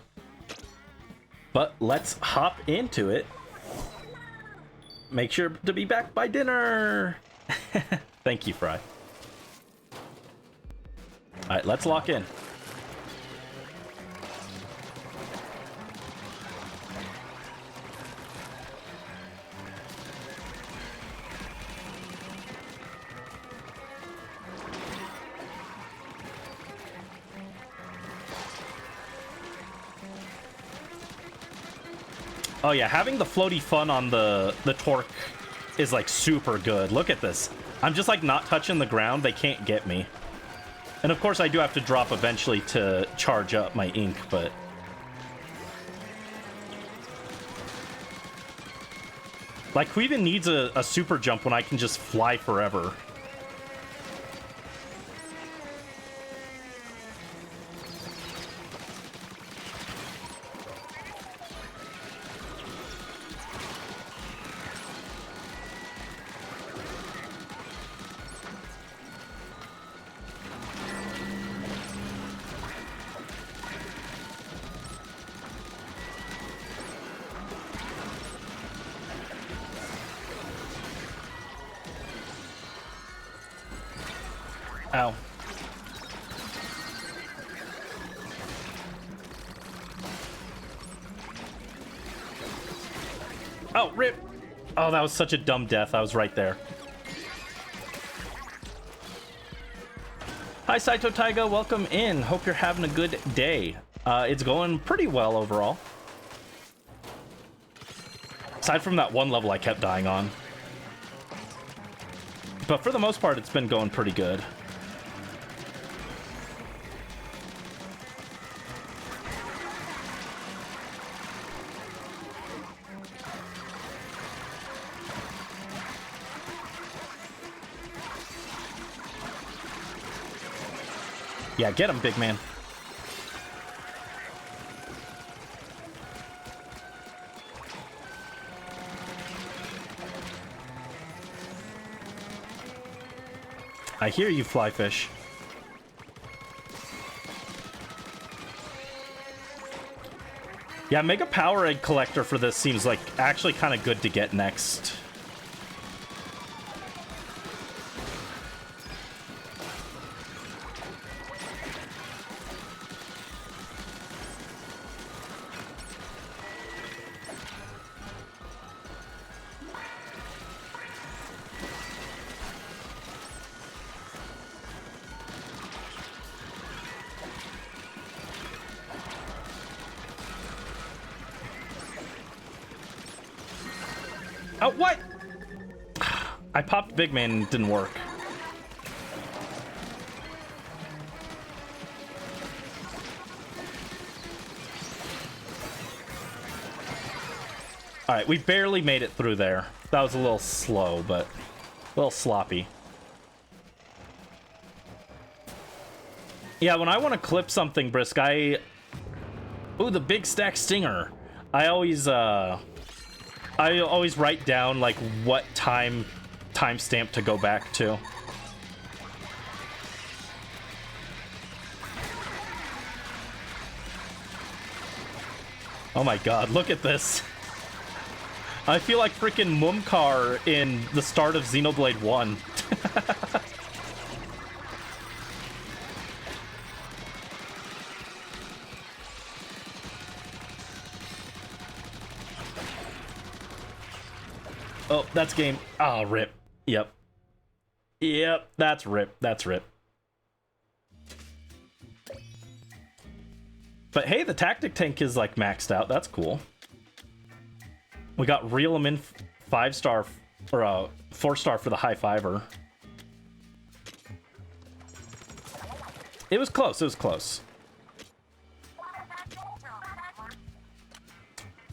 But let's hop into it. Make sure to be back by dinner. Thank you, Fry. Alright, let's lock in. Oh yeah, having the floaty fun on the torque is like super good. Look at this. I'm just like not touching the ground. They can't get me. And of course I do have to drop eventually to charge up my ink, but... like, who even needs a super jump when I can just fly forever? Ow. Oh, rip! Oh, that was such a dumb death. I was right there. Hi, Saito Taiga. Welcome in. Hope you're having a good day. It's going pretty well overall. Aside from that one level I kept dying on. But for the most part, it's been going pretty good. Yeah, get him, big man. I hear you, flyfish. Yeah, Mega Power Egg Collector for this seems like actually kind of good to get next. Oh, what? I popped Big Man and it didn't work. Alright, we barely made it through there. That was a little slow, but a little sloppy. Yeah, when I want to clip something, Brisk, ooh, the Big Stack Stinger. I always write down, like, what timestamp to go back to. Oh my god, look at this. I feel like freaking Mumkar in the start of Xenoblade 1. Oh, that's game. Oh, rip. Yep. Yep, that's rip. That's rip. But hey, the tactic tank is like maxed out. That's cool. We got Reel 'em in 5-star or 4-star for the high fiver. It was close. It was close.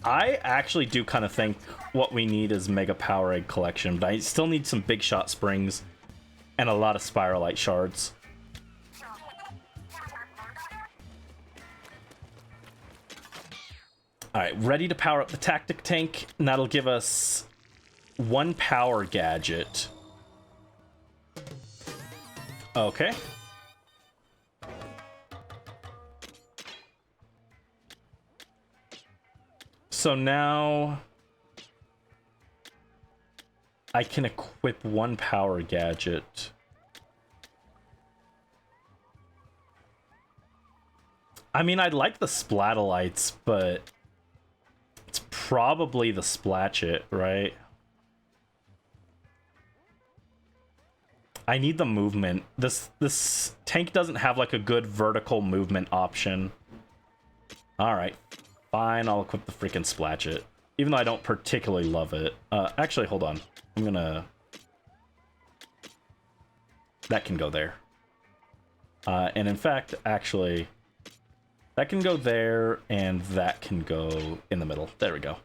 I actually do kind of think what we need is Mega Power Egg Collection, but I still need some Big Shot Springs and a lot of Spiralite Shards. Alright, ready to power up the Tactic Tank, and that'll give us 1 Power Gadget. Okay. So now... I can equip one power gadget. I mean, I'd like the Splatolites, but it's probably the Splatchet, right? I need the movement. This tank doesn't have like a good vertical movement option. All right, fine. I'll equip the freaking Splatchet, even though I don't particularly love it. Actually, hold on. I'm gonna. That can go there. And in fact, actually, that can go there, and that can go in the middle. There we go.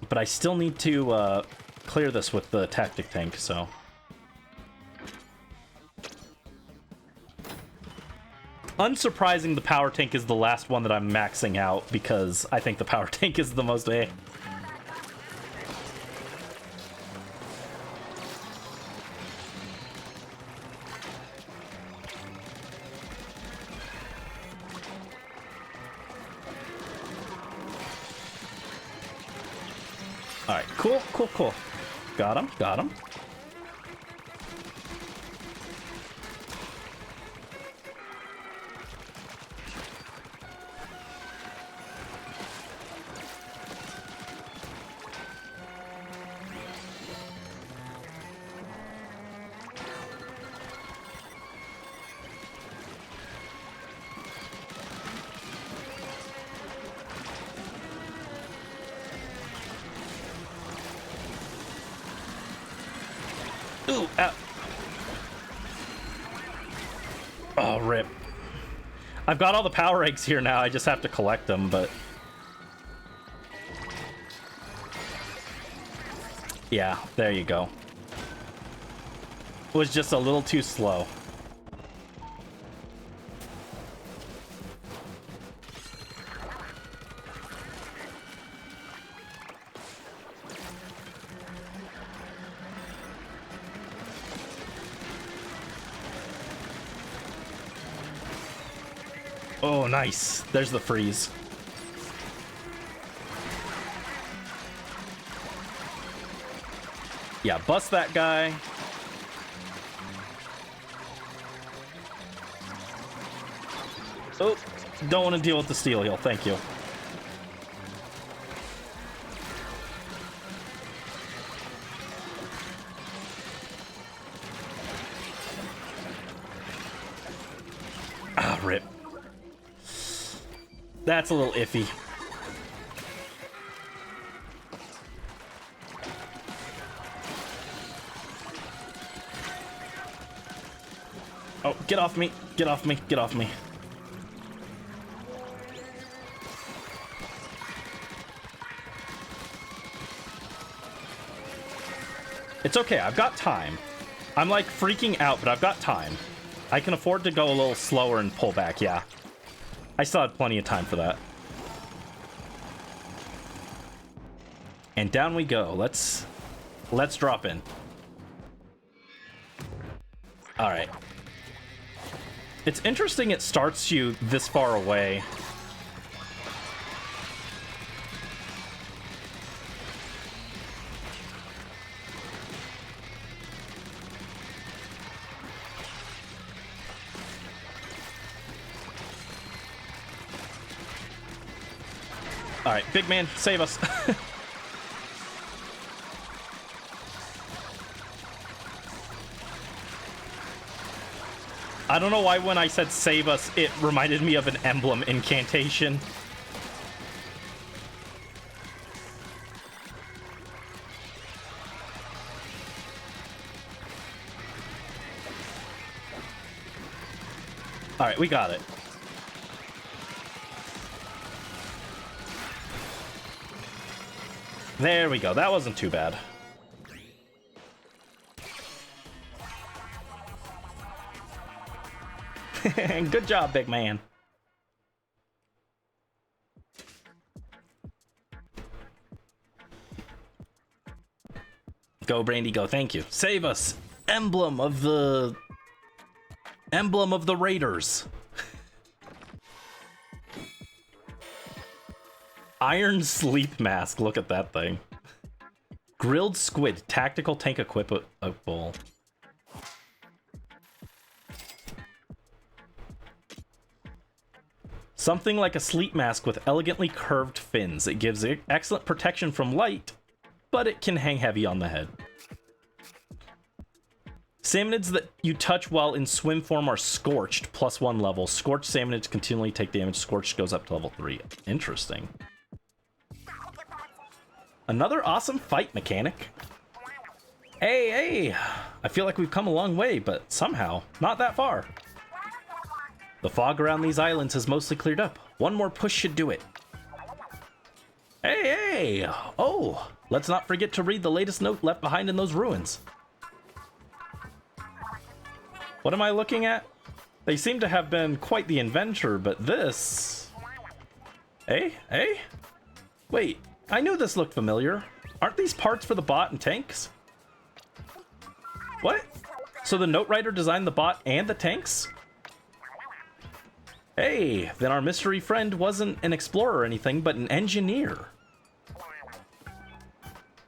But I still need to clear this with the tactic tank, so... Unsurprising, the power tank is the last one that I'm maxing out, because I think the power tank is the most A. Alright, cool, cool, cool. Got him, got him. Ooh, ow. Oh, rip. I've got all the power eggs here now, I just have to collect them, but... Yeah, there you go. Was just a little too slow. Oh, nice. There's the freeze. Yeah, bust that guy. Oh, don't want to deal with the steel heal. Thank you. Ah, rip. That's a little iffy. Oh, get off me. Get off me. Get off me. It's okay. I've got time. I'm like freaking out, but I've got time. I can afford to go a little slower and pull back, yeah. I still had plenty of time for that. And down we go. Let's drop in. All right. It's interesting it starts you this far away. All right, big man, save us. I don't know why when I said save us, it reminded me of an emblem incantation. All right, we got it. There we go. That wasn't too bad. Good job, big man. Go, Brandy, go. Thank you. Save us. Emblem of the Raiders. Iron sleep mask. Look at that thing. Grilled squid. Tactical tank equipable. Something like a sleep mask with elegantly curved fins. It gives excellent protection from light, but it can hang heavy on the head. Salmonids that you touch while in swim form are scorched, +1 level. Scorched salmonids continually take damage. Scorched goes up to level 3. Interesting. Another awesome fight mechanic. Hey! I feel like we've come a long way, but somehow, not that far. The fog around these islands has mostly cleared up. One more push should do it. Hey! Oh, let's not forget to read the latest note left behind in those ruins. What am I looking at? They seem to have been quite the adventure, but this... Hey? Wait, I knew this looked familiar. Aren't these parts for the bot and tanks? What? So the note writer designed the bot and the tanks? Hey, then our mystery friend wasn't an explorer or anything, but an engineer.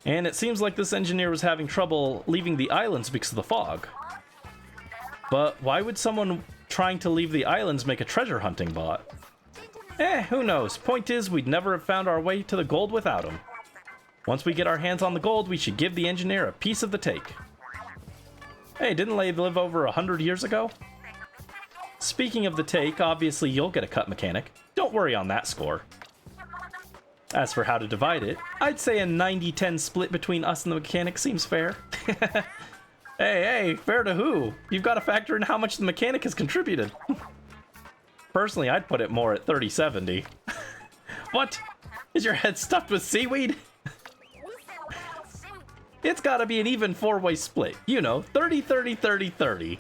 And it seems like this engineer was having trouble leaving the islands because of the fog. But why would someone trying to leave the islands make a treasure hunting bot? Who knows? Point is, we'd never have found our way to the gold without him. Once we get our hands on the gold, we should give the engineer a piece of the take. Hey, didn't they live over 100 years ago? Speaking of the take, obviously you'll get a cut mechanic. Don't worry on that score. As for how to divide it, I'd say a 90-10 split between us and the mechanic seems fair. Hey, fair to who? You've got to factor in how much the mechanic has contributed. Personally, I'd put it more at 30-70. What? Is your head stuffed with seaweed? It's gotta be an even 4-way split. You know, 30-30-30-30.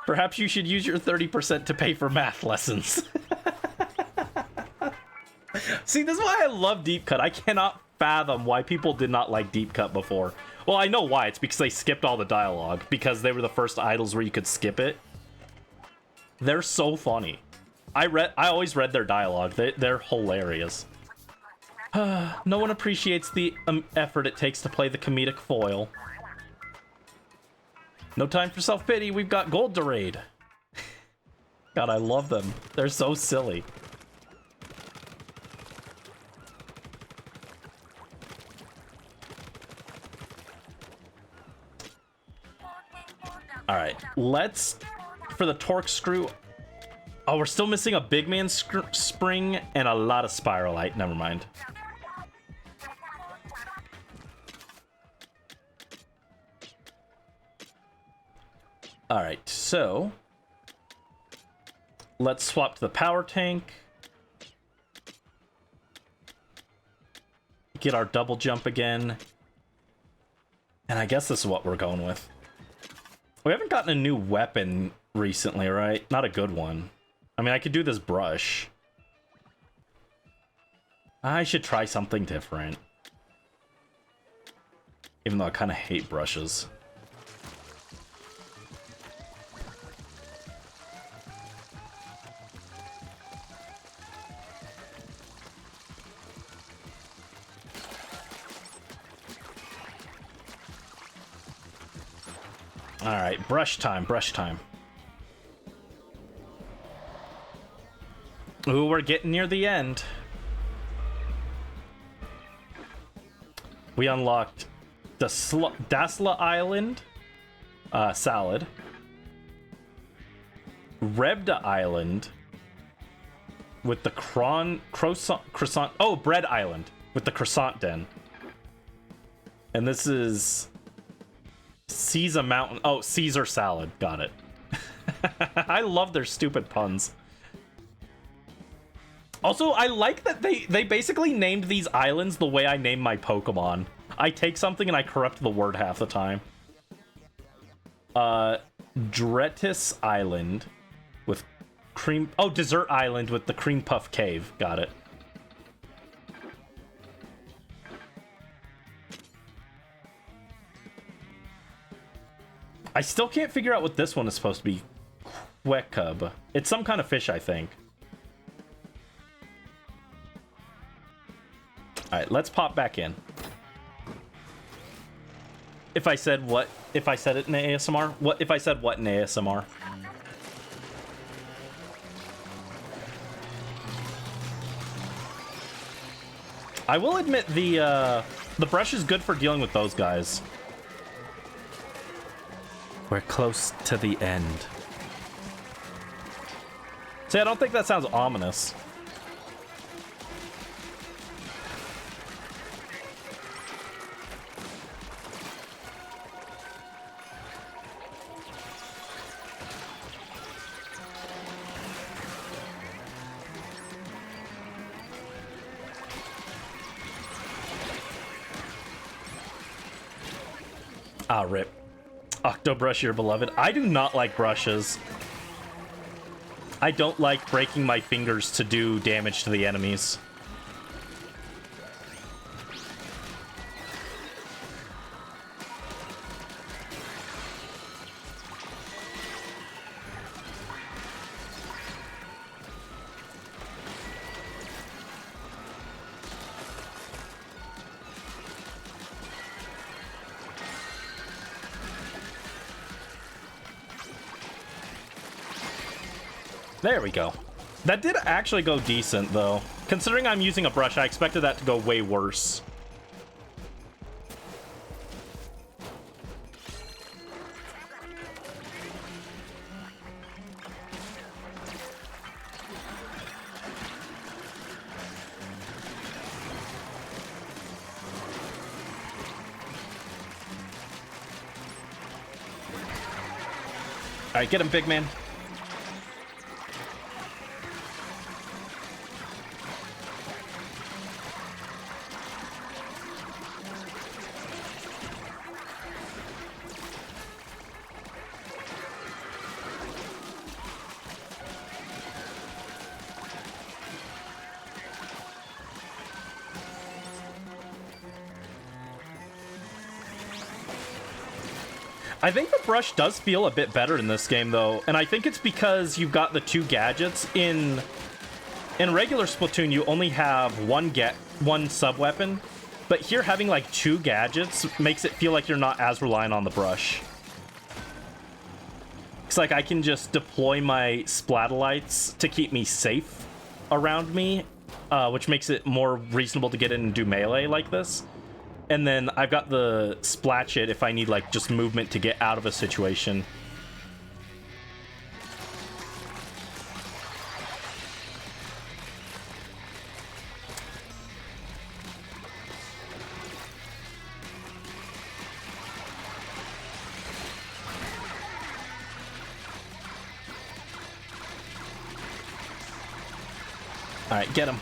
Perhaps you should use your 30% to pay for math lessons. See, this is why I love Deep Cut. I cannot fathom why people did not like Deep Cut before. Well, I know why. It's because they skipped all the dialogue. Because they were the first idols where you could skip it. They're so funny. I always read their dialogue. They're hilarious. No one appreciates the effort it takes to play the comedic foil. No time for self-pity. We've got gold to raid. God, I love them. They're so silly. All right, let's, for the torque screw. Oh, we're still missing a big man spring and a lot of spiralite. Never mind. All right, so let's swap to the power tank. Get our double jump again. And I guess this is what we're going with. We haven't gotten a new weapon recently, right? Not a good one. I mean, I could do this brush. I should try something different. Even though I kind of hate brushes. All right, brush time, brush time. Ooh, we're getting near the end. We unlocked the Dasla Island salad, Rebda Island with the croissant. Oh, Bread Island with the croissant den. And this is Caesar Mountain. Oh, Caesar salad. Got it. I love their stupid puns. Also, I like that they basically named these islands the way I name my Pokemon. I take something and I corrupt the word half the time. Dretis Island with cream... Oh, Dessert Island with the Cream Puff Cave. Got it. I still can't figure out what this one is supposed to be. Quekub. It's some kind of fish, I think. Alright, let's pop back in. If I said what? If I said it in ASMR? What if I said what in ASMR? I will admit the brush is good for dealing with those guys. We're close to the end. See, I don't think that sounds ominous. Ah, rip. Octobrush, your beloved. I do not like brushes. I don't like breaking my fingers to do damage to the enemies. There we go. That did actually go decent, though. Considering I'm using a brush, I expected that to go way worse. All right, get him, big man. I think the brush does feel a bit better in this game, though, and I think it's because you've got the two gadgets. In regular Splatoon, you only have one sub-weapon, but here having like two gadgets makes it feel like you're not as reliant on the brush. It's like I can just deploy my splatolites to keep me safe around me, which makes it more reasonable to get in and do melee like this. And then I've got the splatchet if I need, like, just movement to get out of a situation. All right, get him.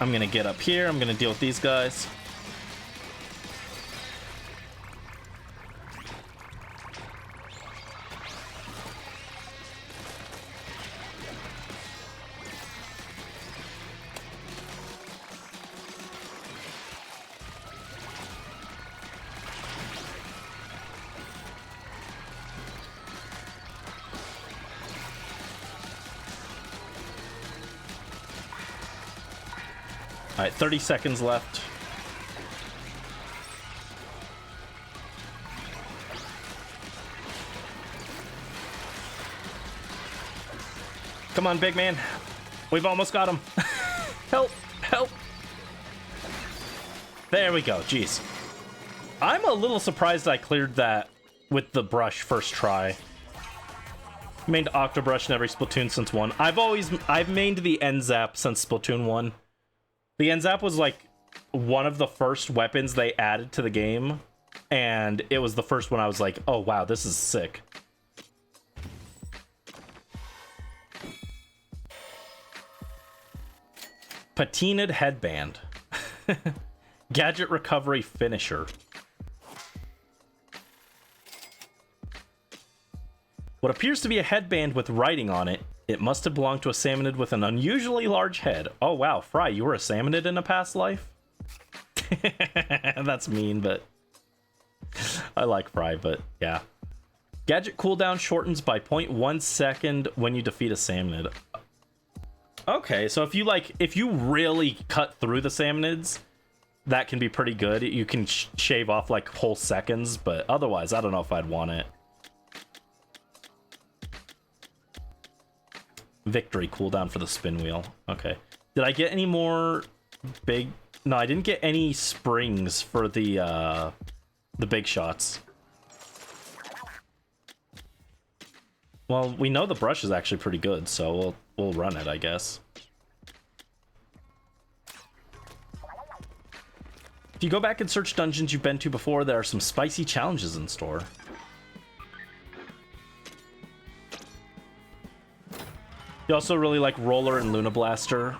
I'm gonna get up here. I'm gonna deal with these guys. All right, 30 seconds left. Come on, big man. We've almost got him. Help, help. There we go, jeez. I'm a little surprised I cleared that with the brush first try. Mained Octobrush in every Splatoon since 1. I've mained the end zap since Splatoon 1. The end zap was like one of the first weapons they added to the game, and it was the first one I was like, oh wow, this is sick. Patinaed headband. Gadget recovery finisher. What appears to be a headband with writing on it. It must have belonged to a salmonid with an unusually large head. Oh wow, Fry, you were a salmonid in a past life? That's mean, but I like Fry, but yeah. Gadget cooldown shortens by 0.1 second when you defeat a Salmonid. Okay, so if you really cut through the Salmonids, that can be pretty good. You can shave off like whole seconds, but otherwise, I don't know if I'd want it. Victory cooldown for the spin wheel. Okay. Did I get any more big? No, I didn't get any springs for the big shots. Well, we know the brush is actually pretty good, so we'll run it, I guess. If you go back and search dungeons you've been to before, there are some spicy challenges in store. You also really like Roller and Luna Blaster.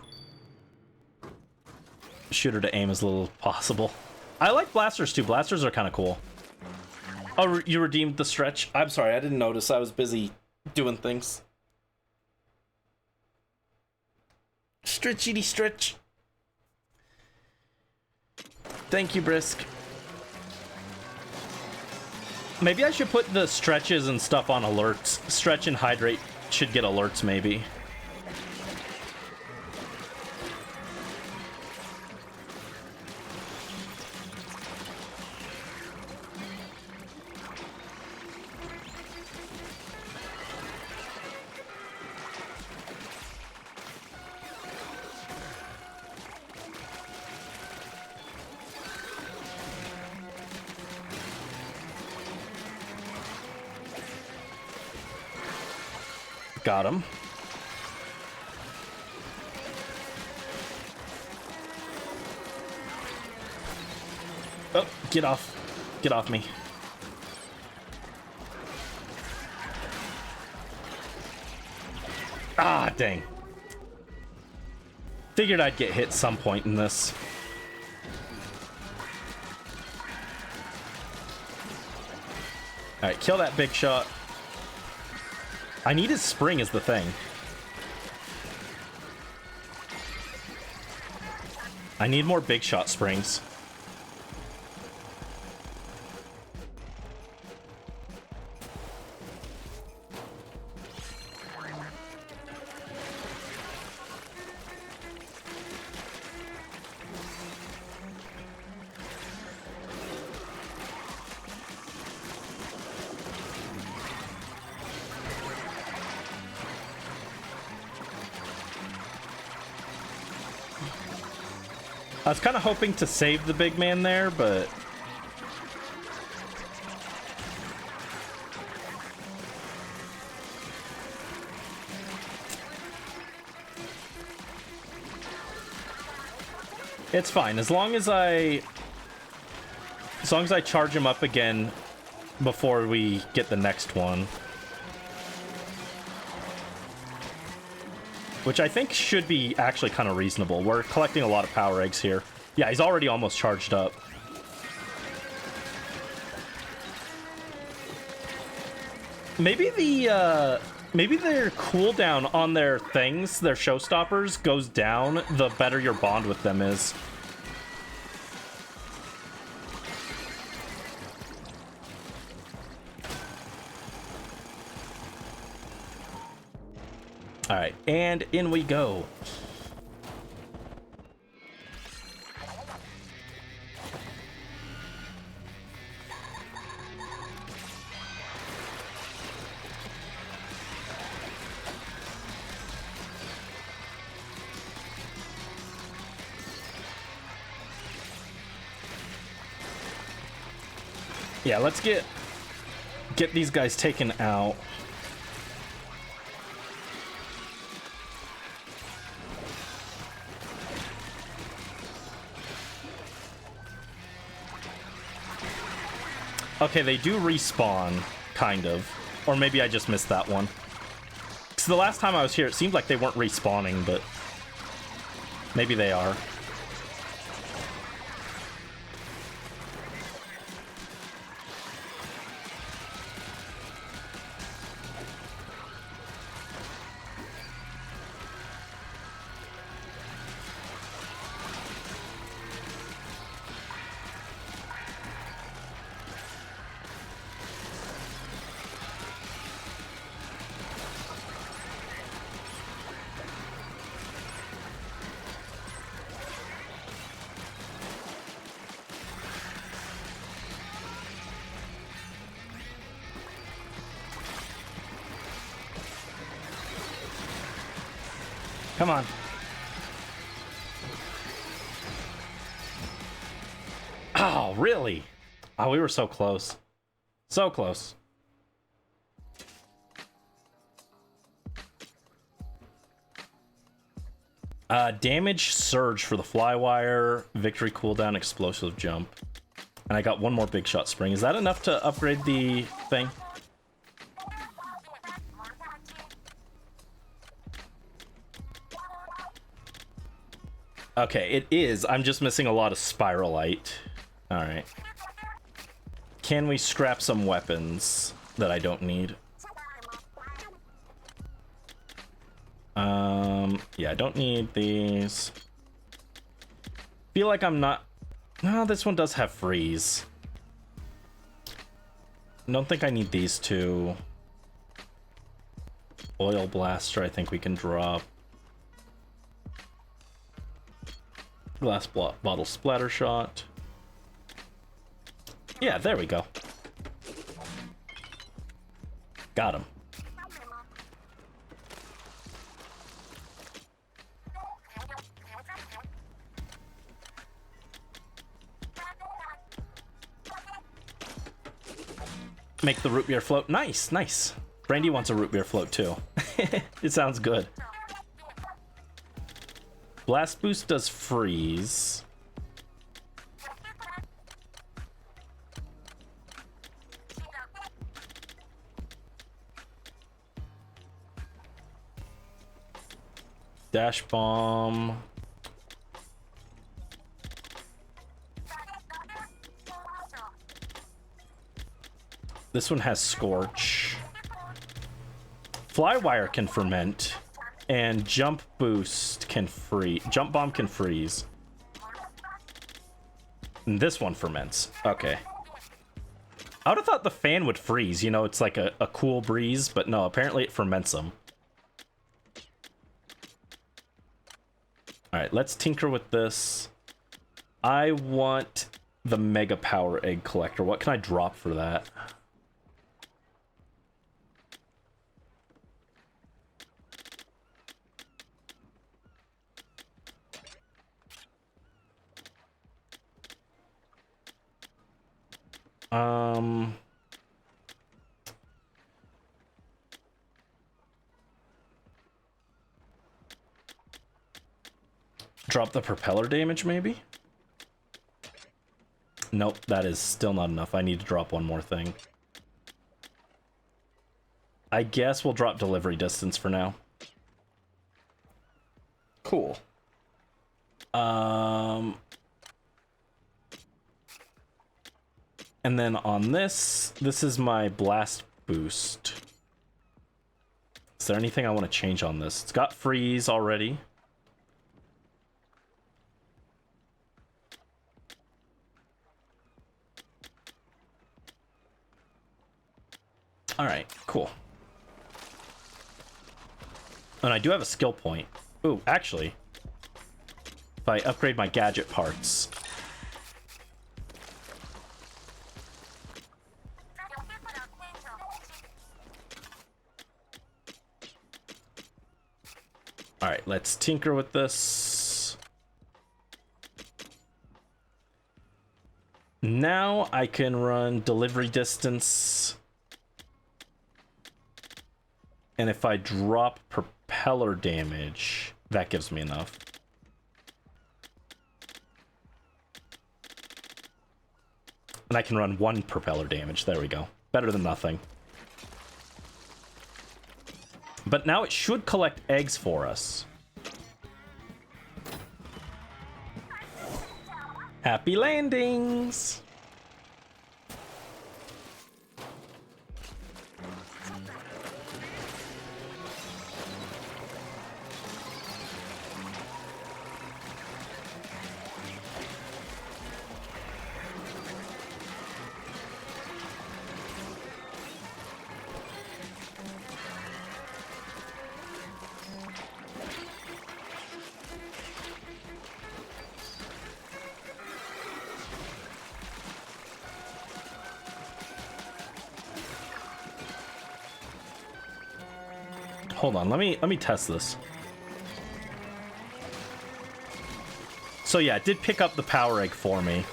Shoot her to aim as little as possible. I like blasters too. Blasters are kind of cool. Oh, you redeemed the stretch? I'm sorry, I didn't notice. I was busy doing things. Stretchity stretch. Thank you, Brisk. Maybe I should put the stretches and stuff on alerts. Stretch and hydrate should get alerts, maybe. Got him. Oh, get off. Get off me. Ah, dang. Figured I'd get hit some point in this. Alright, kill that big shot. I need his spring is the thing. I need more big shot springs. I was kind of hoping to save the big man there, but... it's fine, as long as I charge him up again before we get the next one. Which I think should be actually kind of reasonable. We're collecting a lot of power eggs here. Yeah, he's already almost charged up. Maybe maybe their cooldown on their things, their showstoppers, goes down the better your bond with them is. All right, and in we go. Yeah, let's get these guys taken out. Okay, they do respawn, kind of. Or maybe I just missed that one. Because the last time I was here, it seemed like they weren't respawning, but maybe they are. Come on. Oh, really? Oh, we were so close. So close. Damage surge for the flywire, victory cooldown, explosive jump. And I got one more big shot spring. Is that enough to upgrade the thing? Okay, it is. I'm just missing a lot of spiralite. Alright. Can we scrap some weapons that I don't need? Yeah, I don't need these. Feel like I'm not... No, this one does have freeze. Don't think I need these two. Oil blaster, I think we can drop. Glass bottle splatter shot. Yeah, there we go. Got him. Make the root beer float. Nice, nice. Brandy wants a root beer float too. It sounds good. Blast boost does freeze. Dash bomb. This one has Scorch. Flywire can ferment, and Jump Boost can freeze. Jump Bomb can freeze. And this one ferments. Okay. I would have thought the fan would freeze. You know, it's like a cool breeze, but no, apparently it ferments them. Alright, let's tinker with this. I want the Mega Power Egg Collector. What can I drop for that? Drop the propeller damage, maybe? Nope, that is still not enough. I need to drop one more thing. I guess we'll drop delivery distance for now. Cool. And then on this is my blast boost. Is there anything I want to change on this? It's got freeze already. Alright, cool. And I do have a skill point. Ooh, actually, if I upgrade my gadget parts... Alright, let's tinker with this. Now I can run delivery distance. And if I drop propeller damage, that gives me enough. And I can run one propeller damage. There we go. Better than nothing. But now it should collect eggs for us. Happy landings! Hold on, let me test this. So yeah, it did pick up the power egg for me.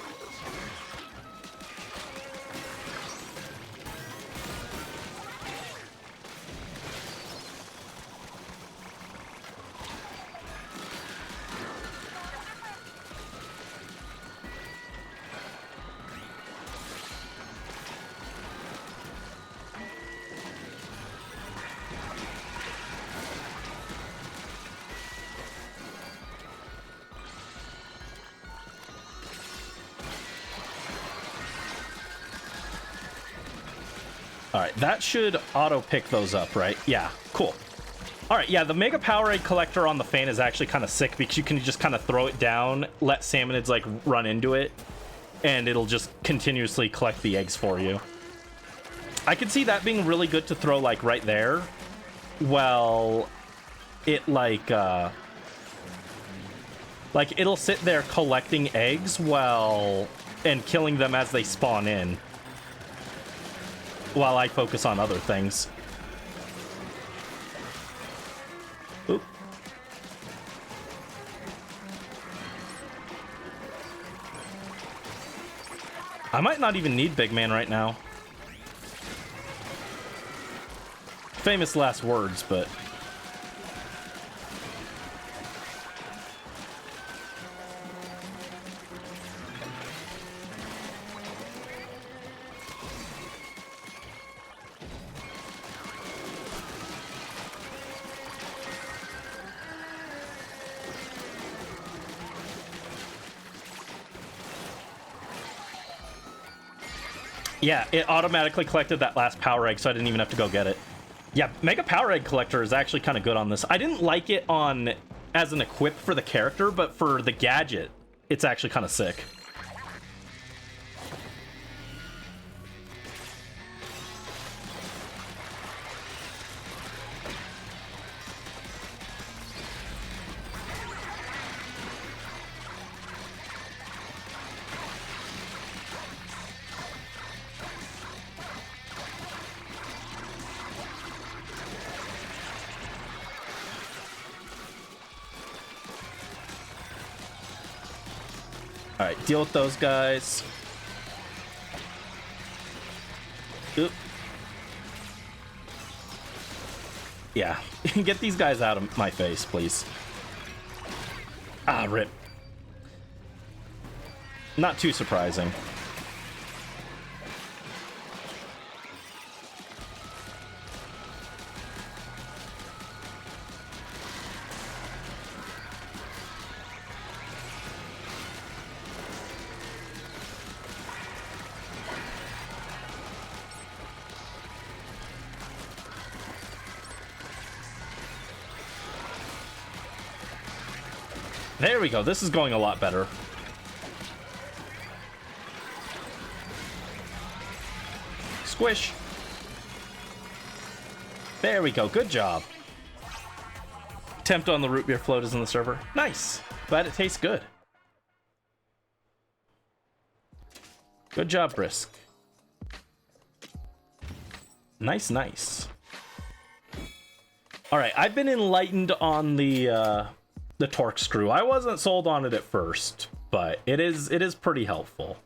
Alright, that should auto-pick those up, right? Yeah, cool. Alright, yeah, the Mega Power Egg Collector on the fan is actually kind of sick because you can just kind of throw it down, let Salmonids, like, run into it, and it'll just continuously collect the eggs for you. I could see that being really good to throw, like, right there. Well, it, like, it'll sit there collecting eggs and killing them as they spawn in, while I focus on other things. Oop. I might not even need Big Man right now. Famous last words, but... yeah, it automatically collected that last power egg, so I didn't even have to go get it. Yeah, Mega Power Egg Collector is actually kind of good on this. I didn't like it on as an equip for the character, but for the gadget, it's actually kind of sick. Alright, deal with those guys. Oop. Yeah, get these guys out of my face, please. Ah, rip. Not too surprising. There we go. This is going a lot better. Squish. There we go. Good job. Tempt on the root beer float is in the server. Nice. Glad it tastes good. Good job, Brisk. Nice, nice. All right, I've been enlightened on the torque screw. I wasn't sold on it at first, but it is pretty helpful.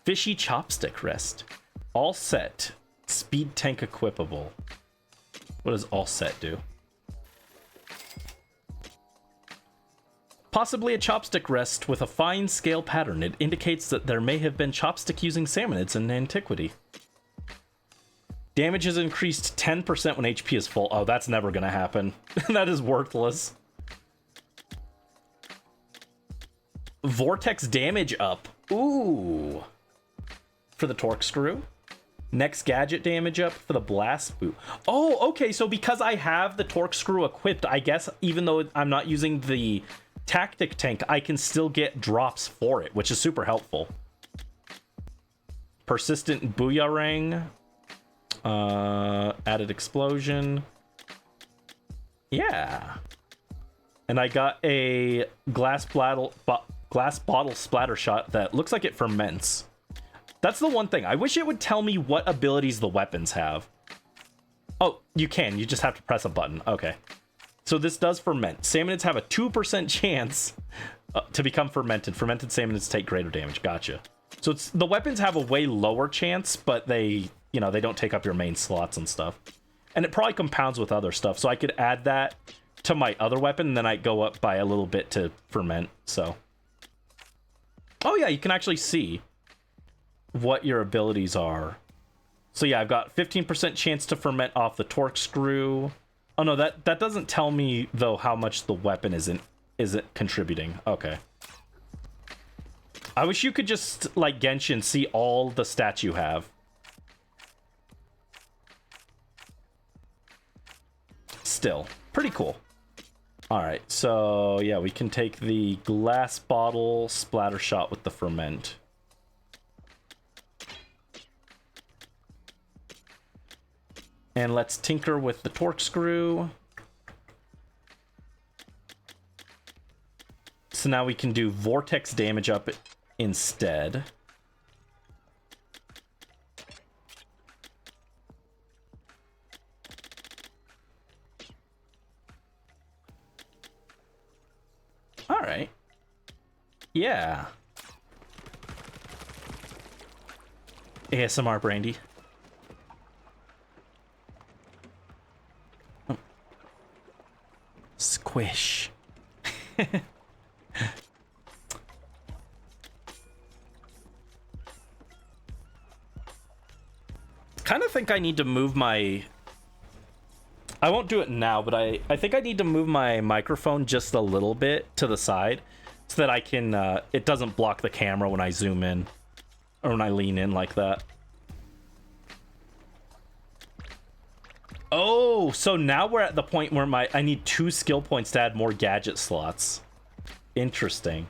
Fishy chopstick rest. All set. Speed tank equipable. What does all set do? Possibly a chopstick rest with a fine scale pattern. It indicates that there may have been chopstick using salmonids in antiquity. Damage is increased 10% when HP is full. Oh, that's never gonna happen. That is worthless. Vortex damage up. Ooh. For the torque screw. Next gadget damage up for the blast boot. Oh, okay. So because I have the torque screw equipped, I guess even though I'm not using the tactic tank, I can still get drops for it, which is super helpful. Persistent booyarang. Added explosion. Yeah. And I got a glass bottle splatter shot that looks like it ferments. That's the one thing. I wish it would tell me what abilities the weapons have. Oh, you can. You just have to press a button. Okay. So this does ferment. Salmonids have a 2% chance to become fermented. Fermented salmonids take greater damage. Gotcha. So it's the weapons have a way lower chance, but they, you know, they don't take up your main slots and stuff. And it probably compounds with other stuff. So I could add that to my other weapon, and then I go up by a little bit to ferment. So, oh yeah, you can actually see what your abilities are. So yeah, I've got 15% chance to ferment off the torque screw. Oh no, that doesn't tell me though how much the weapon isn't contributing. Okay. I wish you could just like Genshin see all the stats you have. Still pretty cool. All right, so yeah, we can take the glass bottle splatter shot with the ferment. And let's tinker with the torque screw. So now we can do vortex damage up instead. All right. Yeah. ASMR Brandy. Oh. Squish. Kind of think I need to move my... I won't do it now, but I think I need to move my microphone just a little bit to the side so that I can, it doesn't block the camera when I zoom in or when I lean in like that. Oh, so now we're at the point where I need 2 skill points to add more gadget slots. Interesting.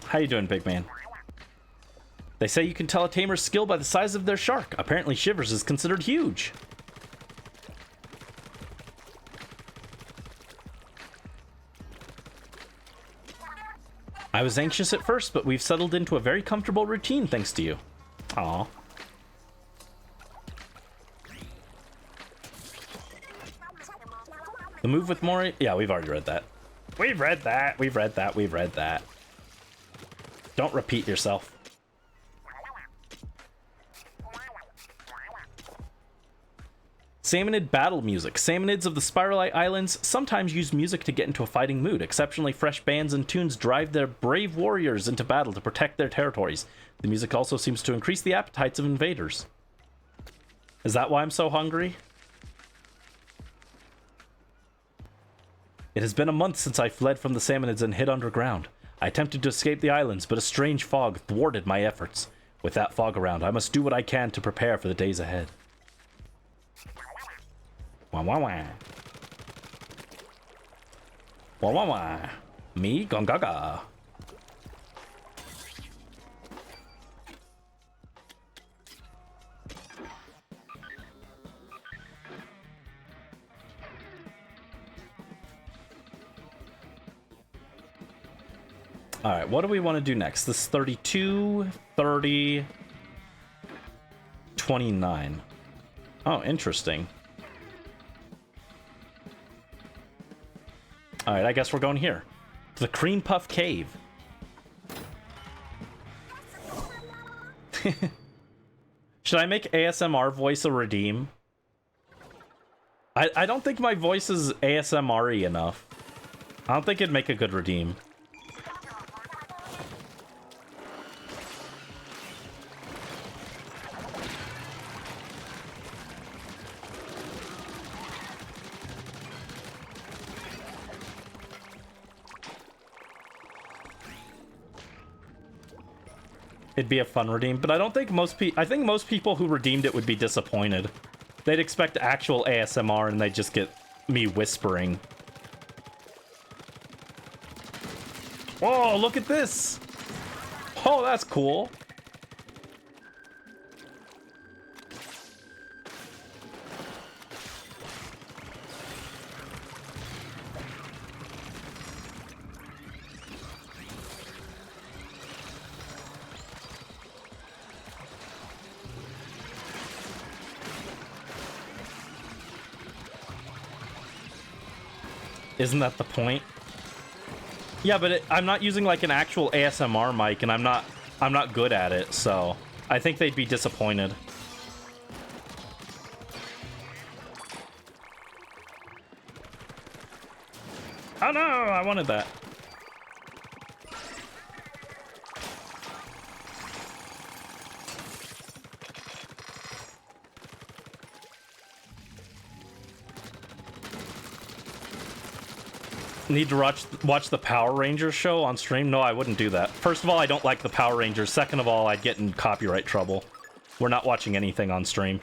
How you doing, big man? They say you can tell a tamer's skill by the size of their shark. Apparently Shivers is considered huge. I was anxious at first, but we've settled into a very comfortable routine thanks to you. Aw. The move with Mori? Yeah, we've already read that. We've read that. We've read that. We've read that. Don't repeat yourself. Salmonid battle music. Salmonids of the Spiralite Islands sometimes use music to get into a fighting mood. Exceptionally fresh bands and tunes drive their brave warriors into battle to protect their territories. The music also seems to increase the appetites of invaders. Is that why I'm so hungry? It has been a month since I fled from the Salmonids and hid underground. I attempted to escape the islands, but a strange fog thwarted my efforts. With that fog around, I must do what I can to prepare for the days ahead. Wah wah wah. Wah wah wah. Me gongaga. All right, what do we want to do next? This is 32, 30, 29. Oh, interesting. All right, I guess we're going here. To the Cream Puff Cave. Should I make ASMR voice a redeem? I don't think my voice is ASMR-y enough. I don't think it'd make a good redeem. It'd be a fun redeem, but I don't think I think most people who redeemed it would be disappointed. They'd expect actual ASMR and they'd just get me whispering. Whoa, look at this! Oh, that's cool. Isn't that the point? Yeah, but I'm not using like an actual ASMR mic, and I'm not good at it, so I think they'd be disappointed. Oh no, I wanted that. Need to watch the Power Rangers show on stream? No, I wouldn't do that. First of all, I don't like the Power Rangers. Second of all, I'd get in copyright trouble. We're not watching anything on stream.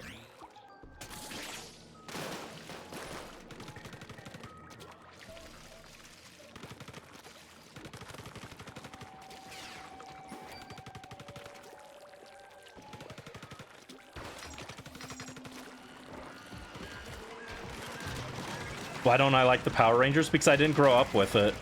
Why don't I like the Power Rangers? Because I didn't grow up with it.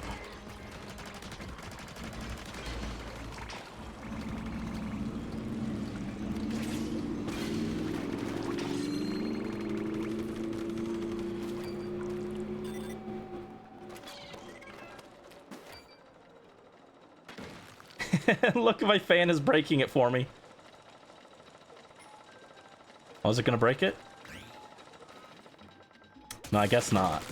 Look, my fan is breaking it for me. Oh, is it gonna break it? No, I guess not.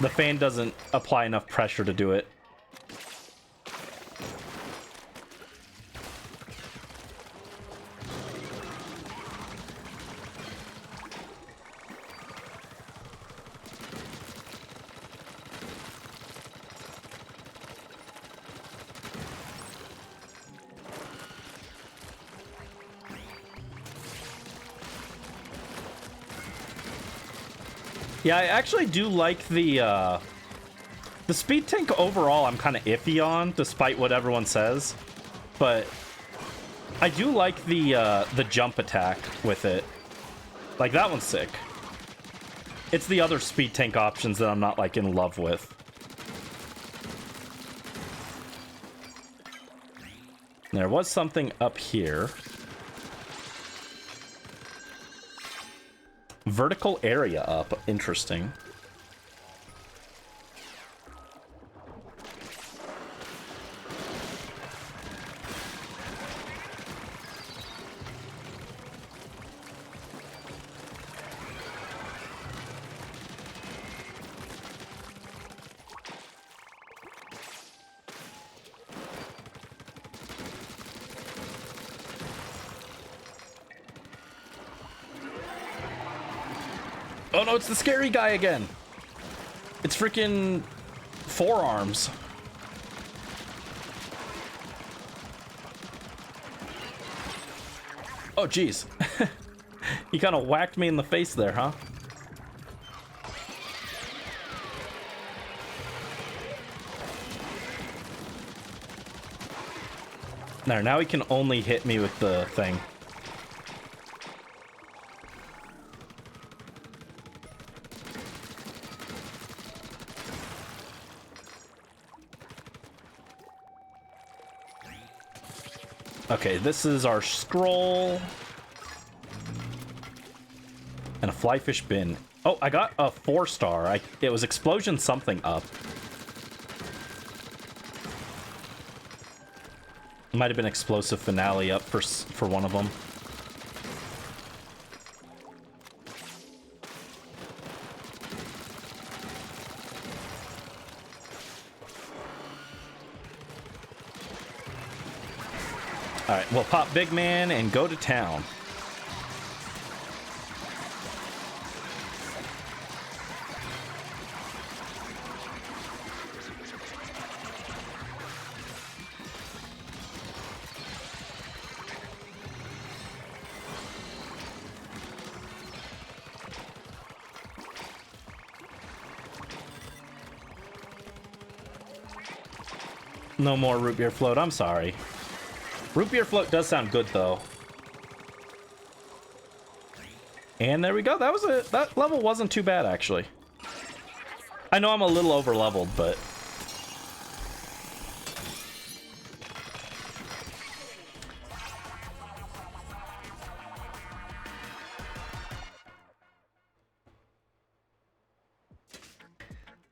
The fan doesn't apply enough pressure to do it. Yeah, I actually do like the speed tank overall. I'm kind of iffy on, despite what everyone says, but I do like the jump attack with it. Like, that one's sick. It's the other speed tank options that I'm not like in love with. There was something up here. Vertical area up. Interesting. Oh no, it's the scary guy again. It's freaking forearms. Oh, jeez. He kind of whacked me in the face there, huh? There, now he can only hit me with the thing. Okay, this is our scroll. And a flyfish bin. Oh, I got a 4-star. It was explosion something up. Might have been explosive finale up for one of them. Alright, we'll pop Big Man and go to town. No more root beer float, I'm sorry. Root beer float does sound good though. And there we go. That level wasn't too bad actually. I know I'm a little over leveled, but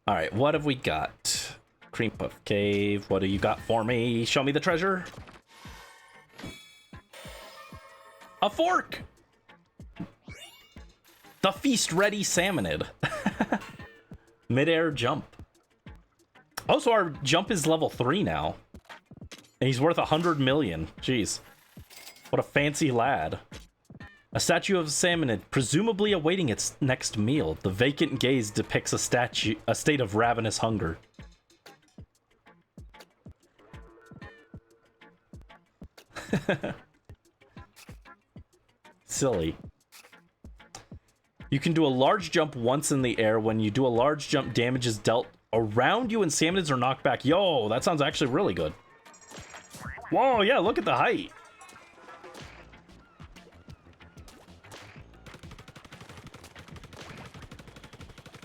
All right, what have we got? Cream Puff Cave. What do you got for me? Show me the treasure. A fork. The feast-ready salmonid. Mid-air jump. Oh, so our jump is level 3 now. And he's worth 100 million. Jeez. What a fancy lad. A statue of a salmonid, presumably awaiting its next meal. The vacant gaze depicts a state of ravenous hunger. Silly. You can do a large jump once in the air. When you do a large jump, damage is dealt around you and salmonids are knocked back. Yo, that sounds actually really good. Whoa, yeah, look at the height.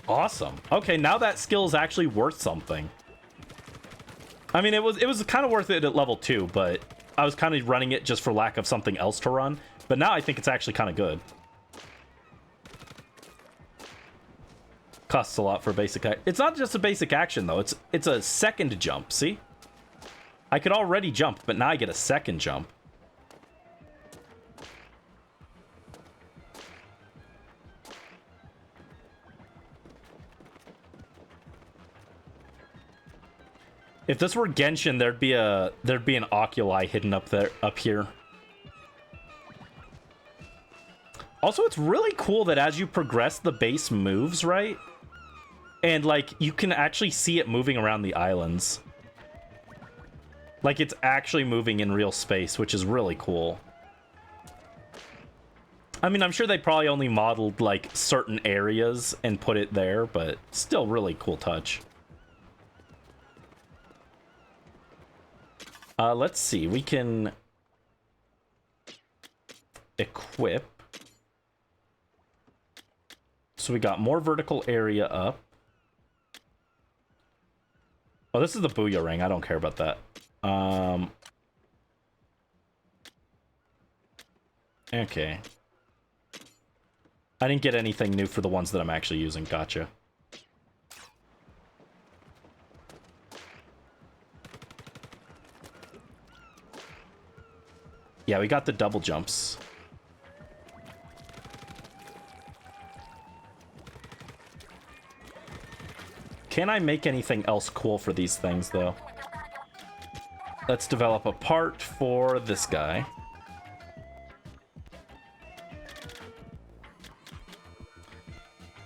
Awesome. Okay, now that skill is actually worth something. I mean, it was kind of worth it at level 2, but I was kind of running it just for lack of something else to run. But now I think it's actually kind of good. Costs a lot for basic. It's not just a basic action though. It's a second jump. See, I could already jump, but now I get a second jump. If this were Genshin, there'd be an oculi hidden up here. Also, it's really cool that as you progress, the base moves, right? And, like, you can actually see it moving around the islands. Like, it's actually moving in real space, which is really cool. I mean, I'm sure they probably only modeled, like, certain areas and put it there, but still really cool touch. Let's see. We can equip. So we got more vertical area up. Oh, this is the Booyah ring. I don't care about that. Okay. I didn't get anything new for the ones that I'm actually using. Gotcha. Yeah, we got the double jumps. Can I make anything else cool for these things, though? Let's develop a part for this guy.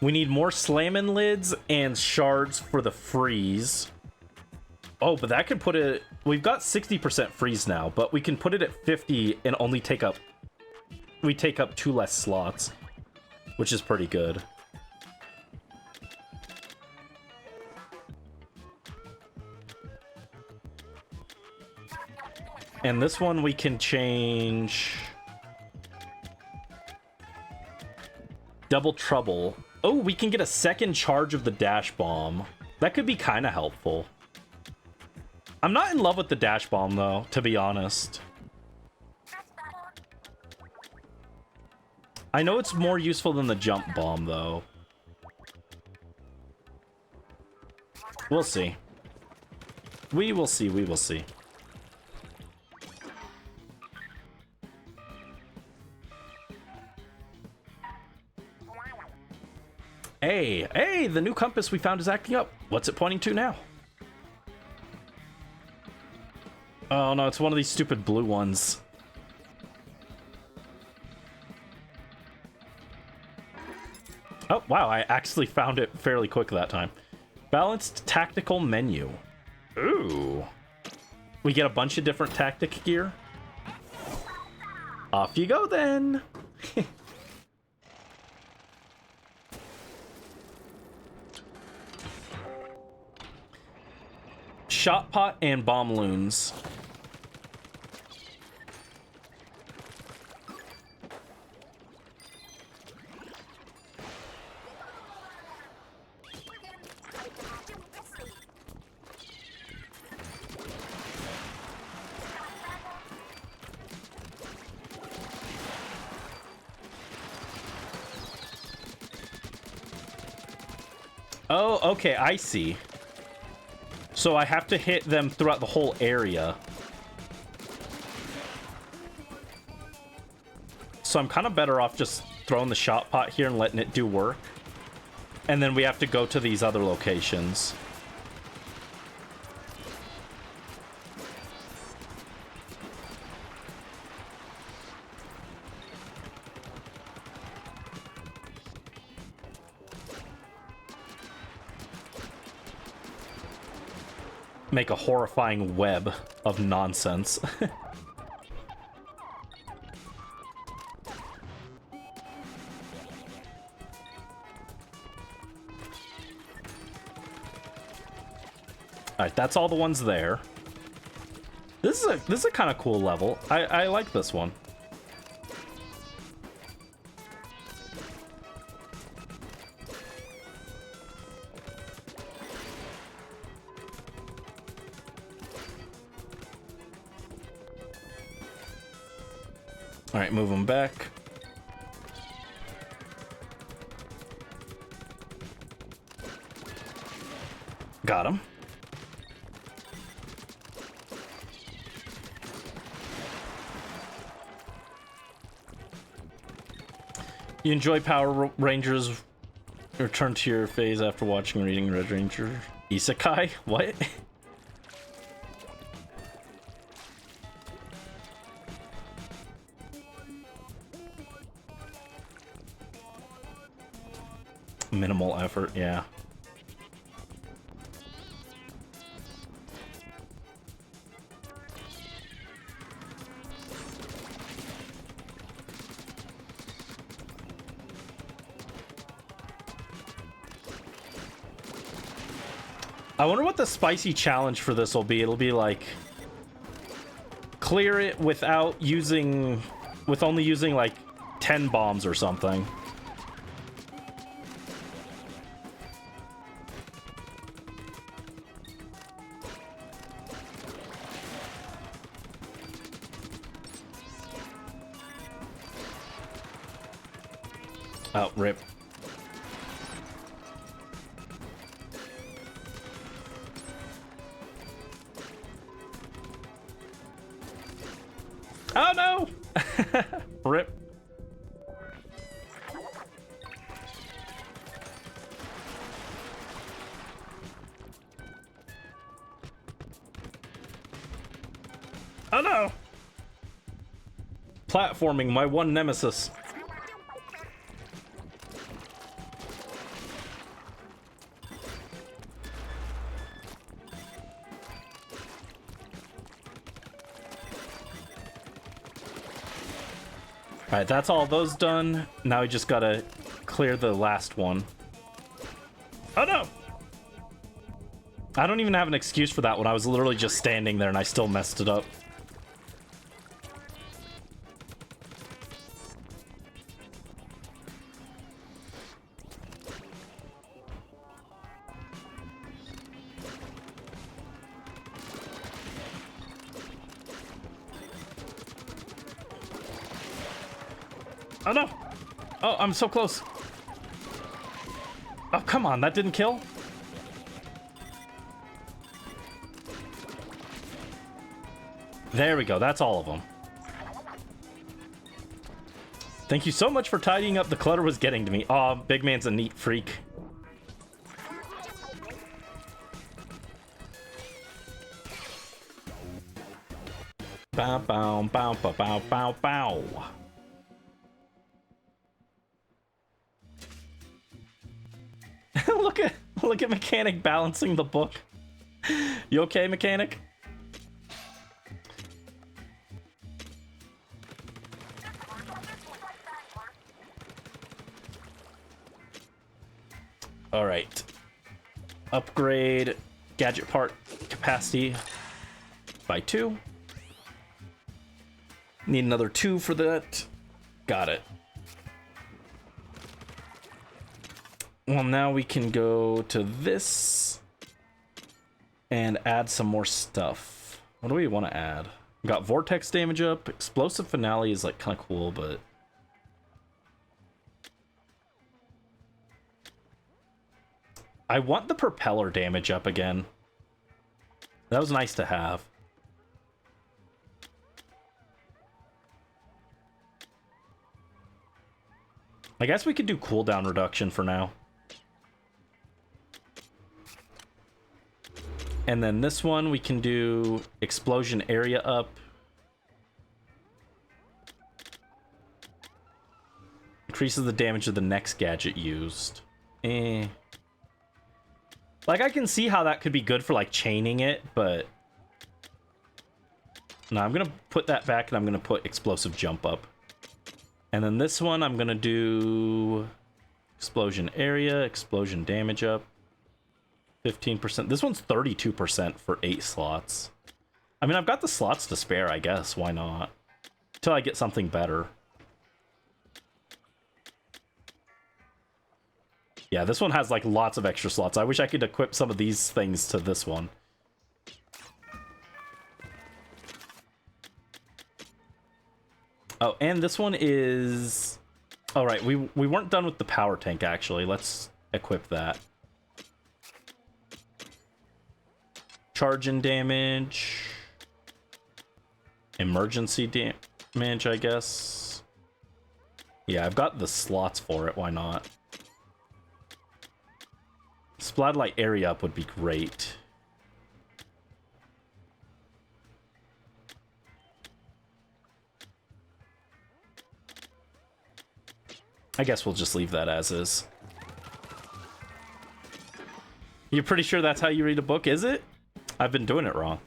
We need more slammin' lids and shards for the freeze. Oh, but that could put it... We've got 60% freeze now, but we can put it at 50 and only take up... We take up 2 less slots, which is pretty good. And this one we can change... Double Trouble. Oh, we can get a second charge of the Dash Bomb. That could be kind of helpful. I'm not in love with the Dash Bomb, though, to be honest. I know it's more useful than the Jump Bomb, though. We'll see. We will see, we will see. Hey, hey, the new compass we found is acting up. What's it pointing to now? Oh no, it's one of these stupid blue ones. Oh, wow, I actually found it fairly quick that time. Balanced tactical menu. Ooh. We get a bunch of different tactic gear. Off you go then. Shot pot and bomb loons. Oh, okay, I see. So I have to hit them throughout the whole area. So I'm kind of better off just throwing the shot pot here and letting it do work. And then we have to go to these other locations. Make a horrifying web of nonsense. Alright, that's all the ones there. This is a kind of cool level. I like this one. Alright, move them back. Got him. You enjoy Power Rangers, return to your phase after watching and reading Red Ranger. Isekai? What? Minimal effort, yeah. I wonder what the spicy challenge for this will be. It'll be like clear it without using, with only using like 10 bombs or something. Oh, rip. Oh no! Rip. Oh no! Platforming, my one nemesis. Alright, that's all those done. Now we just gotta clear the last one. Oh no! I don't even have an excuse for that one. I was literally just standing there and I still messed it up. Oh no! Oh, I'm so close. Oh, come on, that didn't kill? There we go, that's all of them. Thank you so much for tidying up. The clutter was getting to me. Aw, Big Man's a neat freak. Bow, bow, bow, bow, bow, bow, bow. Look at Mechanic balancing the book. You okay, Mechanic? All right. Upgrade gadget part capacity by 2. Need another 2 for that. Got it. Well, now we can go to this and add some more stuff. What do we want to add? We got vortex damage up. Explosive finale is like kind of cool, but I want the propeller damage up again. That was nice to have. I guess we could do cooldown reduction for now. And then this one, we can do explosion area up. Increases the damage of the next gadget used. Like, I can see how that could be good for, like, chaining it, but... No, I'm gonna put that back, and I'm gonna put explosive jump up. And then this one, I'm gonna do... explosion area, explosion damage up. 15%. This one's 32% for 8 slots. I mean, I've got the slots to spare, I guess. Why not? Until I get something better. Yeah, this one has, like, lots of extra slots. I wish I could equip some of these things to this one. Oh, and this one is... All right, we weren't done with the power tank, actually. Let's equip that. Charge and damage. Emergency damage, I guess. Yeah, I've got the slots for it. Why not? Splatlight area up would be great. I guess we'll just leave that as is. You're pretty sure that's how you read a book, is it? I've been doing it wrong.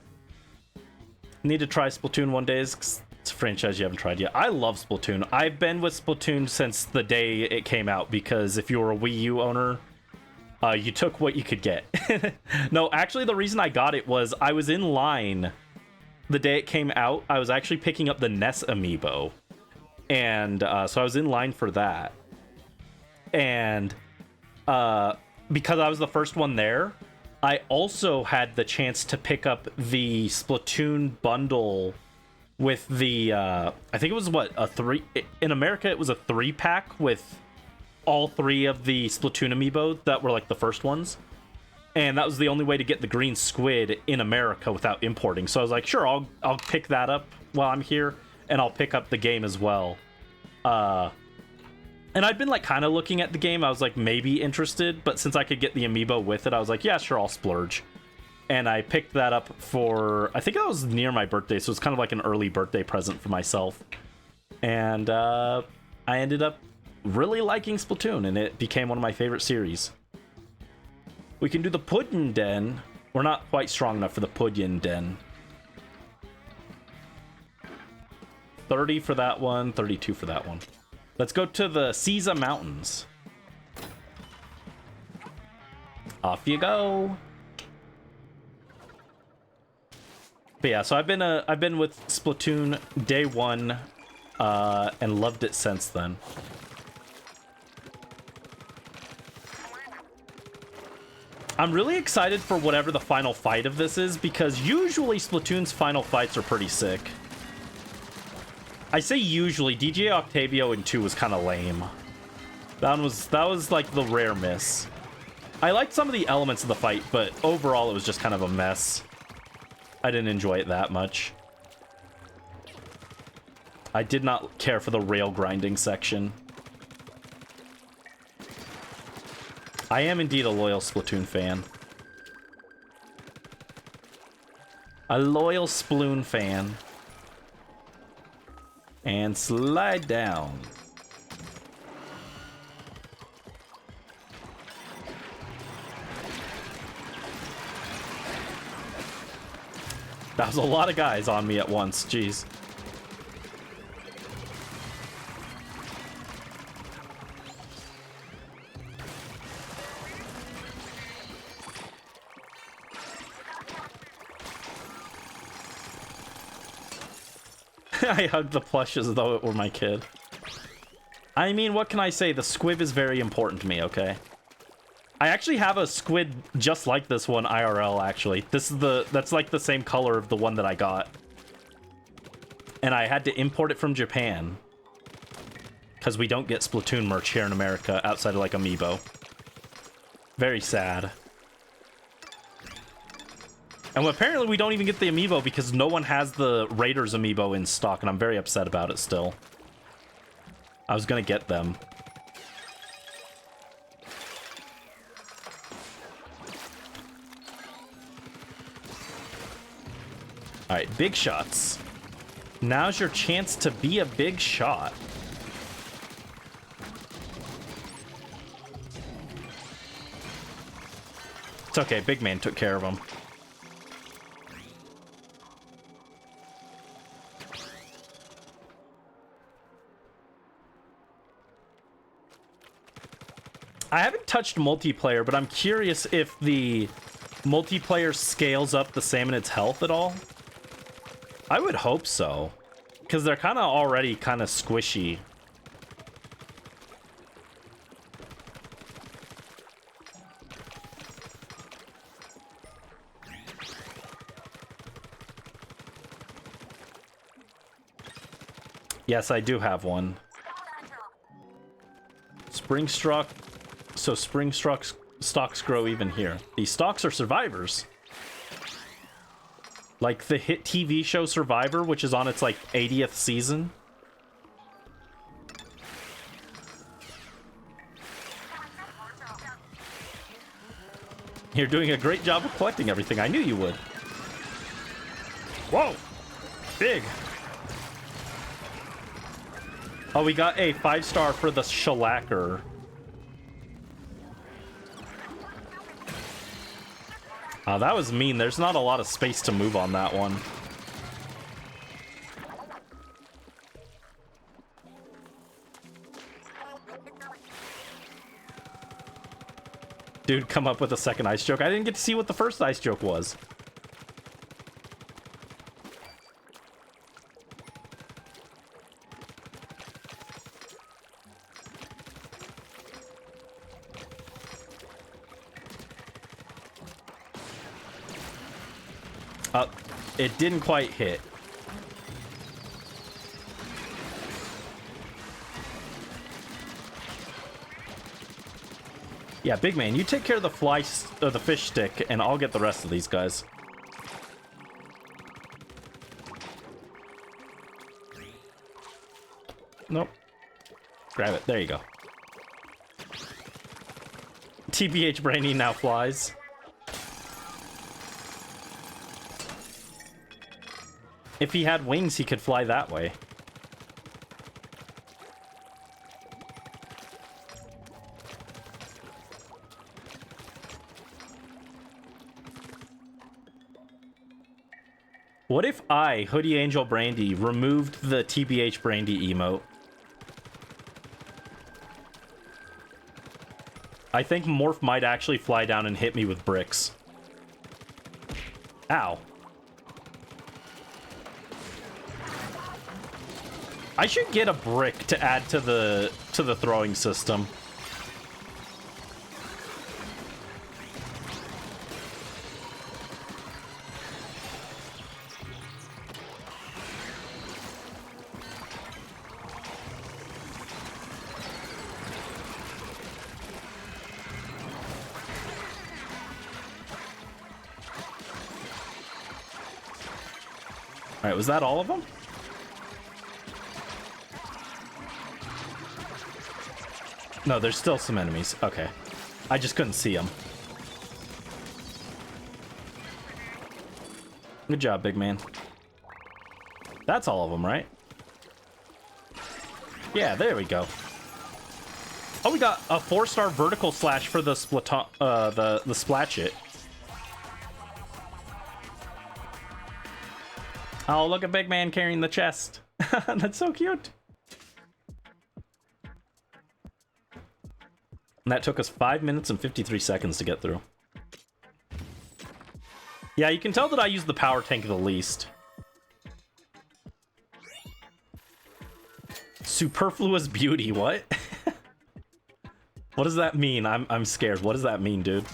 Need to try Splatoon one day. It's a franchise you haven't tried yet. I love Splatoon. I've been with Splatoon since the day it came out, because if you were a Wii U owner, you took what you could get. No, actually, the reason I got it was I was in line the day it came out. I was actually picking up the NES amiibo. And so I was in line for that. And because I was the first one there, I also had the chance to pick up the Splatoon bundle with the, I think it was what, a 3, in America it was a 3-pack with all 3 of the Splatoon amiibo that were like the first ones. And that was the only way to get the green squid in America without importing. So I was like, sure, I'll pick that up while I'm here, and I'll pick up the game as well. And I'd been like kind of looking at the game. I was like maybe interested, but since I could get the amiibo with it, I was like, yeah, sure, I'll splurge. And I picked that up for, I think that was near my birthday, so it's kind of like an early birthday present for myself. And I ended up really liking Splatoon, and it became one of my favorite series. We can do the Puddin' Den. We're not quite strong enough for the Puddin' Den. 30 for that one, 32 for that one. Let's go to the Caesar Mountains. Off you go. But yeah, so I've been with Splatoon day one, and loved it since then. I'm really excited for whatever the final fight of this is, because usually Splatoon's final fights are pretty sick. I say usually. DJ Octavio in 2 was kind of lame. That was like the rare miss. I liked some of the elements of the fight, but overall it was just kind of a mess. I didn't enjoy it that much. I did not care for the rail grinding section. I am indeed a loyal Splatoon fan. A loyal Sploon fan. And slide down. That was a lot of guys on me at once, jeez. I hugged the plush as though it were my kid. I mean, what can I say? The squib is very important to me, okay? I actually have a squid just like this one IRL, actually. That's like the same color of the one that I got. And I had to import it from Japan. Because we don't get Splatoon merch here in America outside of like Amiibo. Very sad. And apparently we don't even get the amiibo because no one has the Raiders amiibo in stock, and I'm very upset about it still. I was gonna get them. Alright, big shots. Now's your chance to be a big shot. It's okay, big man took care of him. I haven't touched multiplayer, but I'm curious if the multiplayer scales up the same in its health at all. I would hope so, because they're kind of already kind of squishy. Yes, I do have one. Spring struck. So spring stocks grow even here. These stocks are survivors. Like the hit TV show Survivor, which is on its like 80th season. You're doing a great job of collecting everything. I knew you would. Whoa! Big! Oh, we got a 5-star for the shellacker. Oh, that was mean. There's not a lot of space to move on that one. Dude, come up with a second ice joke. I didn't get to see what the first ice joke was. It didn't quite hit. Yeah, big man, you take care of the the fish stick, and I'll get the rest of these guys. Nope. Grab it. There you go. TBH Brainy now flies. If he had wings, he could fly that way. What if I, Hoodie Angel Brandy, removed the TBH Brandy emote? I think Morph might actually fly down and hit me with bricks. Ow. I should get a brick to add to the throwing system. All right, was that all of them? No, there's still some enemies. Okay. I just couldn't see them. Good job, big man. That's all of them, right? Yeah, there we go. Oh, we got a 4-star vertical slash for the Splatoon, the Splatchet. Oh, look at big man carrying the chest. That's so cute. And that took us 5 minutes and 53 seconds to get through. Yeah, you can tell that I use the power tank the least. Superfluous beauty, what? What does that mean? I'm scared. What does that mean, dude?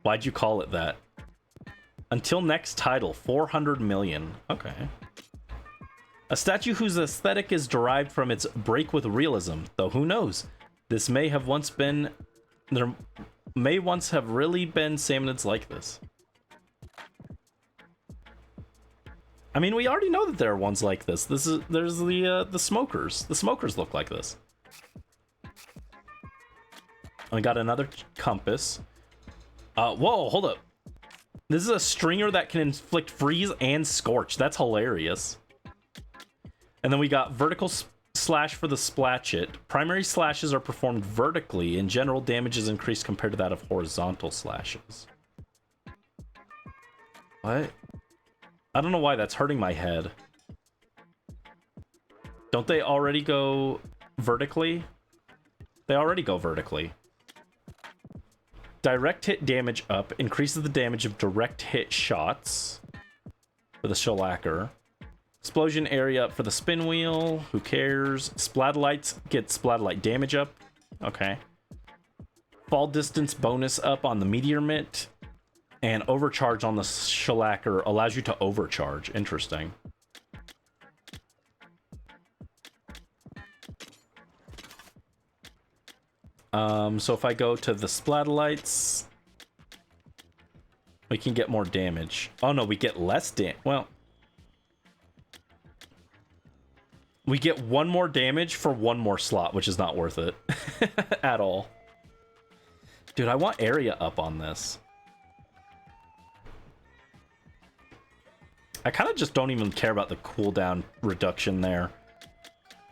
Why'd you call it that? Until next title, 400 million. Okay. A statue whose aesthetic is derived from its break with realism, though who knows? This may have once been There may once have really been salmonids like this. I mean, we already know that there are ones like this. There's the smokers. The smokers look like this. I got another compass. Whoa, hold up. This is a stringer that can inflict freeze and scorch. That's hilarious. And then we got vertical slash for the splatchet. Primary slashes are performed vertically. In general, damage is increased compared to that of horizontal slashes. What? I don't know why that's hurting my head. Don't they already go vertically? They already go vertically. Direct hit damage up increases the damage of direct hit shots for the shellacker. Explosion area up for the spin wheel. Who cares? Splatolites get splatolite damage up. Okay. Fall distance bonus up on the meteor mitt. And overcharge on the shellacker allows you to overcharge. Interesting. So if I go to the splatolites, we can get more damage. Oh no, we get less damage. Well, we get one more damage for one more slot, which is not worth it at all. Dude, I want area up on this. I kind of just don't even care about the cooldown reduction there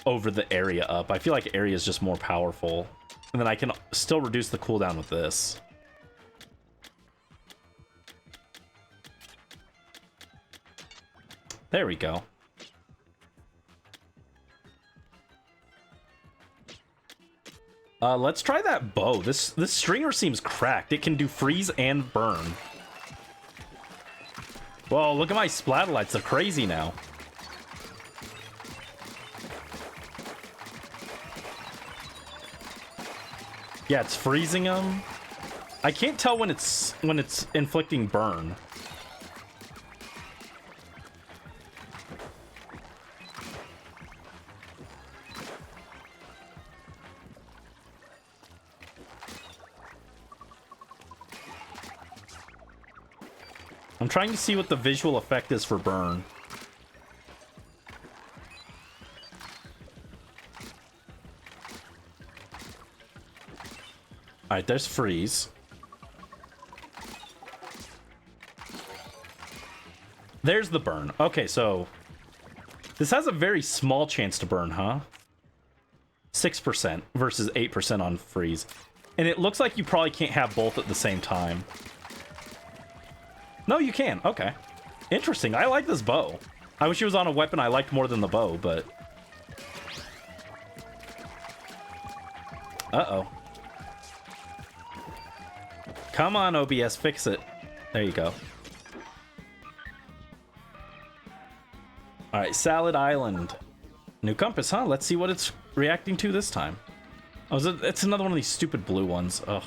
over the area up. I feel like area is just more powerful. And then I can still reduce the cooldown with this. There we go. Let's try that bow. This stringer seems cracked. It can do freeze and burn. Whoa, look at my splatolites. They're crazy now. Yeah, it's freezing them. I can't tell when it's inflicting burn. I'm trying to see what the visual effect is for burn. Alright, there's freeze. There's the burn. Okay, so this has a very small chance to burn, huh? 6% versus 8% on freeze. And it looks like you probably can't have both at the same time. No, you can. Okay. Interesting. I like this bow. I wish it was on a weapon I liked more than the bow, but... Uh-oh. Come on, OBS, fix it. There you go. Alright, Salad Island. New compass, huh? Let's see what it's reacting to this time. Oh, it's another one of these stupid blue ones. Ugh.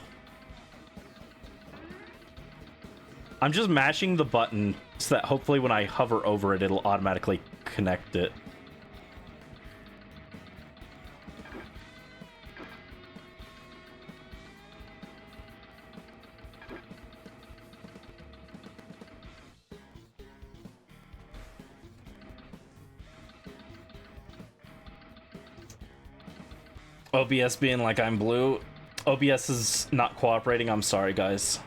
I'm just mashing the button so that hopefully when I hover over it, it'll automatically connect it. OBS being like I'm blue. OBS is not cooperating. I'm sorry, guys.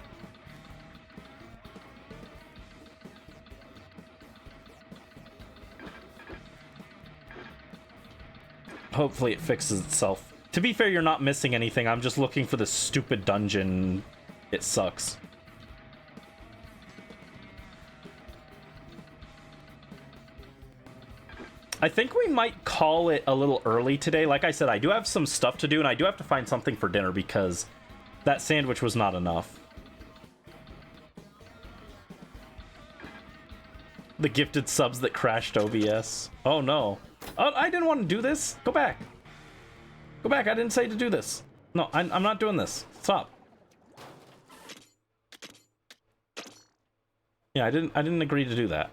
Hopefully it fixes itself. To be fair, you're not missing anything. I'm just looking for this stupid dungeon. It sucks. I think we might call it a little early today. Like I said, I do have some stuff to do, and I do have to find something for dinner because that sandwich was not enough. The gifted subs that crashed OBS. Oh no. Oh, I didn't want to do this. Go back. Go back. I didn't say to do this. No, I'm not doing this. Stop. Yeah, I didn't agree to do that.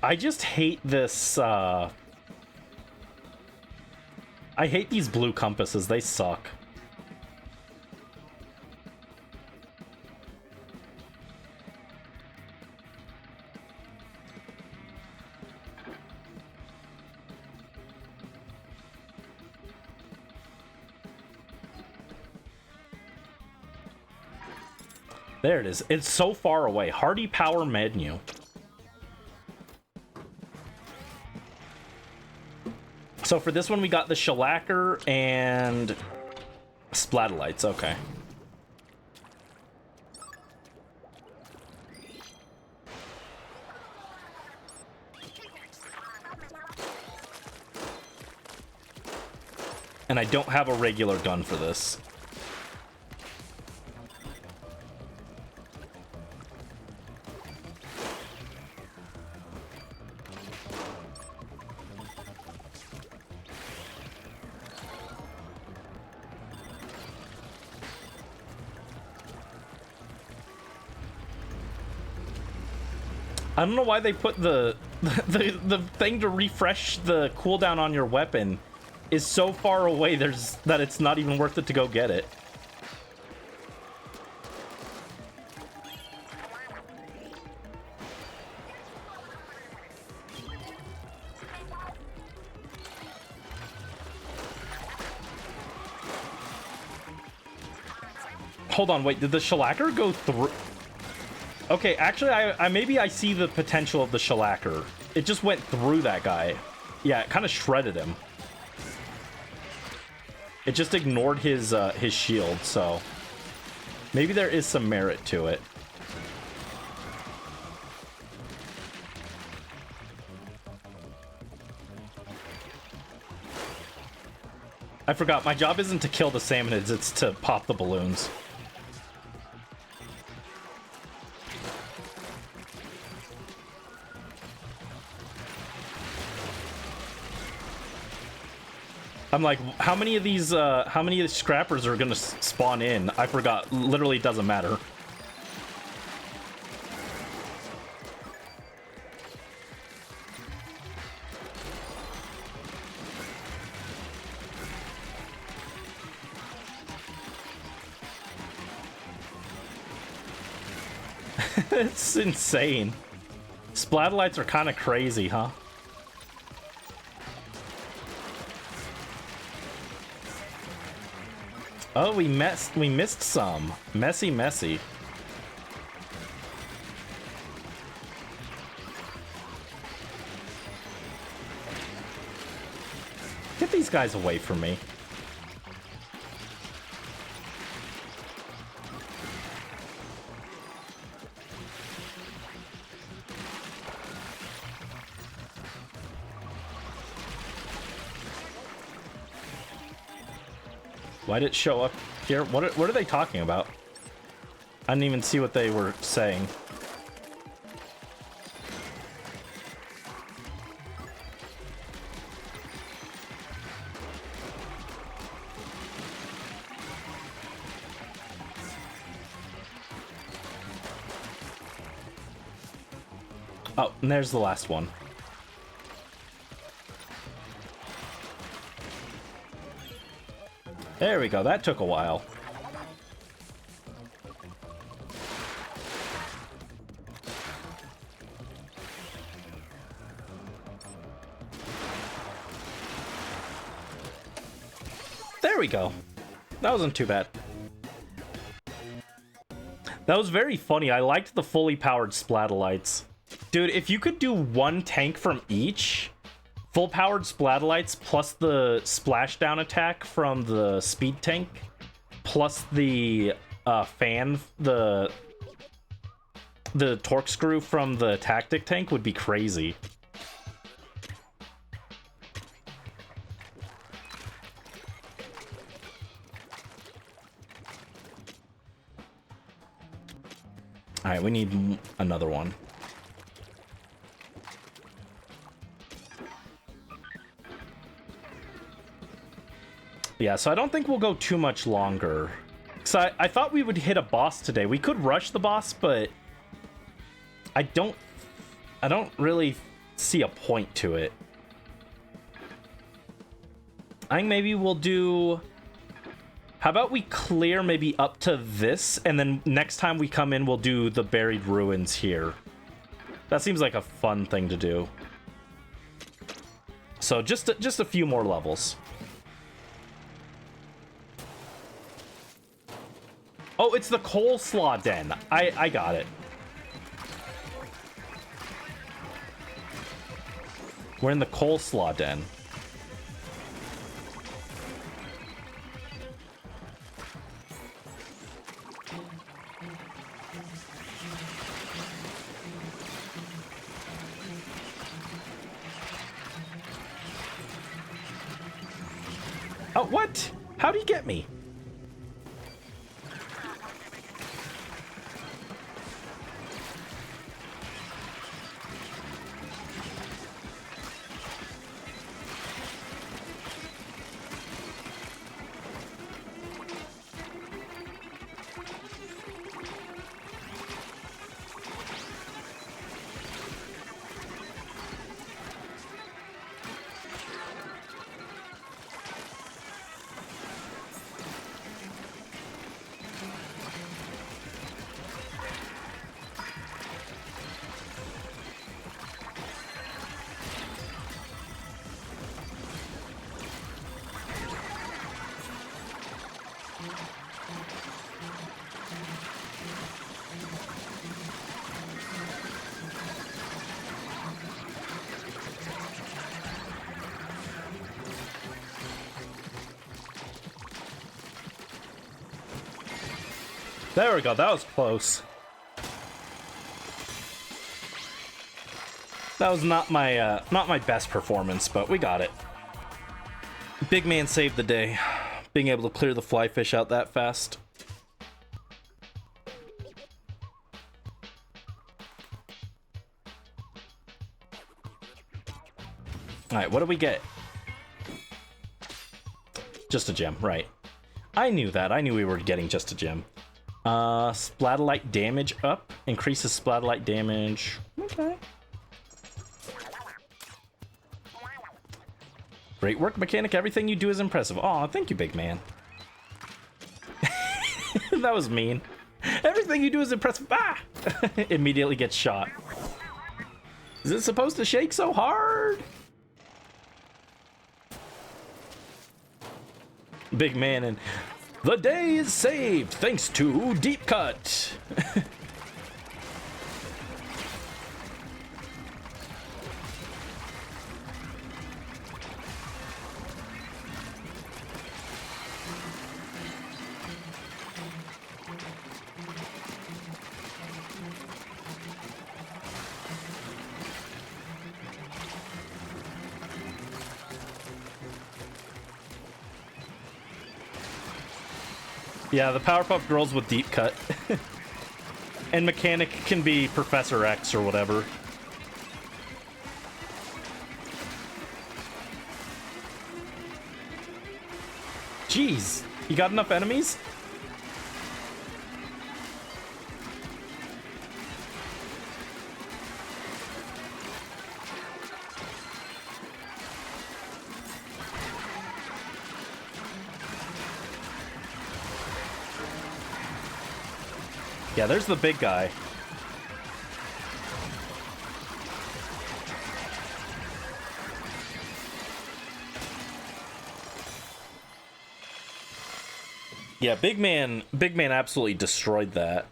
I just hate this, I hate these blue compasses. They suck. There it is. It's so far away. Hardy power menu. So for this one, we got the shellacker and splatolites. Okay. And I don't have a regular gun for this. I don't know why they put the thing to refresh the cooldown on your weapon is so far away that it's not even worth it to go get it. Hold on, wait, did the shellacker go through? Okay, actually, I maybe I see the potential of the shellacker. It just went through that guy. Yeah, it kind of shredded him. It just ignored his shield, so maybe there is some merit to it. I forgot, my job isn't to kill the salmonids, it's to pop the balloons. I'm like, how many of these scrappers are gonna spawn in? I forgot. Literally, it doesn't matter. It's insane. Splatolites are kind of crazy, huh? Oh, we missed some. Messy. Get these guys away from me. Why did it show up here? What are they talking about? I didn't even see what they were saying. Oh, and there's the last one. There we go, that took a while. There we go. That wasn't too bad. That was very funny. I liked the fully powered splatolites. Dude, if you could do one tank from each, full powered splatolites plus the splashdown attack from the speed tank, plus the fan, the torque screw from the tactic tank would be crazy. All right, we need another one. Yeah, so I don't think we'll go too much longer. So I thought we would hit a boss today. We could rush the boss, but I don't really see a point to it. I think maybe we'll do... How about we clear maybe up to this, and then next time we come in, we'll do the buried ruins here. That seems like a fun thing to do. So just a few more levels. Oh, it's the coleslaw den. I got it. We're in the coleslaw den. Oh, what? How'd he get me? There we go, that was close. That was not my best performance, but we got it. Big man saved the day, being able to clear the fly fish out that fast. Alright, what do we get? Just a gem, right. I knew that. I knew we were getting just a gem. Splatterlight damage up. Increases splatterlight damage. Okay. Great work, mechanic. Everything you do is impressive. Aw, thank you, big man. That was mean. Everything you do is impressive. Ah! Immediately gets shot. Is it supposed to shake so hard? Big man and... The day is saved thanks to Deep Cut. Yeah, the Powerpuff Girls with Deep Cut. And mechanic can be Professor X or whatever. Jeez, you got enough enemies? Yeah, there's the big guy. Yeah, big man absolutely destroyed that.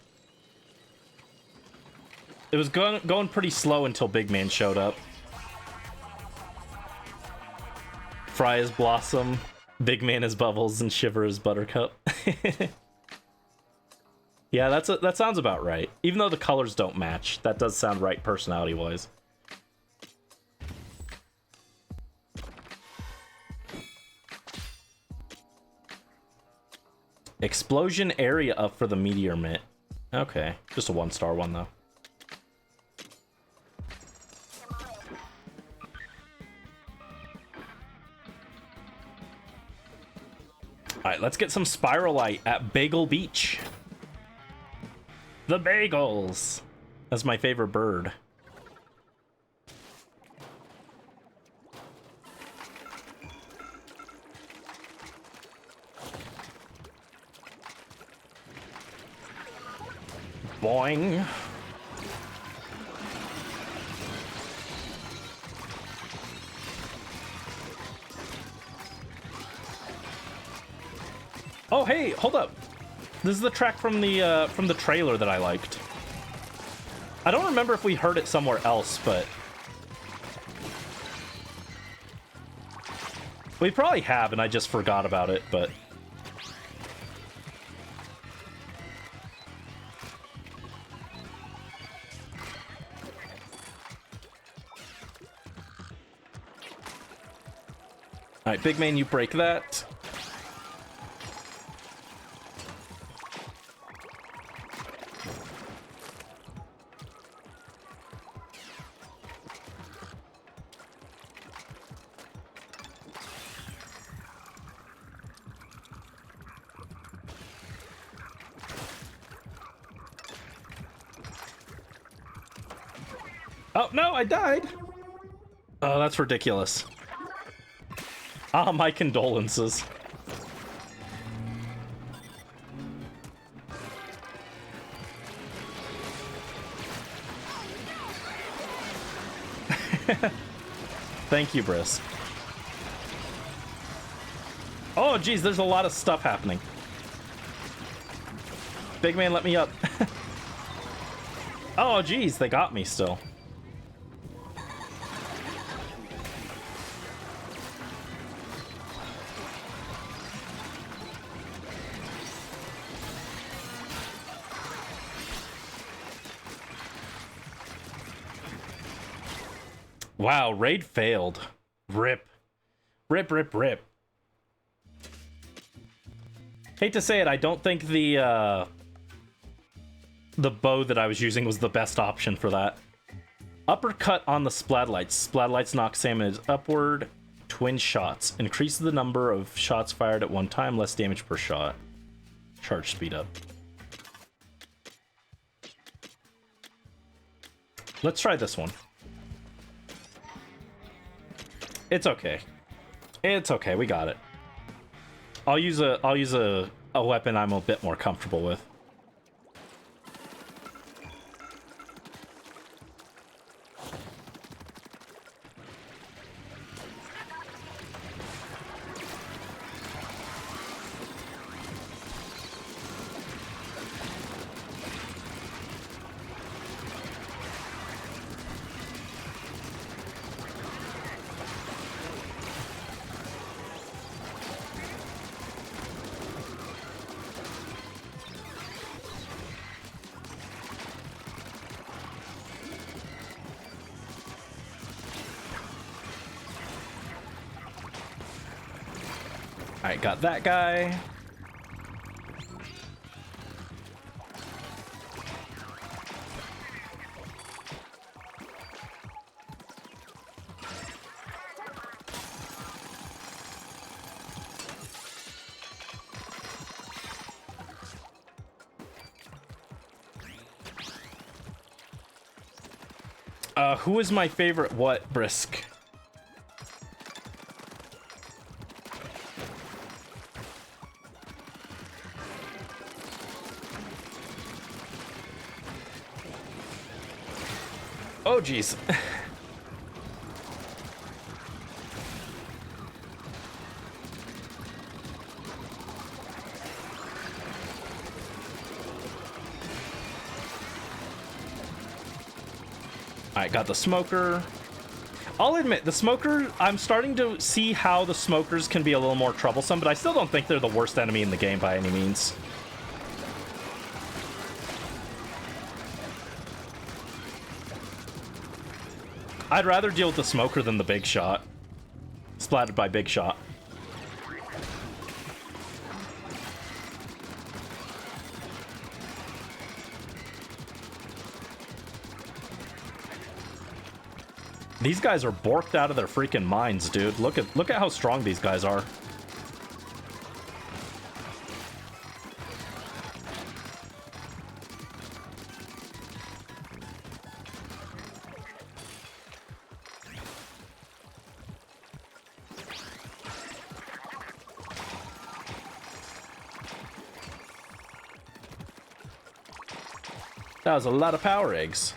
It was going pretty slow until big man showed up. Fry is Blossom, big man is Bubbles, and Shiver is Buttercup. Yeah, that sounds about right. Even though the colors don't match, that does sound right personality-wise. Explosion area up for the meteor mitt. Okay, just a 1-star one though. Alright, let's get some Spiralite at Bagel Beach. The bagels! That's my favorite bird. Boing. Oh, hey, hold up. This is the track from the trailer that I liked. I don't remember if we heard it somewhere else, but we probably have, and I just forgot about it, but all right, big man, you break that. Oh, no, I died. Oh, that's ridiculous. Ah, my condolences. Thank you, Briss. Oh, geez, there's a lot of stuff happening. Big man, let me up. Oh, geez, they got me still. Wow, raid failed. Rip. Rip, rip, rip. Hate to say it, I don't think the bow that I was using was the best option for that. Uppercut on the Splatlights. Splatlights knock Salmon upward. Twin shots. Increases the number of shots fired at one time, less damage per shot. Charge speed up. Let's try this one. It's okay. It's okay, we got it. I'll use a weapon I'm a bit more comfortable with. Alright, got that guy. Who is my favorite what, Brisk? Oh, jeez. Alright, got the smoker. I'll admit, the smoker, I'm starting to see how the smokers can be a little more troublesome, but I still don't think they're the worst enemy in the game by any means. I'd rather deal with the smoker than the big shot. Splattered by big shot. These guys are borked out of their freaking minds, dude. Look at how strong these guys are. That was a lot of power eggs.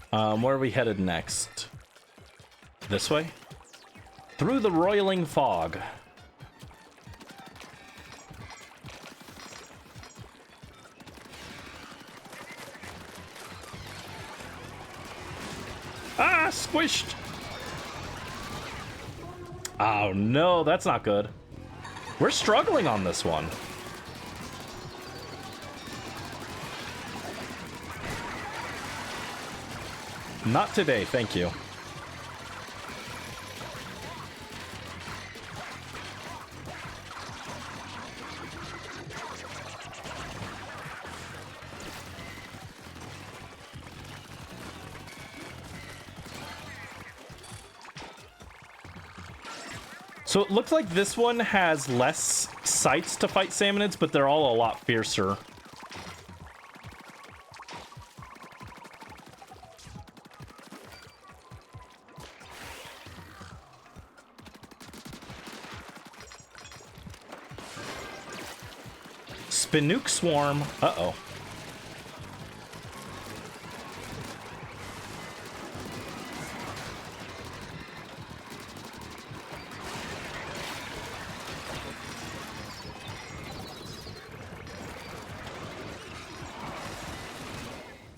Where are we headed next? This way? Through the roiling fog. Ah, squished! Oh no, that's not good. We're struggling on this one. Not today, thank you. So it looks like this one has less sights to fight salmonids, but they're all a lot fiercer. Spinook Swarm. Uh-oh.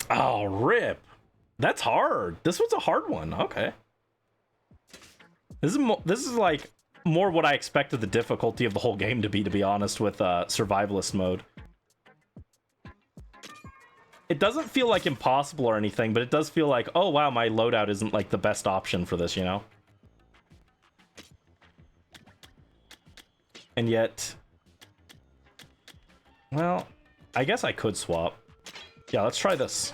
Oh, rip. That's hard. This was a hard one. Okay. This is like more what I expected the difficulty of the whole game to be honest, with survivalist mode. It doesn't feel like impossible or anything, but it does feel like, oh wow, my loadout isn't like the best option for this, you know? And yet, well, I guess I could swap. Yeah, let's try this.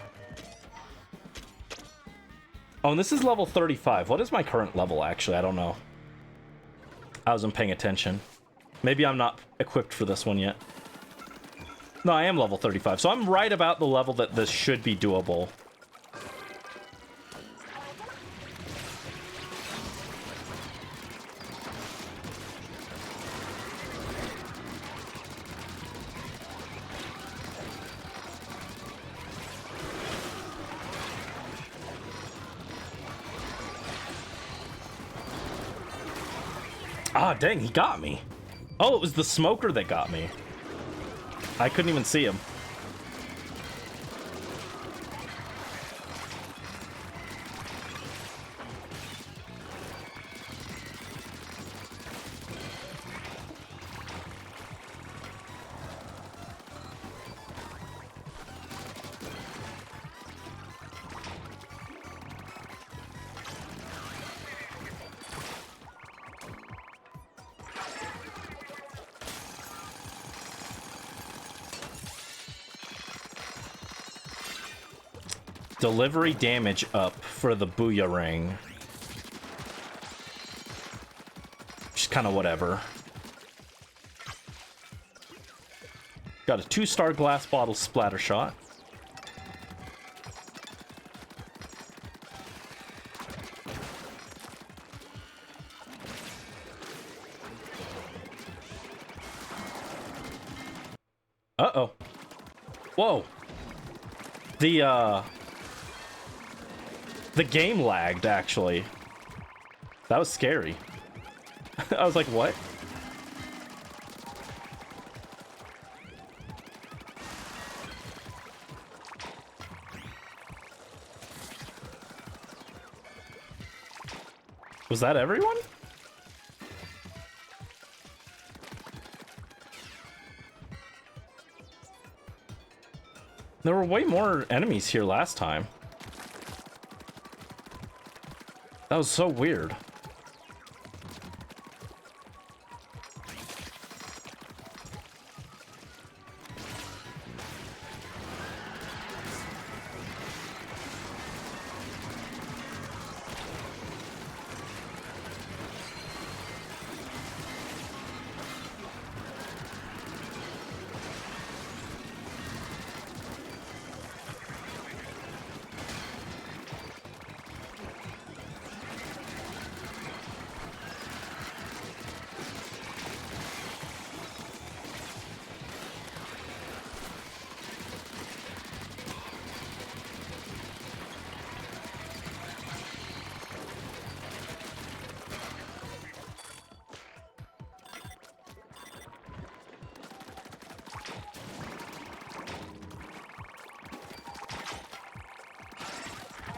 Oh, and this is level 35. What is my current level, actually? I don't know. I wasn't paying attention. Maybe I'm not equipped for this one yet. No, I am level 35, so I'm right about the level that this should be doable. Ah, dang, he got me. Oh, it was the smoker that got me. I couldn't even see him. Delivery damage up for the Booyah Ring. Just kind of whatever. Got a 2-star glass bottle splatter shot. Uh-oh. Whoa. The game lagged, actually. That was scary. I was like, what? Was that everyone? There were way more enemies here last time. That was so weird.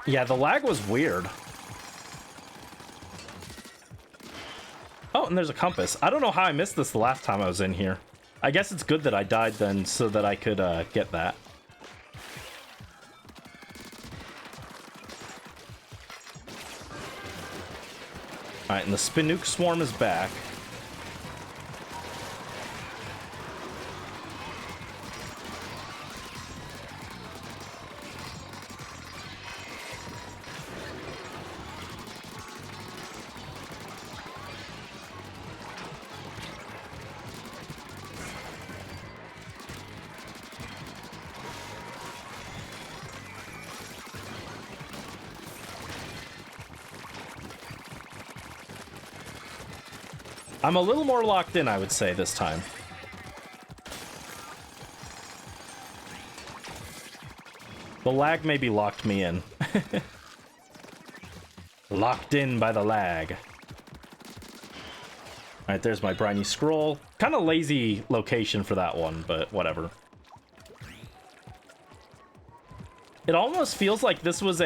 Yeah, the lag was weird. Oh, and there's a compass. I don't know how I missed this the last time I was in here. I guess it's good that I died then so that I could get that. Alright, and the Spinook Swarm is back. I'm a little more locked in, I would say, this time. The lag maybe locked me in. Locked in by the lag. Alright, there's my briny scroll. Kind of lazy location for that one, but whatever. It almost feels like this was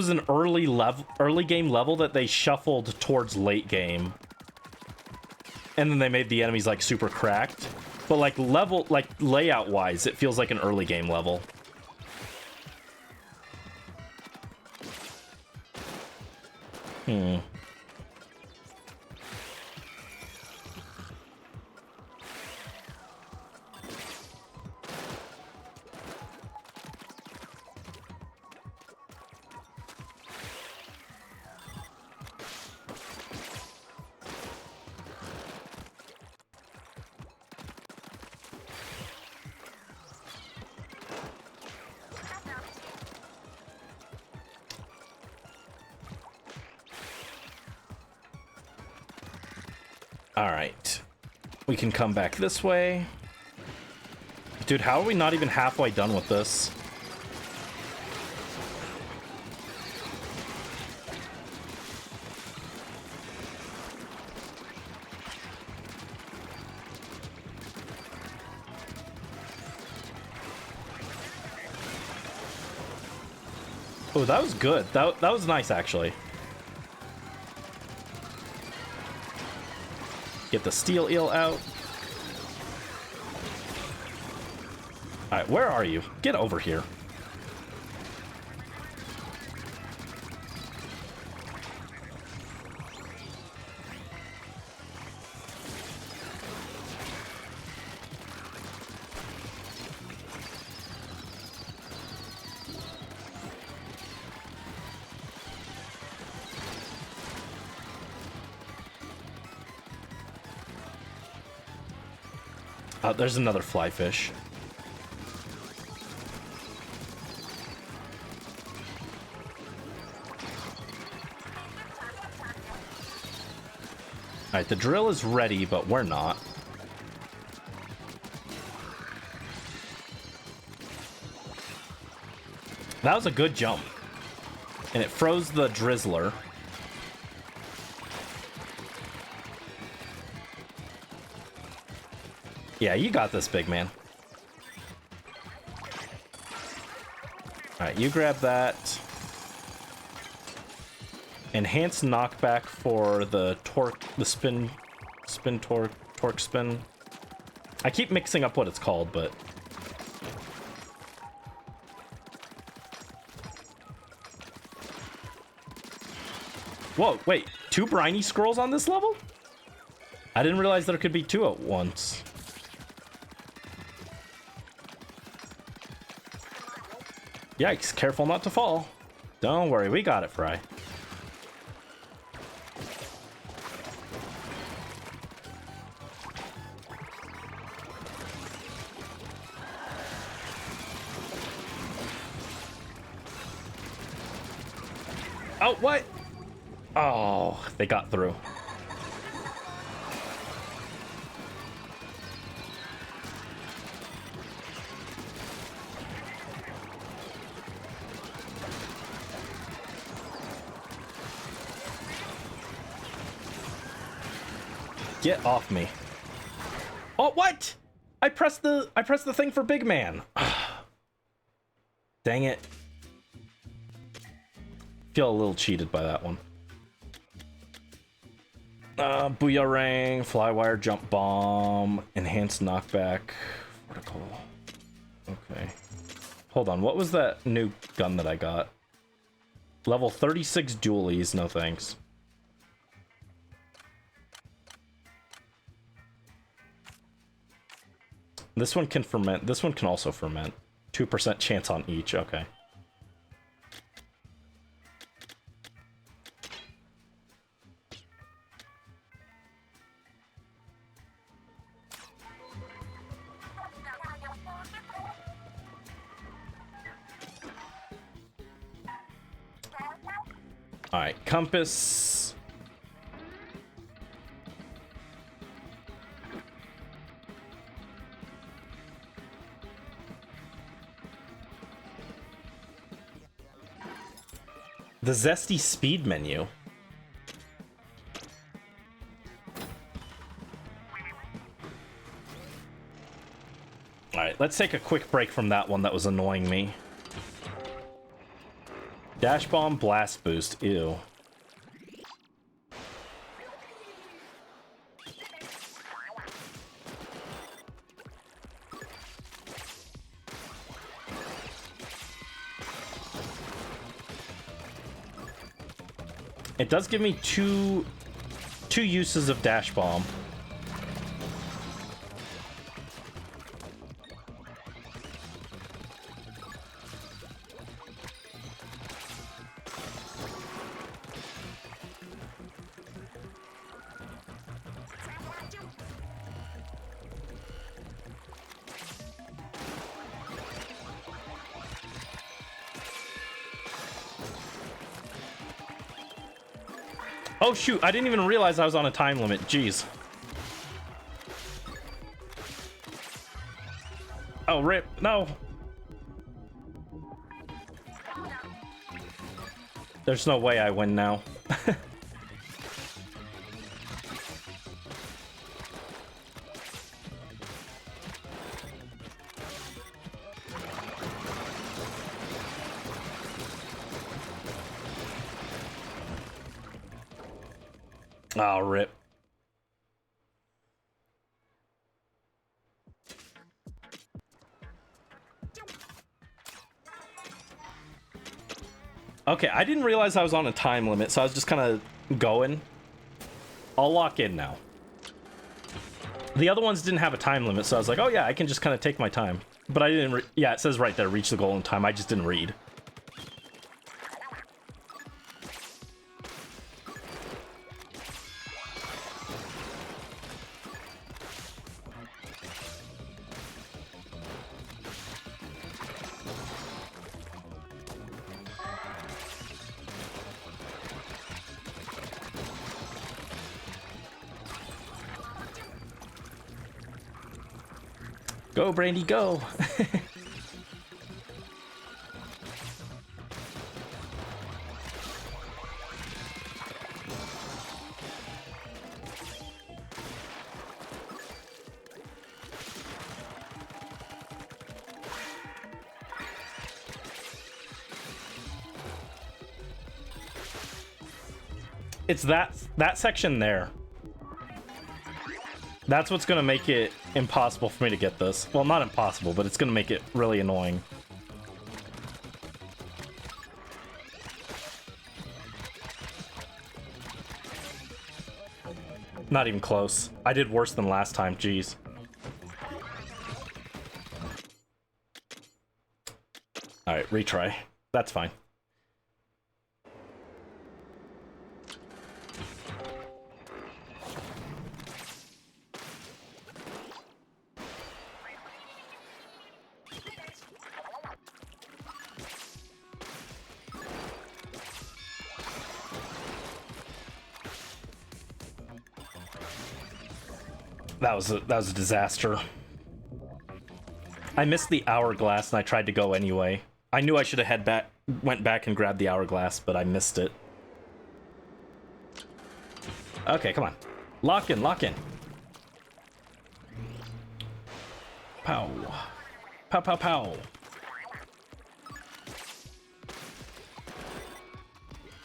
an early game level that they shuffled towards late game. And then they made the enemies like super cracked. But like layout wise, it feels like an early game level. Alright. We can come back this way. Dude, how are we not even halfway done with this? Oh, that was good. That was nice, actually. Get the steel eel out. Alright, where are you? Get over here. There's another fly fish. Alright, the drill is ready, but we're not. That was a good jump. And it froze the drizzler. Yeah, you got this, big man. Alright, you grab that. Enhanced knockback for the torque, the spin torque spin. I keep mixing up what it's called, but... Whoa, wait, 2 briny scrolls on this level? I didn't realize there could be 2 at once. Yikes, careful not to fall. Don't worry, we got it, Fry. Oh, what? Oh, they got through. Get off me. Oh, what? I pressed the thing for big man. Dang it. Feel a little cheated by that one. Booyarang, Flywire, Jump Bomb, Enhanced Knockback, Vertical. Okay. Hold on, what was that new gun that I got? Level 36 dualies, no thanks. This one can ferment, this one can also ferment. 2% chance on each, okay. Alright, compass. The Zesty Speed menu. Alright, let's take a quick break from that one that was annoying me. Dash Bomb, Blast Boost, ew. It does give me two uses of Dash Bomb. Oh shoot, I didn't even realize I was on a time limit, jeez. Oh, rip, no. There's no way I win now. Oh, rip. Okay, I didn't realize I was on a time limit, so I was just kind of going. I'll lock in now. The other ones didn't have a time limit, so I was like, oh yeah, I can just kind of take my time. But I didn't yeah, it says right there, reach the goal in time. I just didn't read. Go, Brandy, go! It's that section there. That's what's gonna make it impossible for me to get this. Well, not impossible, but it's gonna make it really annoying. Not even close. I did worse than last time, jeez. Alright, retry. That's fine. That was a disaster. I missed the hourglass and I tried to go anyway. I knew I should have went back and grabbed the hourglass, but I missed it. Okay, come on. Lock in, lock in. Pow. Pow, pow, pow.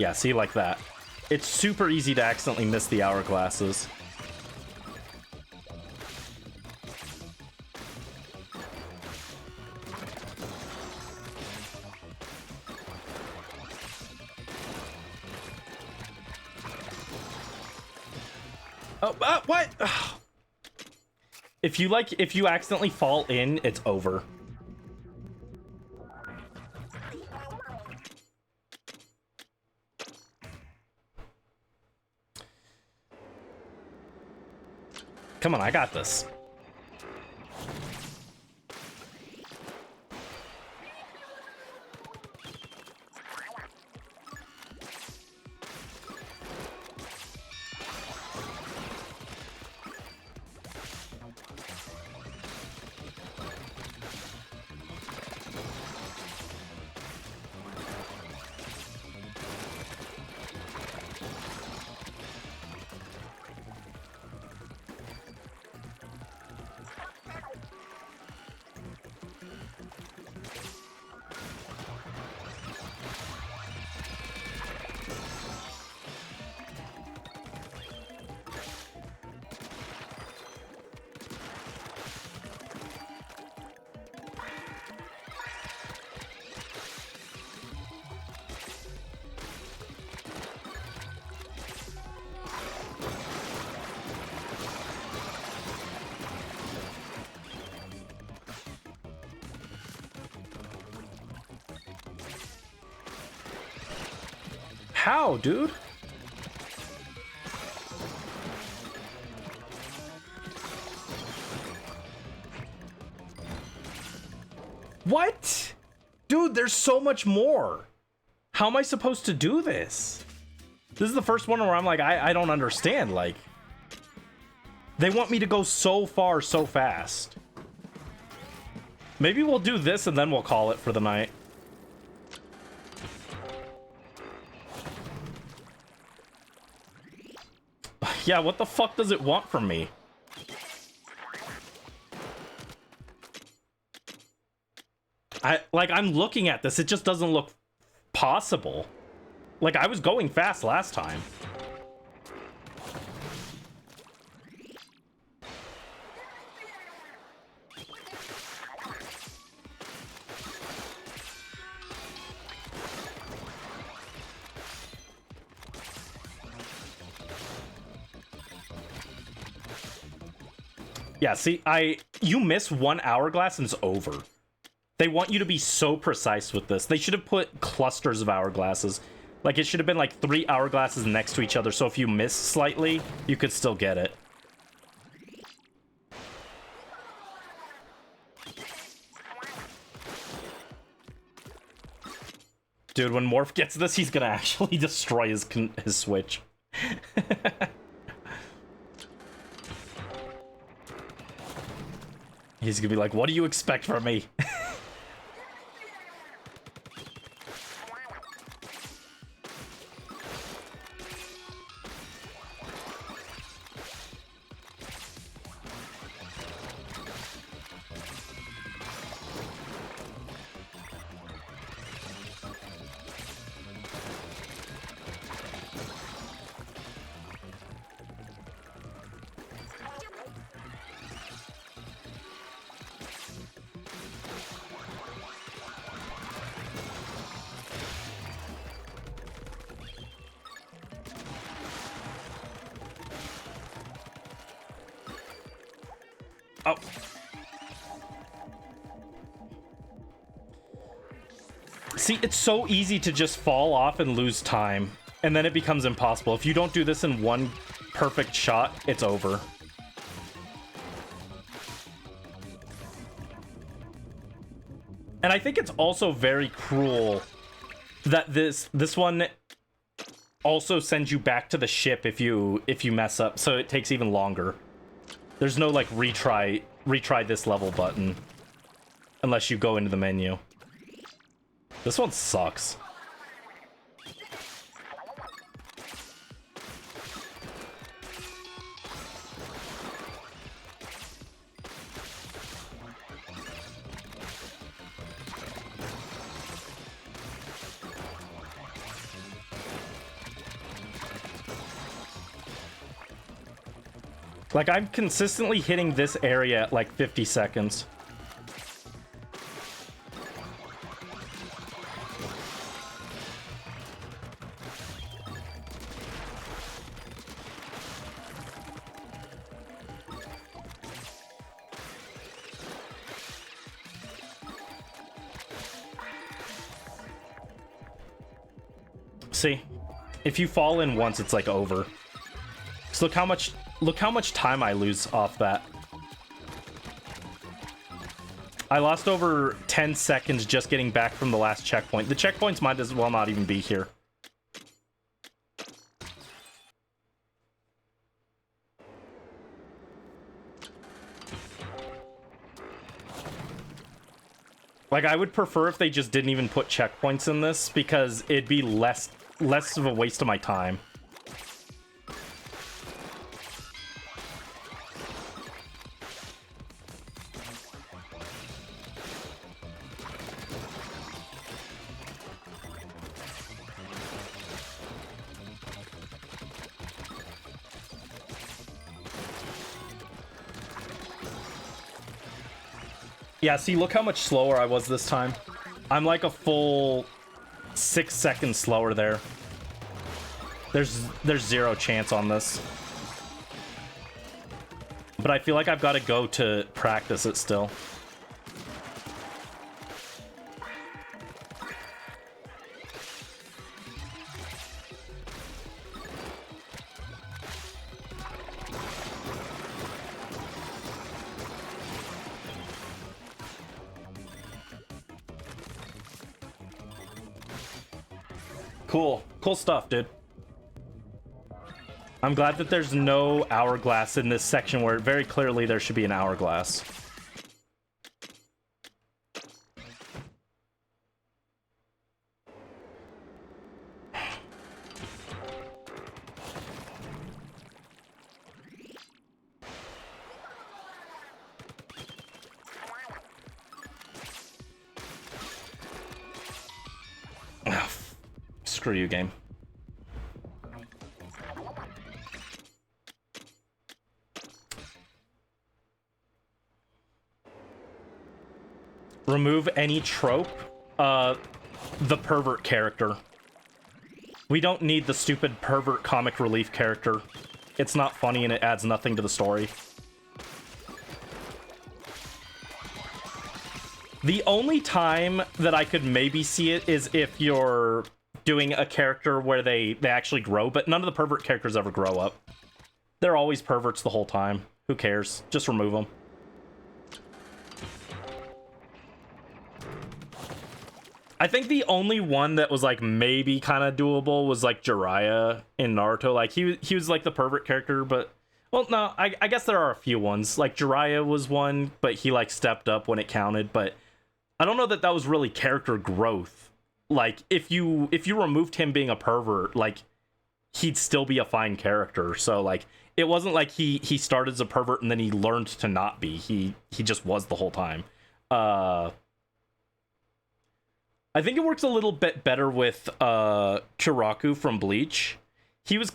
Yeah, see, like that. It's super easy to accidentally miss the hourglasses. Oh, what? If you accidentally fall in, it's over. Come on, I got this. How, dude? What? Dude, there's so much more. How am I supposed to do this? This is the first one where I'm like, I don't understand. Like, they want me to go so far so fast. Maybe we'll do this and then we'll call it for the night. Yeah, what the fuck does it want from me? I'm looking at this, it just doesn't look possible. Like, I was going fast last time. Yeah, see, you miss one hourglass and it's over. They want you to be so precise with this. They should have put clusters of hourglasses. Like, it should have been like 3 hourglasses next to each other, so if you miss slightly, you could still get it. Dude, when Morph gets this, he's gonna actually destroy his Switch. He's gonna be like, what do you expect from me? Oh. See, it's so easy to just fall off and lose time, and then it becomes impossible. If you don't do this in one perfect shot, it's over. And I think it's also very cruel that this one also sends you back to the ship if you mess up, so it takes even longer. There's no, like, retry this level button. Unless you go into the menu. This one sucks. Like, I'm consistently hitting this area at like 50 seconds. See, if you fall in once, it's like over. So look how much time I lose off that. I lost over 10 seconds just getting back from the last checkpoint. The checkpoints might as well not even be here. Like, I would prefer if they just didn't even put checkpoints in this, because it'd be less of a waste of my time. Yeah, see, look how much slower I was this time. I'm like a full 6 seconds slower there. There's zero chance on this. But I feel like I've got to go to practice it still. Cool stuff, dude. I'm glad that there's no hourglass in this section where very clearly there should be an hourglass. Screw you, game. Remove any trope. The pervert character. We don't need the stupid pervert comic relief character. It's not funny and it adds nothing to the story. The only time that I could maybe see it is if you're doing a character where they actually grow, but none of the pervert characters ever grow up. They're always perverts the whole time. Who cares? Just remove them. I think the only one that was like maybe kind of doable was like Jiraiya in Naruto. Like he was like the pervert character, but well, no, I guess there are a few ones. Like Jiraiya was one, but he like stepped up when it counted. But I don't know that that was really character growth. Like if you removed him being a pervert, like he'd still be a fine character. So like it wasn't like he started as a pervert and then he learned to not be. He just was the whole time. I think it works a little bit better with Kiraku from Bleach. He was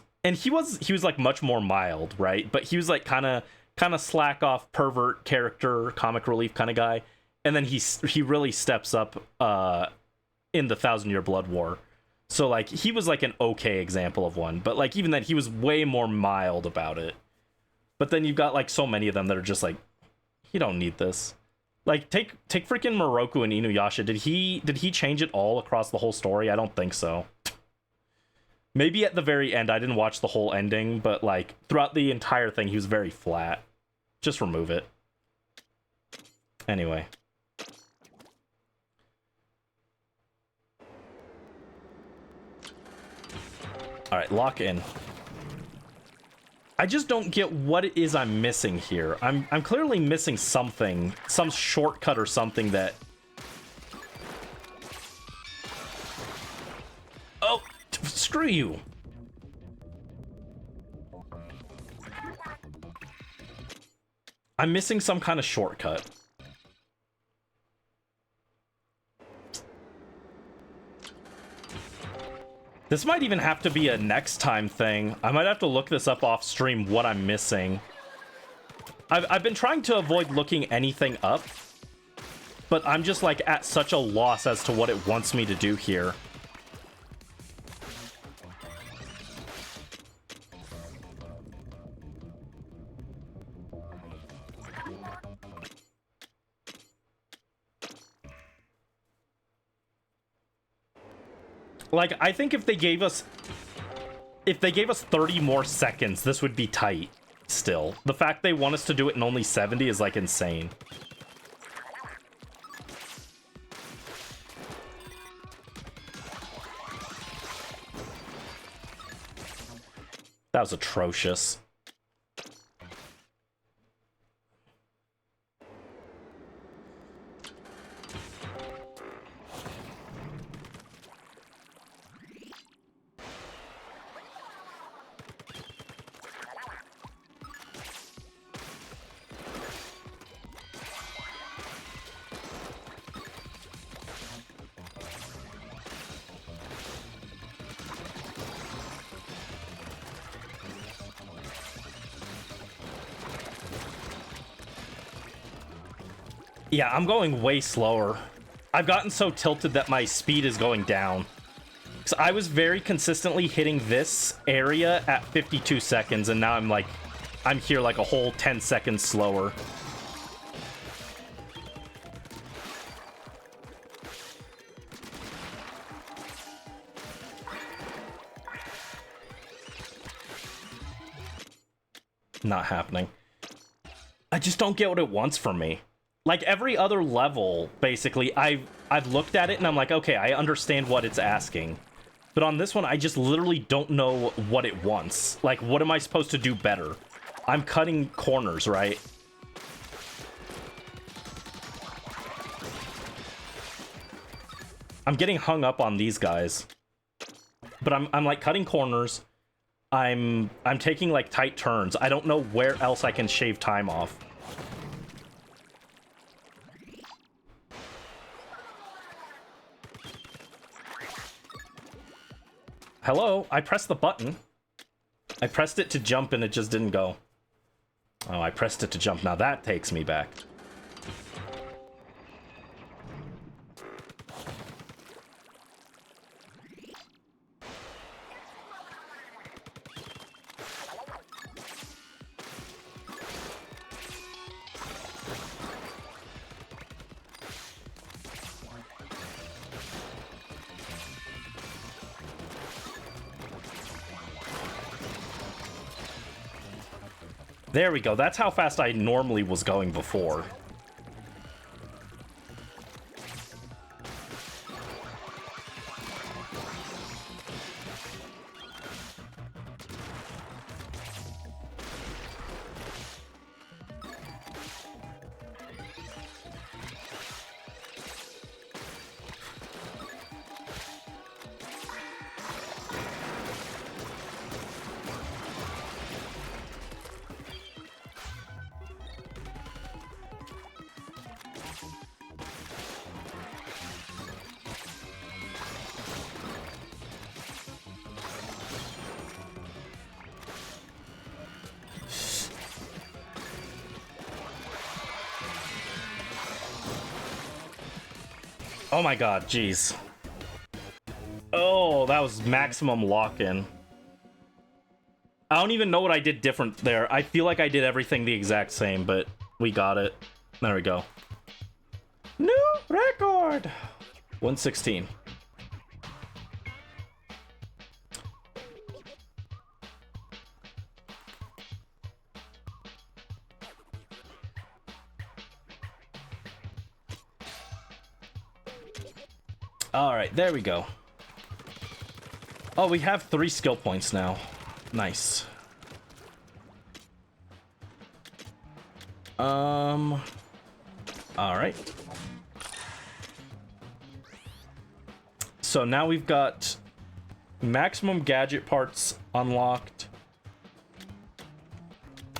like much more mild, right? But he was like kind of slack off pervert character, comic relief kind of guy. And then he really steps up in the 1,000-Year Blood War. So like he was like an okay example of one, but like even then he was way more mild about it. But then you've got like so many of them that are just like, you don't need this. Like take freaking Moroku and Inuyasha. Did he change it all across the whole story? I don't think so. Maybe at the very end. I didn't watch the whole ending, but like throughout the entire thing he was very flat. Just remove it. Anyway. All right, lock in. I just don't get what it is I'm missing here. I'm clearly missing something, some shortcut or something that... Oh, screw you. I'm missing some kind of shortcut. This might even have to be a next time thing. I might have to look this up off stream, what I'm missing. I've been trying to avoid looking anything up, but I'm just like at such a loss as to what it wants me to do here. Like, I think if they gave us 30 more seconds, this would be tight still. The fact they want us to do it in only 70 is like insane. That was atrocious. Yeah, I'm going way slower. I've gotten so tilted that my speed is going down. So I was very consistently hitting this area at 52 seconds, and now I'm here like a whole 10 seconds slower. Not happening. I just don't get what it wants from me. Like every other level, basically, I've looked at it and I'm like, okay, I understand what it's asking. But on this one, I just literally don't know what it wants. Like, what am I supposed to do better? I'm cutting corners, right? I'm getting hung up on these guys. But I'm like cutting corners. I'm taking like tight turns. I don't know where else I can shave time off. Hello? I pressed the button. I pressed it to jump and it just didn't go. Oh, I pressed it to jump. Now that takes me back. There we go. That's how fast I normally was going before. Oh my god, jeez. Oh, that was maximum lock-in. I don't even know what I did different there. I feel like I did everything the exact same, but we got it. There we go. New record! 116. Alright, there we go. Oh, we have 3 skill points now. Nice. Alright. So now we've got maximum gadget parts unlocked.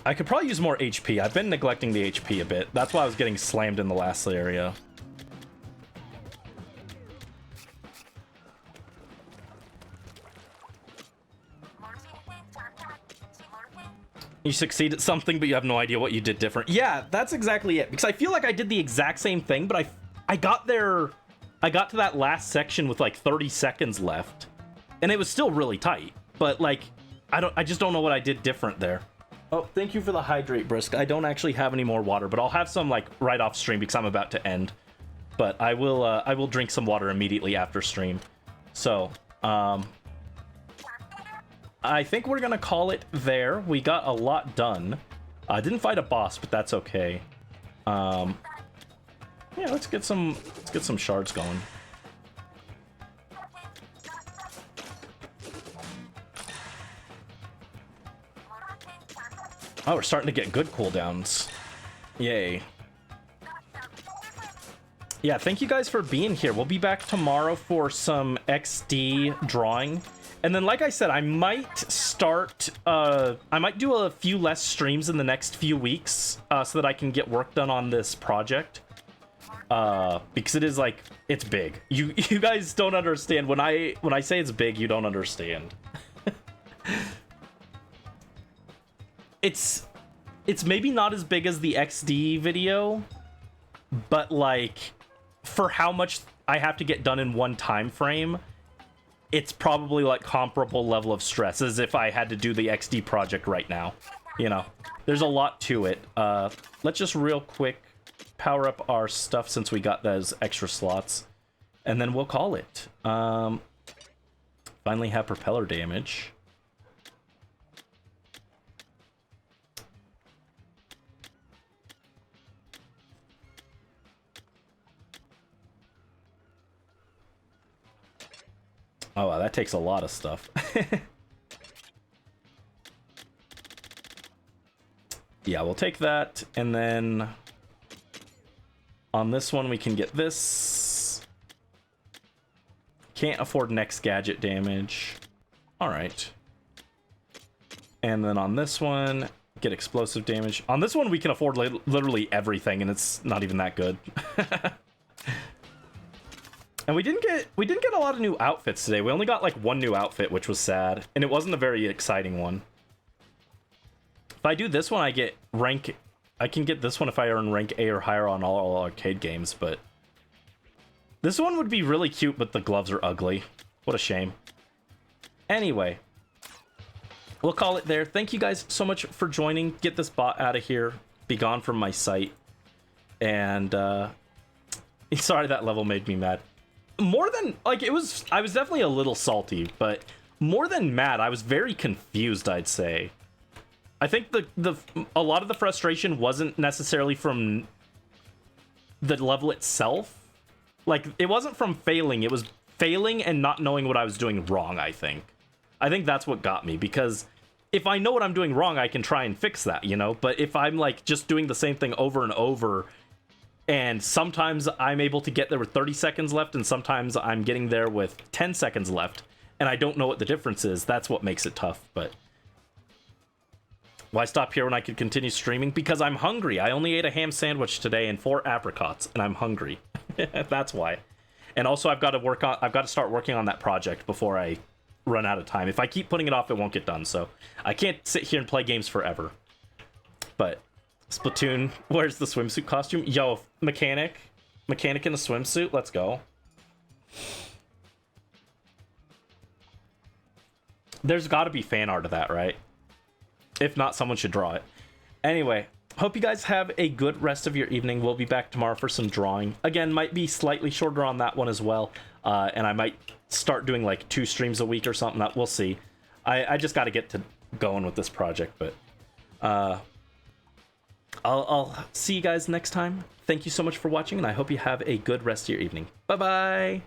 I could probably use more HP. I've been neglecting the HP a bit. That's why I was getting slammed in the last area. You succeed at something, but you have no idea what you did different. Yeah, that's exactly it. Because I feel like I did the exact same thing, but I got there... I got to that last section with like 30 seconds left. And it was still really tight. But like, I just don't know what I did different there. Oh, thank you for the hydrate, Brisk. I don't actually have any more water, but I'll have some like right off stream because I'm about to end. But I will drink some water immediately after stream. So, I think we're gonna call it there. We got a lot done. I didn't fight a boss, but that's okay. Yeah, let's get some shards going. Oh, we're starting to get good cooldowns. Yay. Yeah, thank you guys for being here. We'll be back tomorrow for some XD drawing. And then, like I said, I might start, I might do a few less streams in the next few weeks so that I can get work done on this project. Because it is, like, it's big. You guys don't understand. When I say it's big, you don't understand. It's maybe not as big as the XD video, but, like, for how much I have to get done in one time frame, it's probably like comparable level of stress as if I had to do the XD project right now. You know, there's a lot to it. Let's just real quick power up our stuff since we got those extra slots, and then we'll call it. Finally have propeller damage. Oh, wow, that takes a lot of stuff. Yeah, we'll take that, and then on this one we can get this. Can't afford next gadget damage. All right. And then on this one, get explosive damage. On this one, we can afford literally everything, and it's not even that good. And we didn't get a lot of new outfits today. We only got like one new outfit, which was sad, and it wasn't a very exciting one. If I do this one, I get rank. I can get this one if I earn rank A or higher on all arcade games, but this one would be really cute, but the gloves are ugly. What a shame. Anyway, we'll call it there. Thank you guys so much for joining. Get this bot out of here. Be gone from my sight. And sorry that level made me mad. More than, like, I was definitely a little salty, but more than mad, I was very confused, I'd say. I think a lot of the frustration wasn't necessarily from the level itself. Like, it wasn't from failing, it was failing and not knowing what I was doing wrong, I think. I think that's what got me, because if I know what I'm doing wrong, I can try and fix that, you know? But if I'm, like, just doing the same thing over and over, and sometimes I'm able to get there with 30 seconds left, and sometimes I'm getting there with 10 seconds left, and I don't know what the difference is. That's what makes it tough, but why stop here when I could continue streaming? Because I'm hungry. I only ate a ham sandwich today and 4 apricots, and I'm hungry. That's why. And also, I've got to start working on that project before I run out of time. If I keep putting it off, it won't get done, so I can't sit here and play games forever. But Splatoon, where's the swimsuit costume? Yo, mechanic in a swimsuit, let's go. There's got to be fan art of that, right? If not, someone should draw it. Anyway, hope you guys have a good rest of your evening. We'll be back tomorrow for some drawing. Again, might be slightly shorter on that one as well. And I might start doing like 2 streams a week or something. That we'll see. I just got to get to going with this project, but I'll see you guys next time. Thank you so much for watching, and I hope you have a good rest of your evening. Bye-bye!